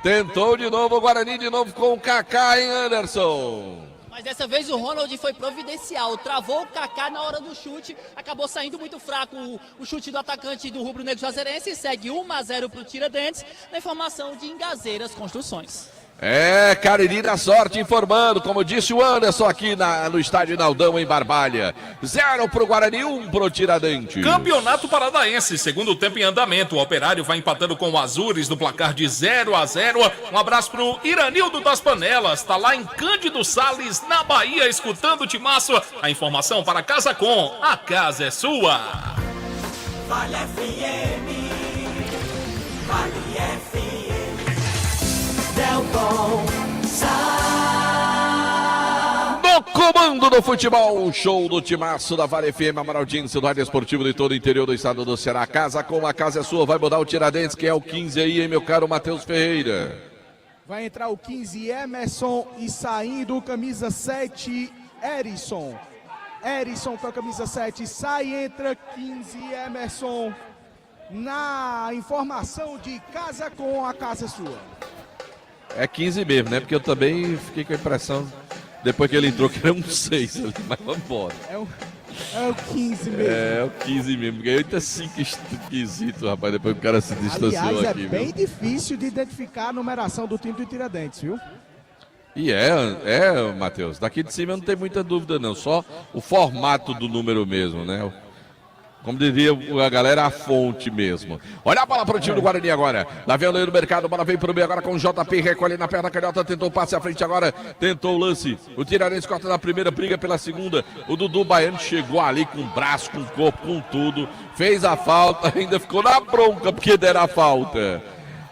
tentou de novo o Guarani, de novo com o Kaká, hein, Anderson? Mas dessa vez o Ronald foi providencial, travou o Kaká na hora do chute, acabou saindo muito fraco o chute do atacante do Rubro Negro Juazeirense, segue 1-0 pro Tiradentes, na informação de Engazeiras Construções. Cariri da sorte informando, como disse o Anderson aqui no estádio Naldão em Barbalha. 0 pro Guarani, 1 pro Tiradentes. Campeonato Paranaense, segundo tempo em andamento. O Operário vai empatando com o Azures no placar de 0-0. Um abraço pro Iranildo das Panelas, tá lá em Cândido Sales, na Bahia, escutando o timaço. A informação para Casa Com, a casa é sua. Vale FM, Vale FM. No comando do futebol, show do timaço da Vale FM, a maior audiência do rádio esportivo de todo o interior do estado do Ceará. Casa Com, a casa é sua, vai mudar o Tiradentes, que é o 15 aí, hein, meu caro Matheus Ferreira. Vai entrar o 15 Emerson e saindo camisa 7 Erisson. Erisson com a camisa 7 sai, entra 15 Emerson. Na informação de Casa Com, a casa é sua. É 15 mesmo, né? Porque eu também fiquei com a impressão, depois que ele entrou, que era um 6 ali, mas vamos embora. É o 15 mesmo. É o 15 mesmo, porque 8 é 5 esquisito, rapaz, depois que o cara se distanciou. Aliás, aqui. É bem difícil de identificar a numeração do time do Tiradentes, viu? E Matheus, daqui de cima não tem muita dúvida não, só o formato do número mesmo, né? Como diria a galera, a fonte mesmo. Olha a bola pro time do Guarani agora. Lá vem o Leandro Mercado, a bola vem pro meio agora com o JP, recolhe na perna canhota, tentou o passe à frente agora, tentou o lance. O Tiradentes corta na primeira, briga pela segunda. O Dudu Baiano chegou ali com o braço, com o corpo, com tudo. Fez a falta, ainda ficou na bronca porque deram a falta.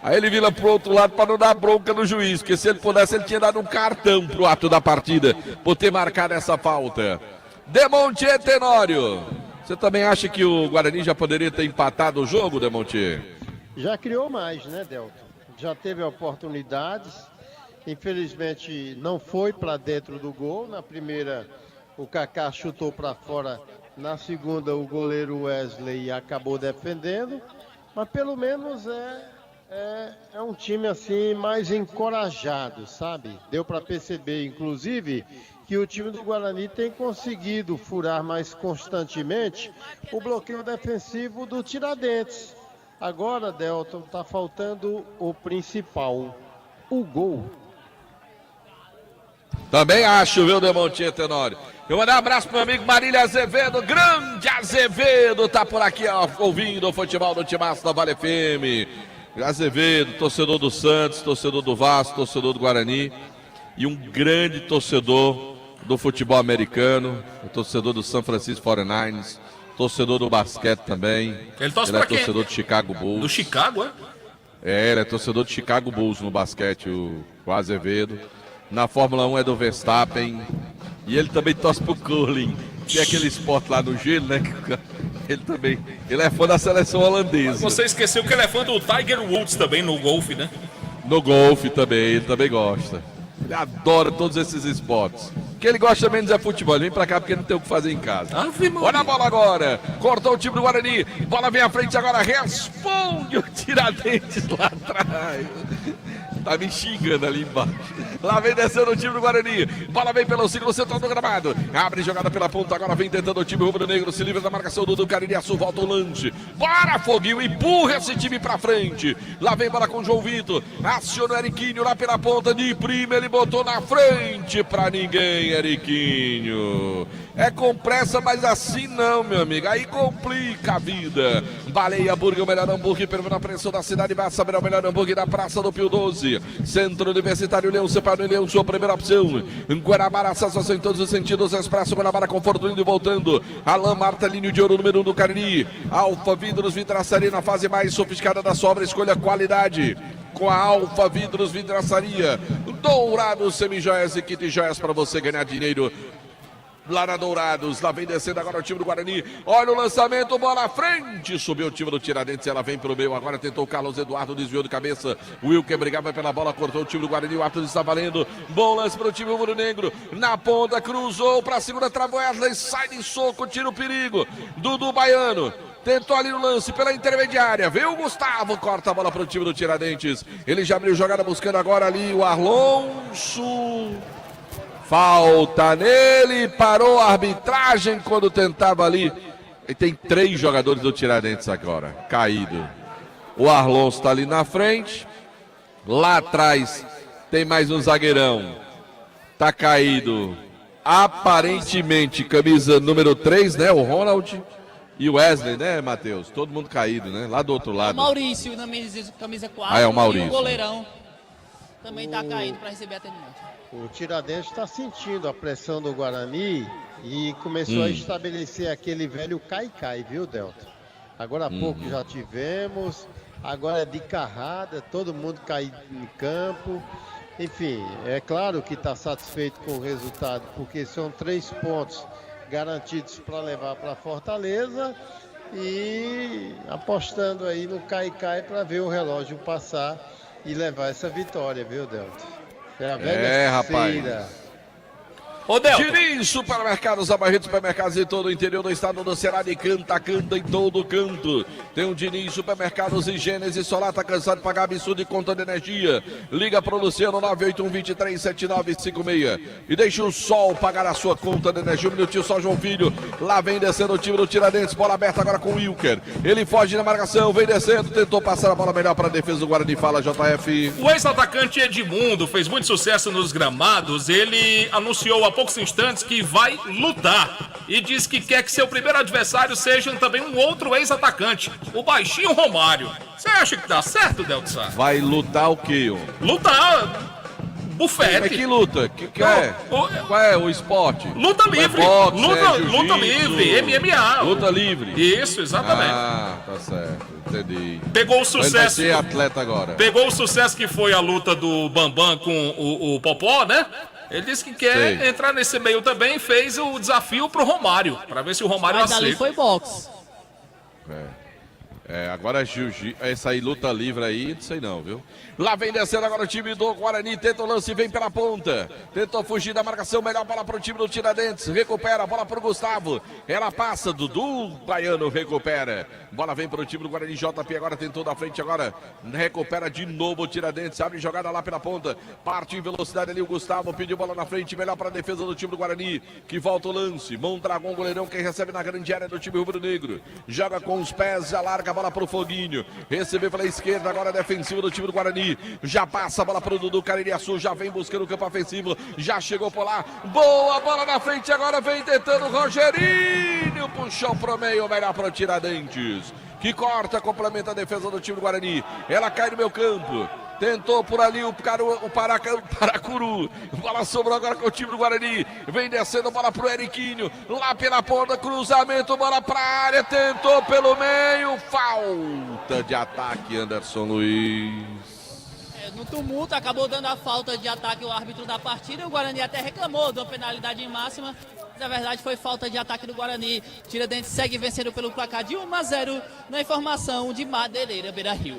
Aí ele vira pro outro lado para não dar bronca no juiz, porque se ele pudesse, ele tinha dado um cartão pro ato da partida, por ter marcado essa falta. Demontier Tenório. Você também acha que o Guarani já poderia ter empatado o jogo, Demontier? Já criou mais, né, Delton? Já teve oportunidades. Infelizmente não foi para dentro do gol. Na primeira, o Kaká chutou para fora. Na segunda, o goleiro Wesley acabou defendendo. Mas pelo menos é um time assim mais encorajado, sabe? Deu para perceber, inclusive, que o time do Guarani tem conseguido furar mais constantemente o bloqueio defensivo do Tiradentes. Agora, Delton, está faltando o principal, o gol. Também acho, viu, Demontier Tenório? Eu vou dar um abraço pro meu amigo Marília Azevedo, grande Azevedo, tá por aqui, ó, ouvindo o futebol do Timaço da Vale FM. Azevedo, torcedor do Santos, torcedor do Vasco, torcedor do Guarani e um grande torcedor do futebol americano, o torcedor do San Francisco 49ers, torcedor do basquete também. Ele torce ele pra é quem? torcedor do Chicago Bulls. Do Chicago, é? É, ele é torcedor do Chicago Bulls no basquete, o Azevedo. Na Fórmula 1 é do Verstappen. E ele também torce pro curling, que é aquele esporte lá no gelo, né? Ele é fã da seleção holandesa. Você esqueceu que ele é fã do Tiger Woods também no golfe, né? No golfe também, ele também gosta. Ele adora todos esses esportes. O que ele gosta menos é futebol. Ele vem pra cá porque não tem o que fazer em casa. Olha a bola agora. Cortou o time do Guarani. Bola vem à frente agora. Responde o Tiradentes lá atrás. Tá me xingando ali embaixo. Lá vem descendo o time do Guarani. Bola vem pelo círculo central do gramado. Abre jogada pela ponta. Agora vem tentando o time rubro-negro. Se livra da marcação do Caririaçu. Volta o lance. Bora, Foguinho. Empurra esse time pra frente. Lá vem bola com o João Vitor. Aciona o Eriquinho lá pela ponta. De prima ele botou na frente pra ninguém, Eriquinho. É com pressa, mas assim não, meu amigo. Aí complica a vida. Baleia Hambúrguer, o melhor hambúrguer. Pelo na pressão da cidade. Vai saber o melhor hambúrguer da Praça do Pio 12. Centro Universitário Leão, separado em Leão, sua primeira opção. Guanabara, sensação em todos os sentidos. Expresso Guanabara, conforto indo e voltando. Alain Marta, linha de ouro, número 1 do Cariri. Alfa Vidros, vidraçaria na fase mais sofisticada da sua obra. Escolha qualidade com a Alfa Vidros, vidraçaria. Dourados, semijoias e kit joias para você ganhar dinheiro. Lá na Dourados, lá vem descendo agora o time do Guarani. Olha o lançamento, bola à frente. Subiu o time do Tiradentes, ela vem pro meio. Agora tentou o Carlos Eduardo, desviou de cabeça. Wilker brigava pela bola, cortou o time do Guarani. O árbitro está valendo. Bom lance pro time rubro-negro. Na ponta, cruzou pra segunda, travou Wesley. Sai de soco, tira o perigo. Dudu Baiano. Tentou ali no lance pela intermediária. Veio o Gustavo, corta a bola pro time do Tiradentes. Ele já abriu jogada buscando agora ali o Alonso. Falta nele, parou a arbitragem quando tentava ali. E tem 3 jogadores do Tiradentes agora, caído. O Arlonso está ali na frente. Lá atrás tem mais um zagueirão. Tá caído. Aparentemente, camisa número 3, né? O Ronald e o Wesley, né, Matheus? Todo mundo caído, né? Lá do outro lado. O Maurício na camisa 4. Ah, é o Maurício. E o goleirão também tá caído para receber atendimento. O Tiradentes está sentindo a pressão do Guarani e começou a estabelecer aquele velho cai-cai, viu, Delta? Agora há pouco já tivemos, agora é de carrada, todo mundo cai em campo. Enfim, é claro que está satisfeito com o resultado, porque são 3 pontos garantidos para levar para Fortaleza e apostando aí no cai-cai para ver o relógio passar e levar essa vitória, viu, Delta? É a velha rapaz. Ô, Delton. Diniz Supermercados, Abarretos Supermercados em todo o interior do estado do Ceará, de canta em todo canto. Tem um Diniz Supermercados e Gênesis Solar, tá cansado de pagar absurdo de conta de energia? Liga pro Luciano 981-237956 e deixa o sol pagar a sua conta de energia. Um minutinho só, João Filho. Lá vem descendo o time do Tiradentes, bola aberta agora com o Wilker. Ele foge na marcação, vem descendo, tentou passar a bola melhor para a defesa do Guarani. Fala, JF. O ex-atacante Edmundo fez muito sucesso nos gramados. Ele anunciou a poucos instantes que vai lutar. E diz que quer que seu primeiro adversário seja também um outro ex-atacante, o baixinho Romário. Você acha que dá certo, Delton Sá? Vai lutar o quê, homem? Lutar... Bufete. Mas que luta? Que é? Qual é o esporte? Luta livre. Boxe, luta livre. MMA. Luta livre. Isso, exatamente. Ah, tá certo. Entendi. Pegou o sucesso. Ele vai ser atleta agora. Pegou o sucesso que foi a luta do Bambam com o Popó, né? Ele disse que quer entrar nesse meio também e fez o desafio pro Romário. Pra ver se o Romário aceita. aceita. Mas ali foi boxe. Agora é jiu-jitsu. Essa aí, luta livre aí, não sei não, viu? Lá vem descendo agora o time do Guarani. Tenta o lance e vem pela ponta. Tentou fugir da marcação. Melhor bola para o time do Tiradentes. Recupera a bola para o Gustavo. Ela passa. Dudu Baiano recupera. Bola vem para o time do Guarani. JP agora tentou da frente. Agora recupera de novo o Tiradentes. Abre jogada lá pela ponta. Parte em velocidade ali o Gustavo. Pediu bola na frente. Melhor para a defesa do time do Guarani. Que volta o lance. Mondragão, goleirão. Quem recebe na grande área do time rubro-negro. Joga com os pés. Já larga a bola para o Foguinho. Recebeu pela esquerda. Agora a defensiva do time do Guarani. Já passa a bola para o Dudu Caririaçu, já vem buscando o campo ofensivo, já chegou por lá, boa bola na frente, agora vem tentando o Rogerinho, puxou pro meio, melhor para o Tiradentes, que corta, complementa a defesa do time do Guarani, ela cai no meu campo. Tentou por ali o Paracuru. Bola sobrou agora com o time do Guarani. Vem descendo, bola pro Eriquinho. Lá pela ponta, cruzamento, bola pra área. Tentou pelo meio. Falta de ataque, Anderson Luiz. No tumulto, acabou dando a falta de ataque o árbitro da partida. O Guarani até reclamou de uma penalidade em máxima. Na verdade, foi falta de ataque do Guarani. Tiradentes segue vencendo pelo placar de 1-0 na informação de Madeireira Beira-Rio.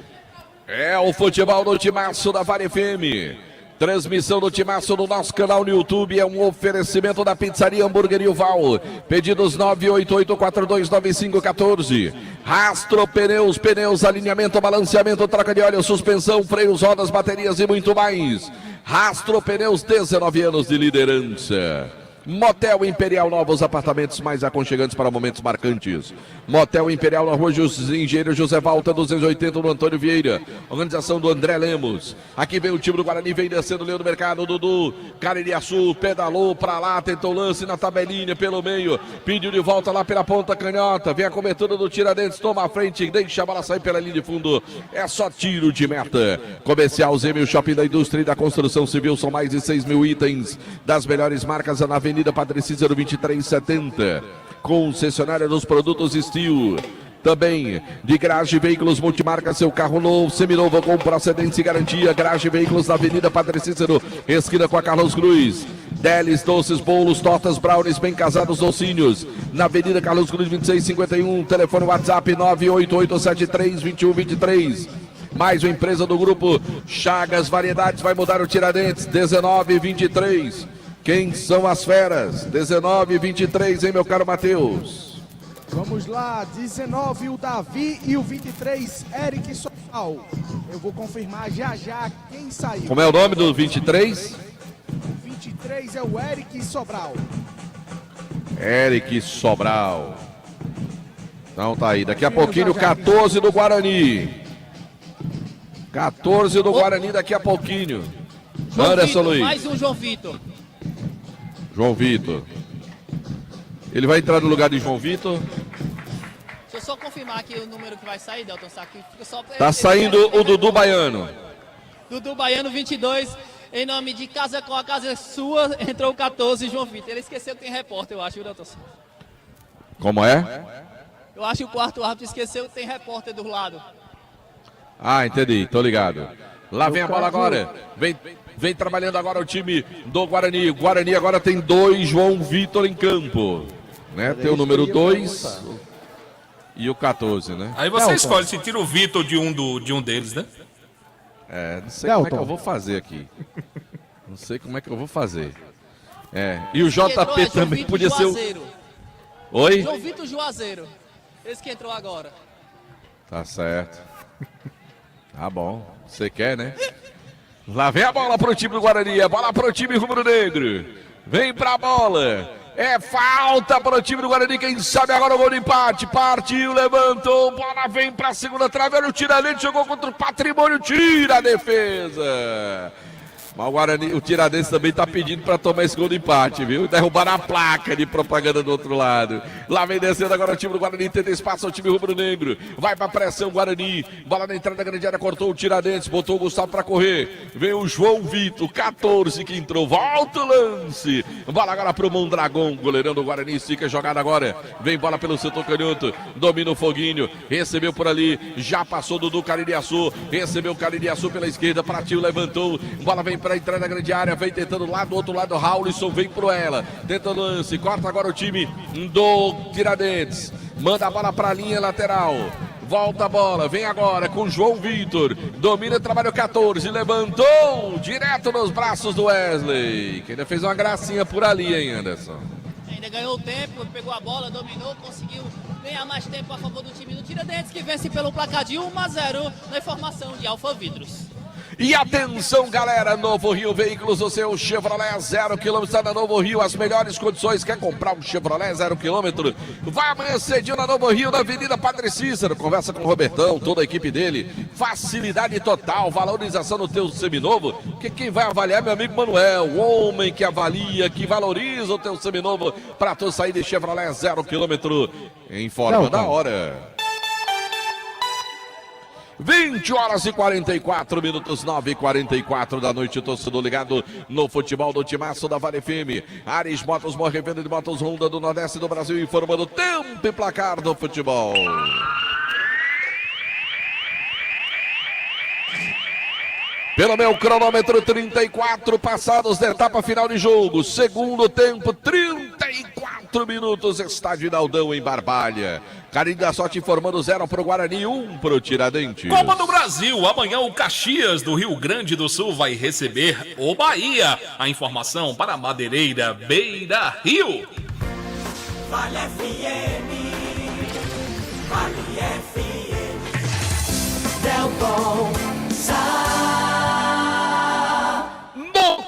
É o futebol do Timaço da Vale FM. Transmissão do Timaço no nosso canal no YouTube. É um oferecimento da Pizzaria Hamburgueria Val. Pedidos 988-429514. Rastro Pneus, alinhamento, balanceamento, troca de óleo, suspensão, freios, rodas, baterias e muito mais. Rastro Pneus, 19 anos de liderança. Motel Imperial, novos apartamentos mais aconchegantes para momentos marcantes. Motel Imperial na rua Engenheiro José Valta, 280 no Antônio Vieira. Organização do André Lemos. Aqui vem o time do Guarani, vem descendo, Leão do Mercado, Dudu Caririaçu, pedalou para lá, tentou lance na tabelinha pelo meio. Pediu de volta lá pela ponta canhota. Vem a cobertura do Tiradentes, toma a frente, deixa a bola sair pela linha de fundo. É só tiro de meta. Comercial Zeme, o shopping da indústria e da construção civil, são mais de 6 mil itens das melhores marcas na Avenida Padre Cícero 2370, concessionária dos produtos Steel, também de Garage Veículos Multimarca, seu carro novo, seminovo com procedência e garantia. Garage Veículos na Avenida Padre Cícero, esquina com a Carlos Cruz. Delis, doces, bolos, tortas, brownies, bem casados, docinhos, na Avenida Carlos Cruz 2651, telefone WhatsApp 988732123. Mais uma empresa do grupo Chagas Variedades vai mudar o Tiradentes, 1923. Quem são as feras? 19 e 23, hein, meu caro Matheus? Vamos lá, 19 o Davi e o 23, Eric Sobral. Eu vou confirmar já quem saiu. Como é o nome do 23? O 23 é o Eric Sobral. Eric Sobral. Então tá aí, daqui a pouquinho 14 do Guarani. 14 do Guarani daqui a pouquinho. Anderson Luiz. Mais um João Vitor. João Vitor. Ele vai entrar no lugar de João Vitor. Deixa eu só confirmar aqui o número que vai sair, Delton. Tá saindo o Dudu Baiano. Dudu Baiano, 22. Em nome de Casa com a Casa Sua, entrou o 14, João Vitor. Ele esqueceu que tem repórter, eu acho, Delton. Como é? Eu acho que o quarto árbitro esqueceu que tem repórter do lado. Ah, entendi, tô ligado. Lá vem a bola agora. Vem trabalhando agora o time do Guarani. O Guarani agora tem 2 João Vitor em campo. Né? Tem o número 2 e o 14, né? Aí você escolhe se tira o Vitor de um deles, né? Não sei como é que eu vou fazer aqui. Não sei como é que eu vou fazer. E o JP também podia ser o... Oi? João Vitor Juazeiro. Esse que entrou agora. Tá certo. Tá bom. Você quer, né? Lá vem a bola pro time do Guarani, a bola pro time rubro-negro. Vem pra bola. É falta pro time do Guarani, quem sabe agora o gol de empate. Partiu, levantou, bola vem pra segunda trave. Olha o Tiradentes, jogou contra o Patrimônio, tira a defesa. Mas o Guarani, o Tiradentes também tá pedindo para tomar esse gol de empate, viu? Derrubaram a placa de propaganda do outro lado. Lá vem descendo agora o time do Guarani, tenta espaço ao time rubro-negro. Vai pra pressão, Guarani. Bola na entrada da grande área, cortou o Tiradentes, botou o Gustavo pra correr. Vem o João Vitor, 14 que entrou. Volta o lance. Bola agora pro Mondragão, goleirão do Guarani, estica a jogada agora. Vem bola pelo setor canhoto, domina o Foguinho. Recebeu por ali, já passou Dudu Caririaçu. Recebeu o Caririaçu pela esquerda, partiu, levantou. Bola vem pra entrar na grande área, vem tentando lá do outro lado, Raulison vem pro ela, tenta o lance, corta agora o time do Tiradentes, manda a bola pra linha lateral, volta a bola, vem agora com João Vitor, domina, trabalha o 14, levantou, direto nos braços do Wesley, que ainda fez uma gracinha por ali, hein, Anderson? Ainda ganhou tempo, pegou a bola, dominou, conseguiu ganhar mais tempo a favor do time do Tiradentes, que vence pelo placar de 1-0 na informação de Alfa Vidros. E atenção, galera, Novo Rio Veículos, o seu Chevrolet 0 km está na Novo Rio, as melhores condições. Quer comprar um Chevrolet 0 km? Vai amanhã cedinho na Novo Rio, na Avenida Padre Cícero. Conversa com o Robertão, toda a equipe dele. Facilidade total, valorização no teu seminovo. Que quem vai avaliar é meu amigo Manuel, o homem que avalia, que valoriza o teu seminovo para tu sair de Chevrolet 0 km em forma da hora. 20 horas e 44 minutos, 9h44 da noite, torcedor ligado no futebol do Timaço da Vale FM. Ares Motos, maior revenda de motos Honda do Nordeste do Brasil, informando tempo e placar do futebol. Pelo meu cronômetro, 34 passados da etapa final de jogo. Segundo tempo, 34 minutos, estádio Naldão em Barbalha. Carinho da Sorte informando 0 para o Guarani, 1 para o Tiradentes. Copa do Brasil, amanhã o Caxias do Rio Grande do Sul vai receber o Bahia. A informação para Madeireira, Beira Rio. Vale FM, Vale FM, Delton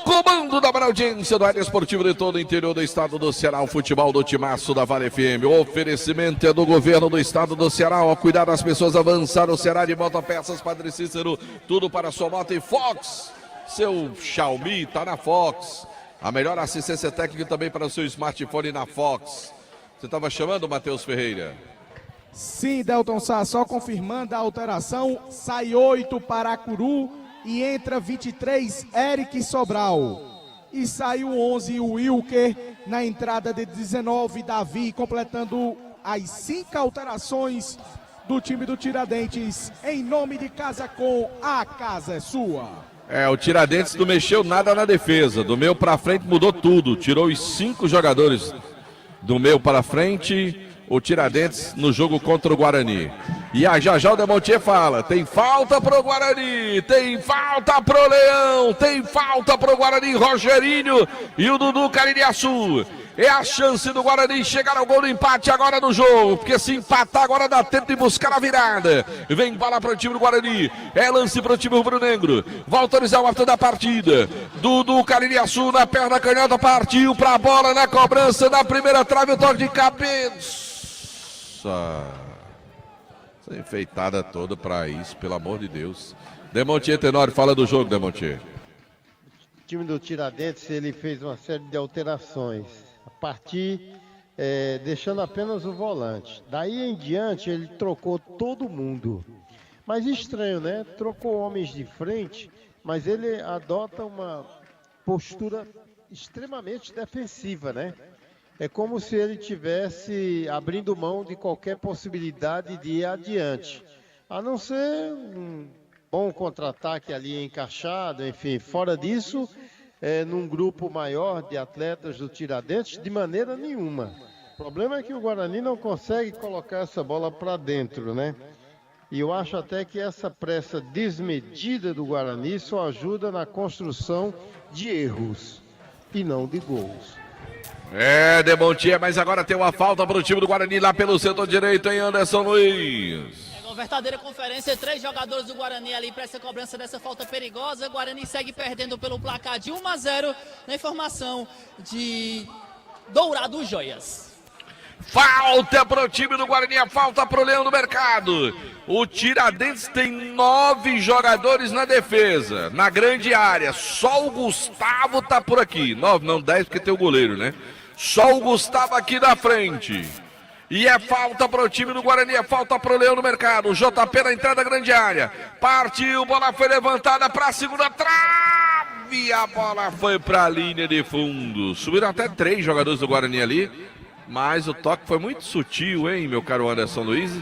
Comando da audiência do área esportiva de todo o interior do estado do Ceará, o futebol do Timaço da Vale FM. O oferecimento é do governo do estado do Ceará. Ao cuidar das pessoas, avançar o Ceará de motopeças, Padre Cícero, tudo para a sua moto. E Fox, seu Xiaomi tá na Fox. A melhor assistência técnica também para o seu smartphone na Fox. Você estava chamando, Matheus Ferreira? Sim, Delton Sá, só confirmando a alteração, sai 8 para Curu e entra 23 Eric Sobral. E sai o 11 Wilker na entrada de 19 Davi, completando as 5 alterações do time do Tiradentes. Em nome de Casa Com, a casa é sua. O Tiradentes não mexeu nada na defesa. Do meio para frente mudou tudo. Tirou os 5 jogadores do meio para frente. O Tiradentes no jogo contra o Guarani. E já o Demontier fala, tem falta pro Guarani, tem falta pro Leão, tem falta pro Guarani, Rogerinho e o Dudu Caririaçu. É a chance do Guarani chegar ao gol do empate agora no jogo, porque se empatar agora dá tempo de buscar a virada. Vem bola para o time do Guarani, é lance para o time rubro-negro. Vai autorizar o árbitro da partida. Dudu Caririaçu na perna canhota, partiu para a bola na cobrança da primeira trave, o toque de cabeça. Essa enfeitada toda para isso, pelo amor de Deus. Demontier Tenório, fala do jogo, Demontier. O time do Tiradentes, ele fez uma série de alterações. A partir, deixando apenas o volante. Daí em diante, ele trocou todo mundo. Mas estranho, né? Trocou homens de frente, mas ele adota uma postura extremamente defensiva, né? É como se ele tivesse abrindo mão de qualquer possibilidade de ir adiante. A não ser um bom contra-ataque ali encaixado, enfim. Fora disso, num grupo maior de atletas do Tiradentes, de maneira nenhuma. O problema é que o Guarani não consegue colocar essa bola para dentro, né? E eu acho até que essa pressa desmedida do Guarani só ajuda na construção de erros e não de gols. Demontier, mas agora tem uma falta para o time do Guarani lá pelo setor direito, hein, Anderson Luiz? Uma verdadeira conferência, 3 jogadores do Guarani ali para essa cobrança dessa falta perigosa. O Guarani segue perdendo pelo placar de 1-0 na informação de Dourado Joias. Falta pro time do Guarani, falta pro Leão do Mercado. O Tiradentes tem 9 jogadores na defesa, na grande área. Só o Gustavo tá por aqui. 9, não 10, porque tem o goleiro, né? Só o Gustavo aqui na frente. E é falta pro time do Guarani, é falta pro Leão do Mercado. O JP na entrada da grande área. Partiu, bola foi levantada pra segunda trave. A bola foi pra linha de fundo. Subiram até 3 jogadores do Guarani ali. Mas o toque foi muito sutil, hein, meu caro Anderson Luiz?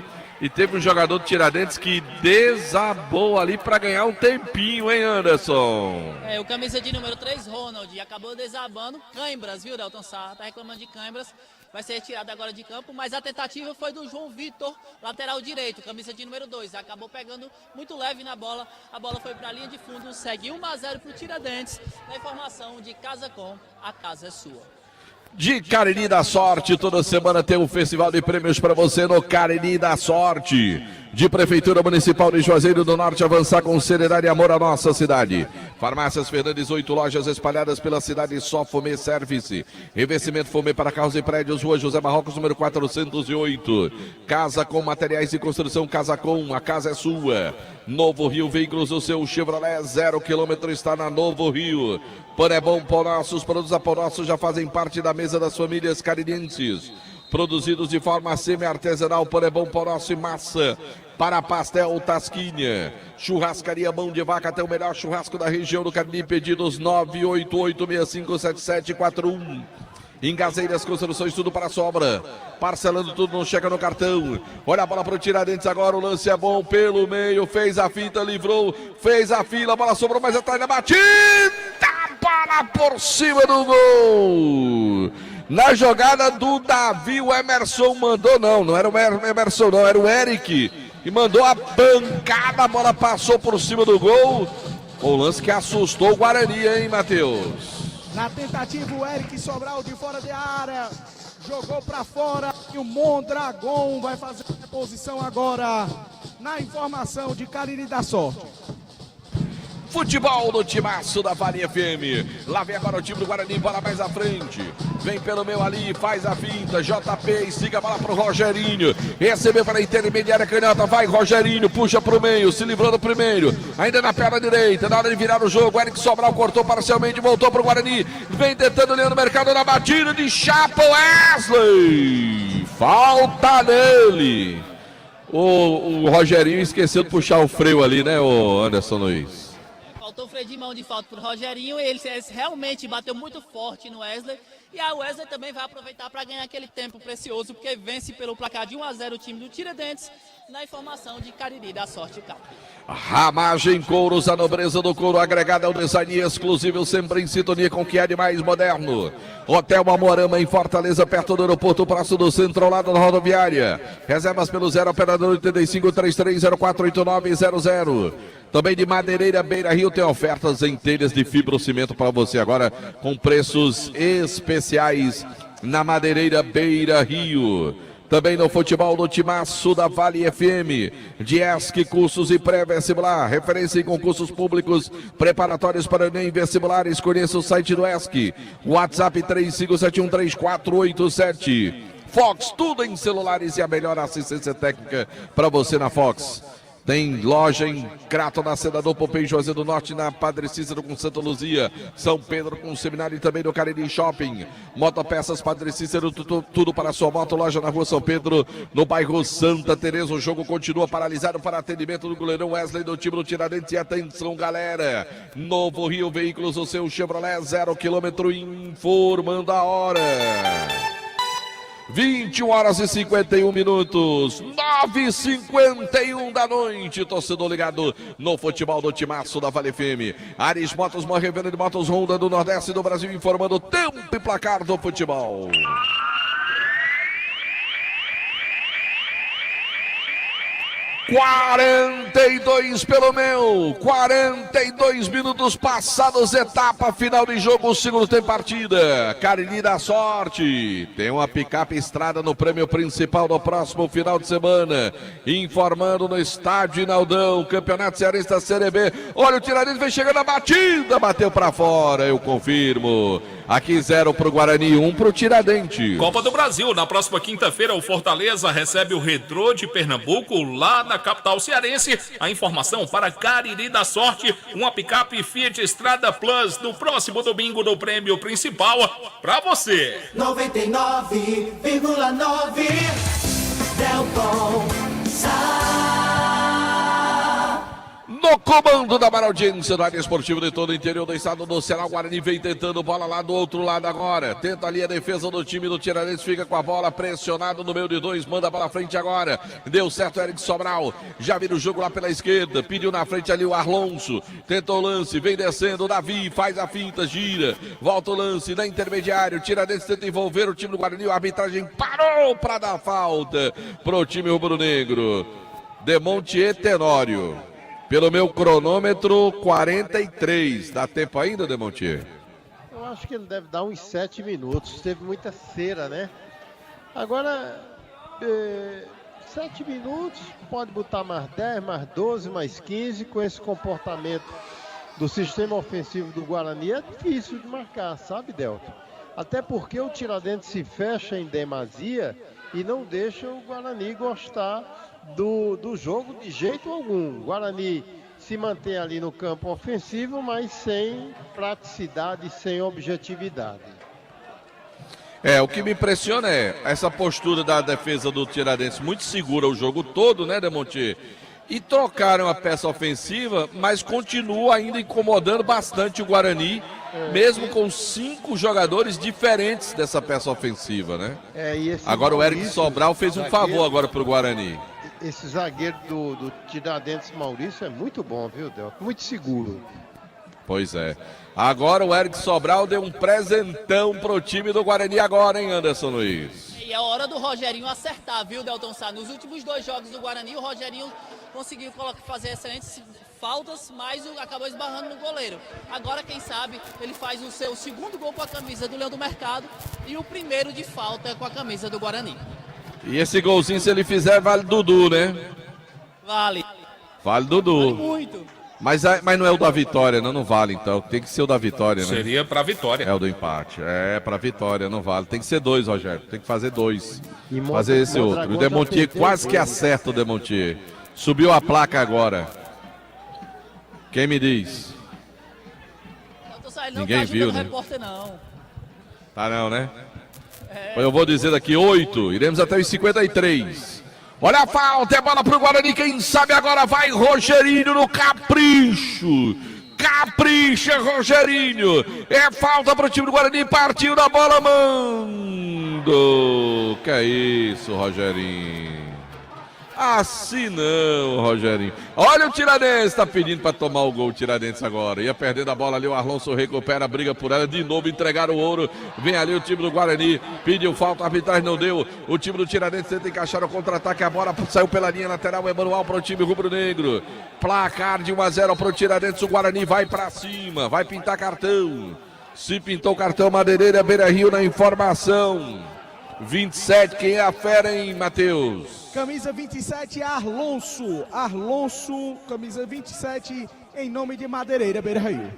E teve um jogador do Tiradentes que desabou ali para ganhar um tempinho, hein, Anderson? O camisa de número 3, Ronald, acabou desabando. Cãibras, viu, Delton Sá? Tá reclamando de cãibras. Vai ser retirado agora de campo, mas a tentativa foi do João Vitor, lateral direito, camisa de número 2. Acabou pegando muito leve na bola. A bola foi para a linha de fundo, segue 1-0 para o Tiradentes. Na informação de Casa Com, a casa é sua. De Cariri da Sorte, toda semana tem um festival de prêmios para você no Cariri da Sorte. De Prefeitura Municipal de Juazeiro do Norte, avançar com seriedade e amor à nossa cidade. Farmácias Fernandes, 8 lojas espalhadas pela cidade, só Fomê Service. Revestimento Fomê para carros e prédios, Rua José Marrocos, número 408. Casa Com Materiais de Construção, Casa Com, a casa é sua. Novo Rio Veículos, o seu Chevrolet 0 km está na Novo Rio. Pão é bom, Pão Nosso, os produtos da Pão Nosso já fazem parte da mesa das famílias carirenses. Produzidos de forma semi-artesanal, Pão é bom, Pão Nosso e massa. Para pastel Tasquinha. Churrascaria Mão de Vaca, tem o melhor churrasco da região do Cariri. Pedidos 988657741. Engazeiras Construções, tudo para a sobra. Parcelando tudo, não chega no cartão. Olha a bola para o Tiradentes agora, o lance é bom pelo meio. Fez a fita, livrou, fez a fila, a bola sobrou mais atrás da batida. Bola por cima do gol. Na jogada do Davi, o Emerson mandou, não era o Emerson não, era o Eric. E mandou a pancada, a bola passou por cima do gol. O lance que assustou o Guarani, hein, Matheus? Na tentativa, o Eric Sobral de fora de área. Jogou para fora e o Mondragon vai fazer a reposição agora. Na informação de Cariri da Sorte. Futebol no timaço da Vale FM. Lá vem agora o time do Guarani, bola mais à frente. Vem pelo meio ali, faz a finta. JP, estiga a bola pro Rogerinho. Recebeu para a intermediária canhota. Vai Rogerinho, puxa pro meio, se livrou do primeiro. Ainda na perna direita, na hora de virar o jogo. Eric Sobral cortou parcialmente, voltou pro Guarani. Vem tentando Leandro Mercado na batida de chapa Wesley. Falta nele. O Rogerinho esqueceu de puxar o freio ali, né, o Anderson Luiz? Faltou o freio de mão de falta pro Rogerinho, ele realmente bateu muito forte no Wesley, e a Wesley também vai aproveitar para ganhar aquele tempo precioso, porque vence pelo placar de 1-0 o time do Tiradentes, na informação de Cariri da Sorte Cap. Ramagem Couros, a nobreza do couro agregada ao design exclusivo, sempre em sintonia com o que é de mais moderno. Hotel Amorama em Fortaleza, perto do aeroporto, próximo do centro, ao lado da rodoviária. Reservas pelo 0, operador 8533048900. Também de Madeireira Beira Rio tem ofertas em telhas de fibrocimento para você agora, com preços especiais na Madeireira Beira Rio. Também no futebol no timaço da Vale FM, Diesc cursos e pré-vestibular, referência em concursos públicos, preparatórios para Enem vestibulares, conheça o site do ESC, WhatsApp 35713487. Fox, tudo em celulares e a melhor assistência técnica para você na Fox. Tem loja em Crato, na Senador Pompei, Juazeiro do Norte, na Padre Cícero com Santa Luzia, São Pedro com Seminário e também no Cariri Shopping. Motopeças Padre Cícero, tudo para a sua moto, loja na Rua São Pedro, no bairro Santa Teresa. O jogo continua paralisado para atendimento do goleirão Wesley do time do Tiradentes. E atenção, galera, Novo Rio Veículos, o seu Chevrolet 0 km, informando a hora. 21h51, 9h51 da noite, torcedor ligado no futebol do timaço da Vale FM. Ares Motos, uma revenda de motos Honda do Nordeste do Brasil, informando tempo e placar do futebol. 42 pelo meu, 42 minutos passados, etapa final de jogo, o segundo tem partida. Cariri da Sorte tem uma picape estrada no prêmio principal do próximo final de semana. Informando no estádio Inaldão, Campeonato Cearense da Série B. Olha, o Tiradentes vem chegando a batida, bateu pra fora, eu confirmo. Aqui 0 pro Guarani, 1 pro Tiradentes. Copa do Brasil, na próxima quinta-feira o Fortaleza recebe o Retrô de Pernambuco lá na capital cearense. A informação para Cariri da Sorte, uma picape Fiat Strada Plus no próximo domingo no prêmio principal para você. 99,9 Delton No comando da maior audiência do área esportiva de todo o interior do estado do Ceará, o Guarani vem tentando bola lá do outro lado agora. Tenta ali a defesa do time do Tiradentes, fica com a bola pressionado no meio de dois, manda para frente agora. Deu certo, Eric Sobral, já vira o jogo lá pela esquerda, pediu na frente ali o Arlonso, tentou o lance, vem descendo, o Davi faz a finta, gira, volta o lance na intermediário, Tiradentes tenta envolver o time do Guarani, a arbitragem parou para dar falta pro time rubro-negro. Demontier Tenório. Pelo meu cronômetro, 43. Dá tempo ainda, Demontier? Eu acho que ele deve dar uns 7 minutos. Teve muita cera, né? Agora, 7 minutos, pode botar mais 10, mais 12, mais 15. Com esse comportamento do sistema ofensivo do Guarani, é difícil de marcar, sabe, Delton? Até porque o Tiradentes se fecha em demasia e não deixa o Guarani gostar do jogo de jeito algum. O Guarani se mantém ali no campo ofensivo, mas sem praticidade, sem objetividade. O que me impressiona é essa postura da defesa do Tiradentes, muito segura o jogo todo, né, Demontier? E trocaram a peça ofensiva, mas continua ainda incomodando bastante o Guarani, mesmo com 5 jogadores diferentes dessa peça ofensiva, né? Agora o Eric Sobral fez um favor agora pro Guarani. Esse zagueiro do Tiradentes, Maurício, é muito bom, viu, Del? Muito seguro. Pois é. Agora o Eric Sobral deu um presentão pro time do Guarani agora, hein, Anderson Luiz? E é hora do Rogerinho acertar, viu, Delton Sá? Nos últimos 2 jogos do Guarani, o Rogerinho conseguiu fazer excelentes faltas, mas acabou esbarrando no goleiro. Agora, quem sabe, ele faz o seu segundo gol com a camisa do Leão do Mercado e o primeiro de falta com a camisa do Guarani. E esse golzinho, se ele fizer, vale Dudu, né? Vale. Vale Dudu. Vale muito. Mas não é o da vitória, não vale então. Tem que ser o da vitória, né? Seria pra vitória. É o do empate. É, pra vitória, não vale. Tem que ser 2, Rogério. Tem que fazer 2. Fazer esse outro. O Demontier quase que acerta o Demontier. Subiu a placa agora. Quem me diz? Ninguém viu, né? Repórter, não. Tá não, né? Eu vou dizer daqui 8. Iremos até os 53. Olha a falta, é bola pro Guarani, quem sabe agora vai Rogerinho no capricho. Capricha, Rogerinho. É falta pro time do Guarani, partiu da bola, mando. Que é isso, Rogerinho? Assim não, Rogerinho. Olha o Tiradentes, tá pedindo pra tomar o gol o Tiradentes agora. Ia perdendo a bola ali, o Arlonso recupera, briga por ela, de novo entregar o ouro. Vem ali o time do Guarani, pediu falta, a arbitragem não deu. O time do Tiradentes tenta encaixar o contra-ataque, a bola saiu pela linha lateral, é manual pro time rubro-negro. Placar de 1-0 pro Tiradentes, o Guarani vai pra cima, vai pintar cartão. Se pintou cartão, Madeireira, Beira Rio na informação. 27, quem é a fera, hein, Matheus? Camisa 27, Arlonso. Arlonso, camisa 27, em nome de Madeireira, Beira Rio.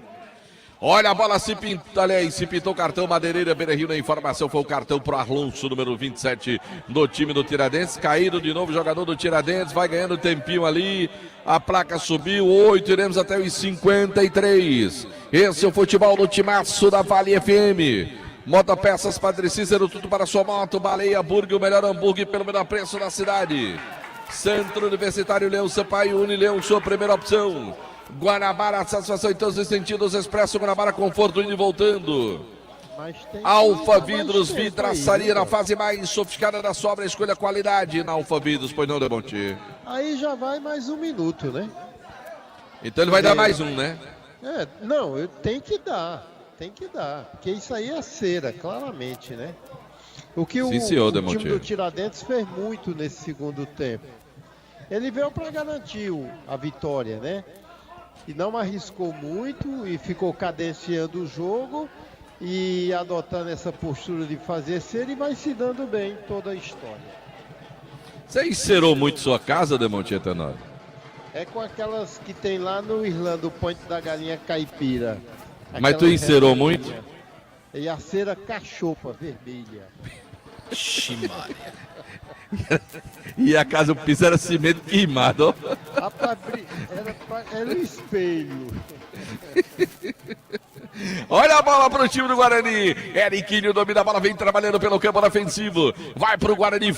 Olha a bola, se pintou o cartão, Madeireira, Beira Rio na informação, foi o cartão pro Arlonso, número 27 do time do Tiradentes, caído de novo, jogador do Tiradentes, vai ganhando tempinho ali, a placa subiu, 8, iremos até os 53. Esse é o futebol do timaço da Vale FM. Motopeças Padre Cícero, tudo para sua moto, Baleia Burger, o melhor hambúrguer pelo menor preço da cidade. Centro Universitário Leão Sampaio, Unileão, sua primeira opção. Guanabara, satisfação em todos os sentidos, Expresso Guanabara, conforto indo e voltando. Alfa Vidros, vidraçaria na fase mais sofisticada da sua obra, escolha qualidade na Alfa Vidros, pois não, Demontier? Aí já vai mais 1 minuto, né? Então ele vai dar mais um, né? Não, tem que dar, porque isso aí é cera, claramente, né? O que o time do Tiradentes fez muito nesse segundo tempo. Ele veio para garantir a vitória, né? E não arriscou muito e ficou cadenciando o jogo e adotando essa postura de fazer ser e vai se dando bem toda a história. Você encerou muito sua casa, Demonte Tenório? É com aquelas que tem lá no Irlanda, o ponte da galinha caipira. Mas tu encerou muito? E a cera cachopa vermelha. E a casa, o piso era cimento queimado. Rapaz, era um espelho. Olha a bola pro time do Guarani. Eriquinho domina a bola, vem trabalhando pelo campo ofensivo. Vai pro Guarani,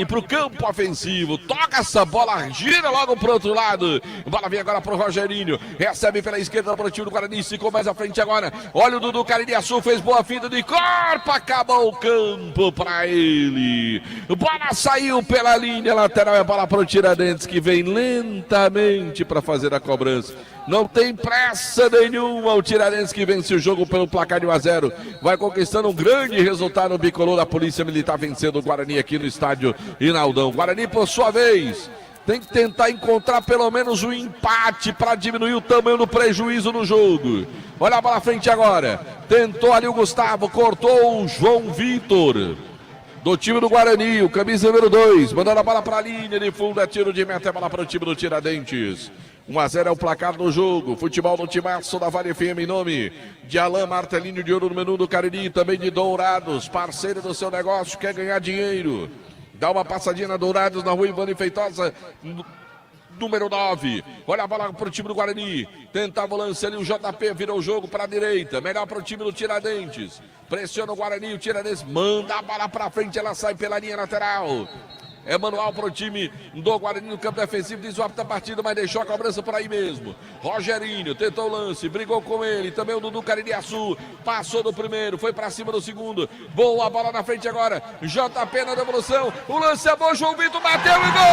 pro campo ofensivo. Toca essa bola, gira logo pro outro lado. Bola vem agora pro Rogerinho. Recebe pela esquerda pro time do Guarani. Ficou mais à frente agora. Olha o Dudu Caririaçu, fez boa finta de corpo. Acabou o campo pra ele. Bola saiu pela linha lateral. É bola pro Tiradentes, que vem lentamente pra fazer a cobrança. Não tem pressa nenhuma o Tiradentes, que vence o jogo pelo placar de 1-0. Vai conquistando um grande resultado no bicolor da Polícia Militar, vencendo o Guarani aqui no estádio Inaldão. Guarani, por sua vez, tem que tentar encontrar pelo menos um empate para diminuir o tamanho do prejuízo no jogo. Olha a bola à frente agora. Tentou ali o Gustavo, cortou o João Vitor, do time do Guarani, o camisa número 2, mandando a bola para a linha de fundo, é tiro de meta, é bola para o time do Tiradentes. 1-0 é o placar do jogo. Futebol no timaço da Vale FM, em nome de Alain Martelinho de Ouro no Menu do Cariri, também de Dourados, parceiro do seu negócio, quer ganhar dinheiro. Dá uma passadinha na Dourados, na rua Ivone Feitosa, número 9. Olha a bola pro time do Guarani. Tentava o lance ali, o JP virou o jogo para a direita. Melhor pro time do Tiradentes. Pressiona o Guarani, o Tiradentes manda a bola para frente, ela sai pela linha lateral. É manual para o time do Guarani no campo defensivo, diz o árbitro da partida, mas deixou a cobrança por aí mesmo. Rogerinho tentou o lance, brigou com ele, também o Dudu Caririaçu, passou do primeiro, foi para cima do segundo. Boa bola na frente agora, JP na devolução, o lance é bom, João Vitor bateu e gol!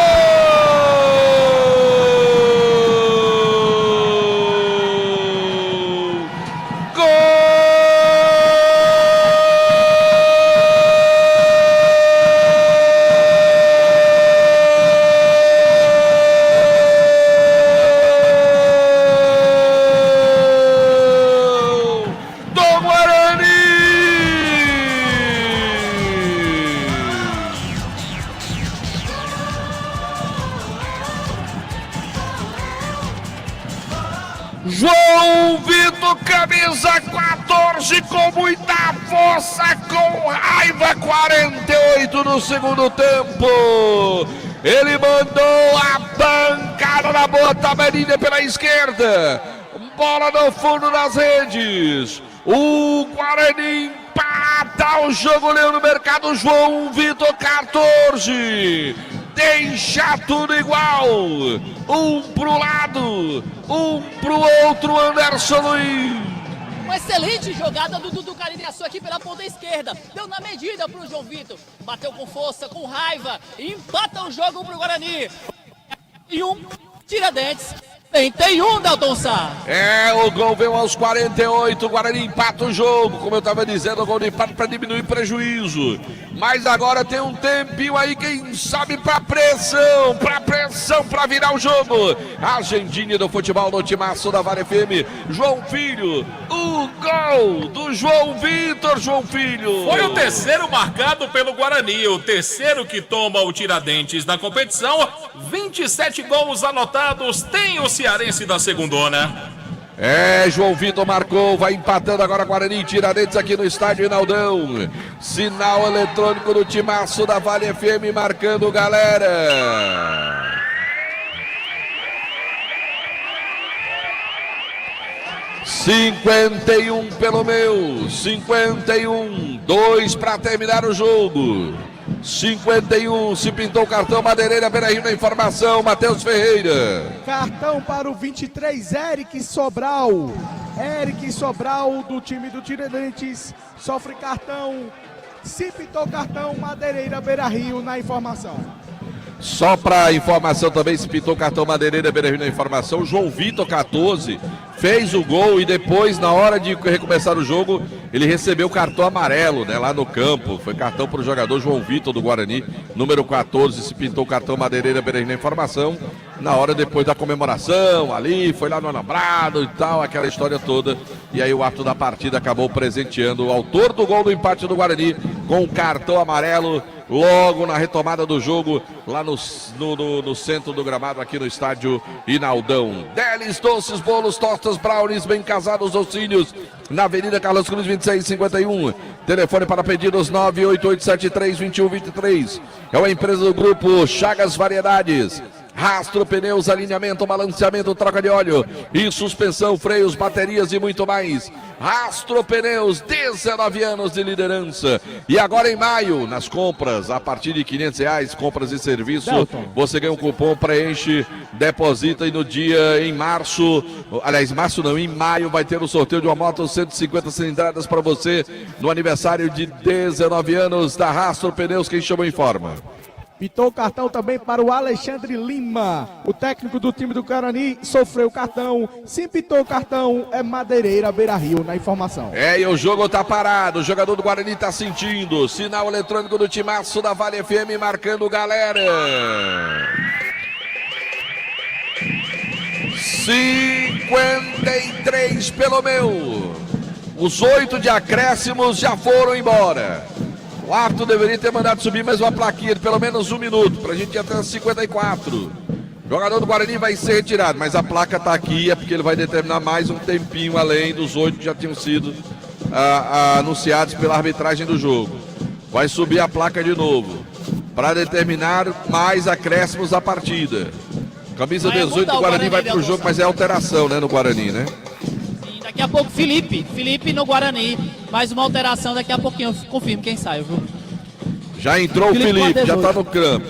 João Vitor, camisa 14, com muita força, com raiva, 48 no segundo tempo. Ele mandou a pancada na boa tabelinha pela esquerda. Bola no fundo das redes. O Guarani empata o jogo, Leão no mercado. João Vitor, 14. Deixa tudo igual. Um pro lado, um pro outro, Anderson Luiz. Uma excelente jogada do Dudu Caririaçu aqui pela ponta esquerda. Deu na medida pro João Vitor. Bateu com força, com raiva. E empata o jogo pro Guarani. E um Tiradentes. Tem um, Delton Sá. É, o gol veio aos 48, o Guarani empata o jogo, como eu estava dizendo, o gol de empate para diminuir prejuízo. Mas agora tem um tempinho aí, quem sabe, para pressão, para virar o jogo. A agendinha do futebol no timaço da Vale FM. João Filho, o gol do João Vitor, João Filho. Foi o terceiro marcado pelo Guarani, o terceiro que toma o Tiradentes na competição. 27 gols anotados, tem o cearense da segundona. É, João Vitor marcou, vai empatando agora Guarani e Tiradentes aqui no estádio Inaldão. Sinal eletrônico do timaço da Vale FM marcando, galera. ...51 pelo meu, 51, 2 para terminar o jogo. 51, se pintou o cartão, Madeireira, Beira-Rio na informação, Matheus Ferreira. Cartão para o 23, Eric Sobral. Eric Sobral, do time do Tiradentes, sofre cartão. Se pintou cartão, Madeireira, Beira-Rio na informação. Só para informação também, se pintou o cartão Madeireira Beira Rio na informação, o João Vitor, 14, fez o gol e depois, na hora de recomeçar o jogo, ele recebeu o cartão amarelo, né, lá no campo. Foi cartão para o jogador João Vitor do Guarani, número 14, se pintou o cartão Madeireira Beira Rio na informação. Na hora depois da comemoração, ali, foi lá no alambrado e tal, aquela história toda. E aí o árbitro da partida acabou presenteando o autor do gol do empate do Guarani com o cartão amarelo. Logo na retomada do jogo, lá no centro do gramado, aqui no estádio Inaldão. Delis, doces, bolos, tostas, brownies, bem casados, docinhos, na Avenida Carlos Cruz, 2651. Telefone para pedidos 988732123. É uma empresa do grupo Chagas Variedades. Rastro, pneus, alinhamento, balanceamento, troca de óleo e suspensão, freios, baterias e muito mais. Rastro Pneus, 19 anos de liderança. E agora em maio, nas compras, a partir de R$500, compras e serviço, você ganha um cupom, preenche, deposita e no dia, em março, aliás, março não, em maio, vai ter o sorteio de uma moto 150 cilindradas para você no aniversário de 19 anos da Rastro Pneus. Quem chamou informa. Pitou o cartão também para o Alexandre Lima. O técnico do time do Guarani sofreu o cartão. Sim, pitou o cartão. É Madeireira Beira Rio na informação. E o jogo tá parado. O jogador do Guarani tá sentindo. Sinal eletrônico do timaço da Vale FM marcando galera. 53 pelo meu. Os 8 de acréscimos já foram embora. O árbitro deveria ter mandado subir mais uma plaquinha de pelo menos 1 minuto, pra gente ir até os 54. O jogador do Guarani vai ser retirado, mas a placa tá aqui, é porque ele vai determinar mais um tempinho além dos 8 que já tinham sido anunciados pela arbitragem do jogo. Vai subir a placa de novo, para determinar mais acréscimos da partida. Camisa 18 do Guarani vai pro jogo, mas é alteração, né, no Guarani, né? Daqui a pouco, Felipe no Guarani. Mais uma alteração, daqui a pouquinho eu confirmo quem sai, viu? Já entrou o Felipe, já tá no campo.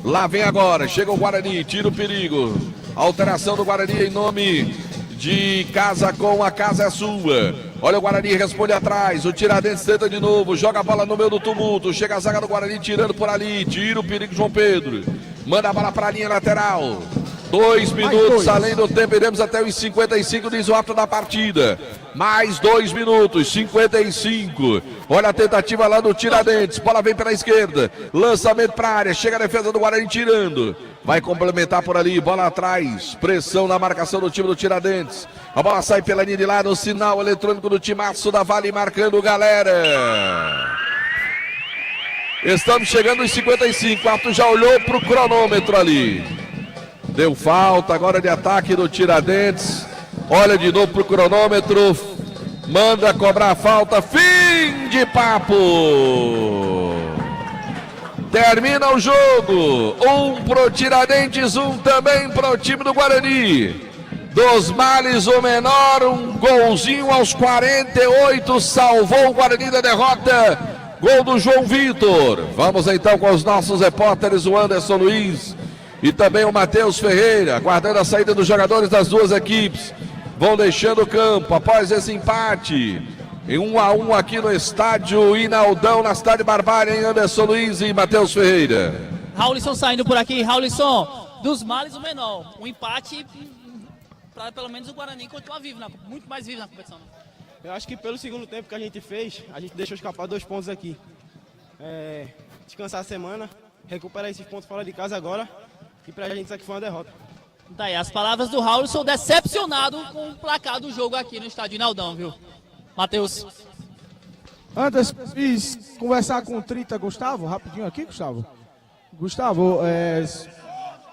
Lá vem agora, chega o Guarani, tira o perigo. Alteração do Guarani em nome de Casa com a Casa é Sua. Olha o Guarani, responde atrás, o Tiradentes tenta de novo, joga a bola no meio do tumulto. Chega a zaga do Guarani tirando por ali, tira o perigo João Pedro. Manda a bola pra linha lateral. 2 minutos além do tempo, iremos até os 55, diz o árbitro da partida. Mais 2 minutos, 55. Olha a tentativa lá do Tiradentes, bola vem pela esquerda, lançamento para a área, chega a defesa do Guarani tirando. Vai complementar por ali, bola atrás, pressão na marcação do time do Tiradentes. A bola sai pela linha de lado, sinal eletrônico do timaço da Vale marcando galera. Estamos chegando aos 55, o árbitro já olhou pro cronômetro ali. Deu falta, agora de ataque do Tiradentes. Olha de novo pro cronômetro. Manda cobrar a falta. Fim de papo. Termina o jogo. 1 pro Tiradentes, 1 também pro time do Guarani. Dos males o menor, um golzinho aos 48. Salvou o Guarani da derrota. Gol do João Vitor. Vamos então com os nossos repórteres, o Anderson Luiz e também o Matheus Ferreira, aguardando a saída dos jogadores das duas equipes. Vão deixando o campo após esse empate. Em 1-1 aqui no estádio Inaldão, na cidade Barbária, em Anderson Luiz e Matheus Ferreira. Raulisson saindo por aqui. Raulisson, dos males o menor. Um empate para pelo menos o Guarani continuar vivo, muito mais vivo na competição. Eu acho que pelo segundo tempo que a gente fez, a gente deixou escapar 2 pontos aqui. Descansar a semana, recuperar esses pontos fora de casa agora. E pra gente isso aqui foi uma derrota. Daí as palavras do Raulisson, decepcionado com o placar do jogo aqui no estádio Inaldão, viu? Matheus. Antes, conversar com o 30 Gustavo, rapidinho aqui, Gustavo. Gustavo,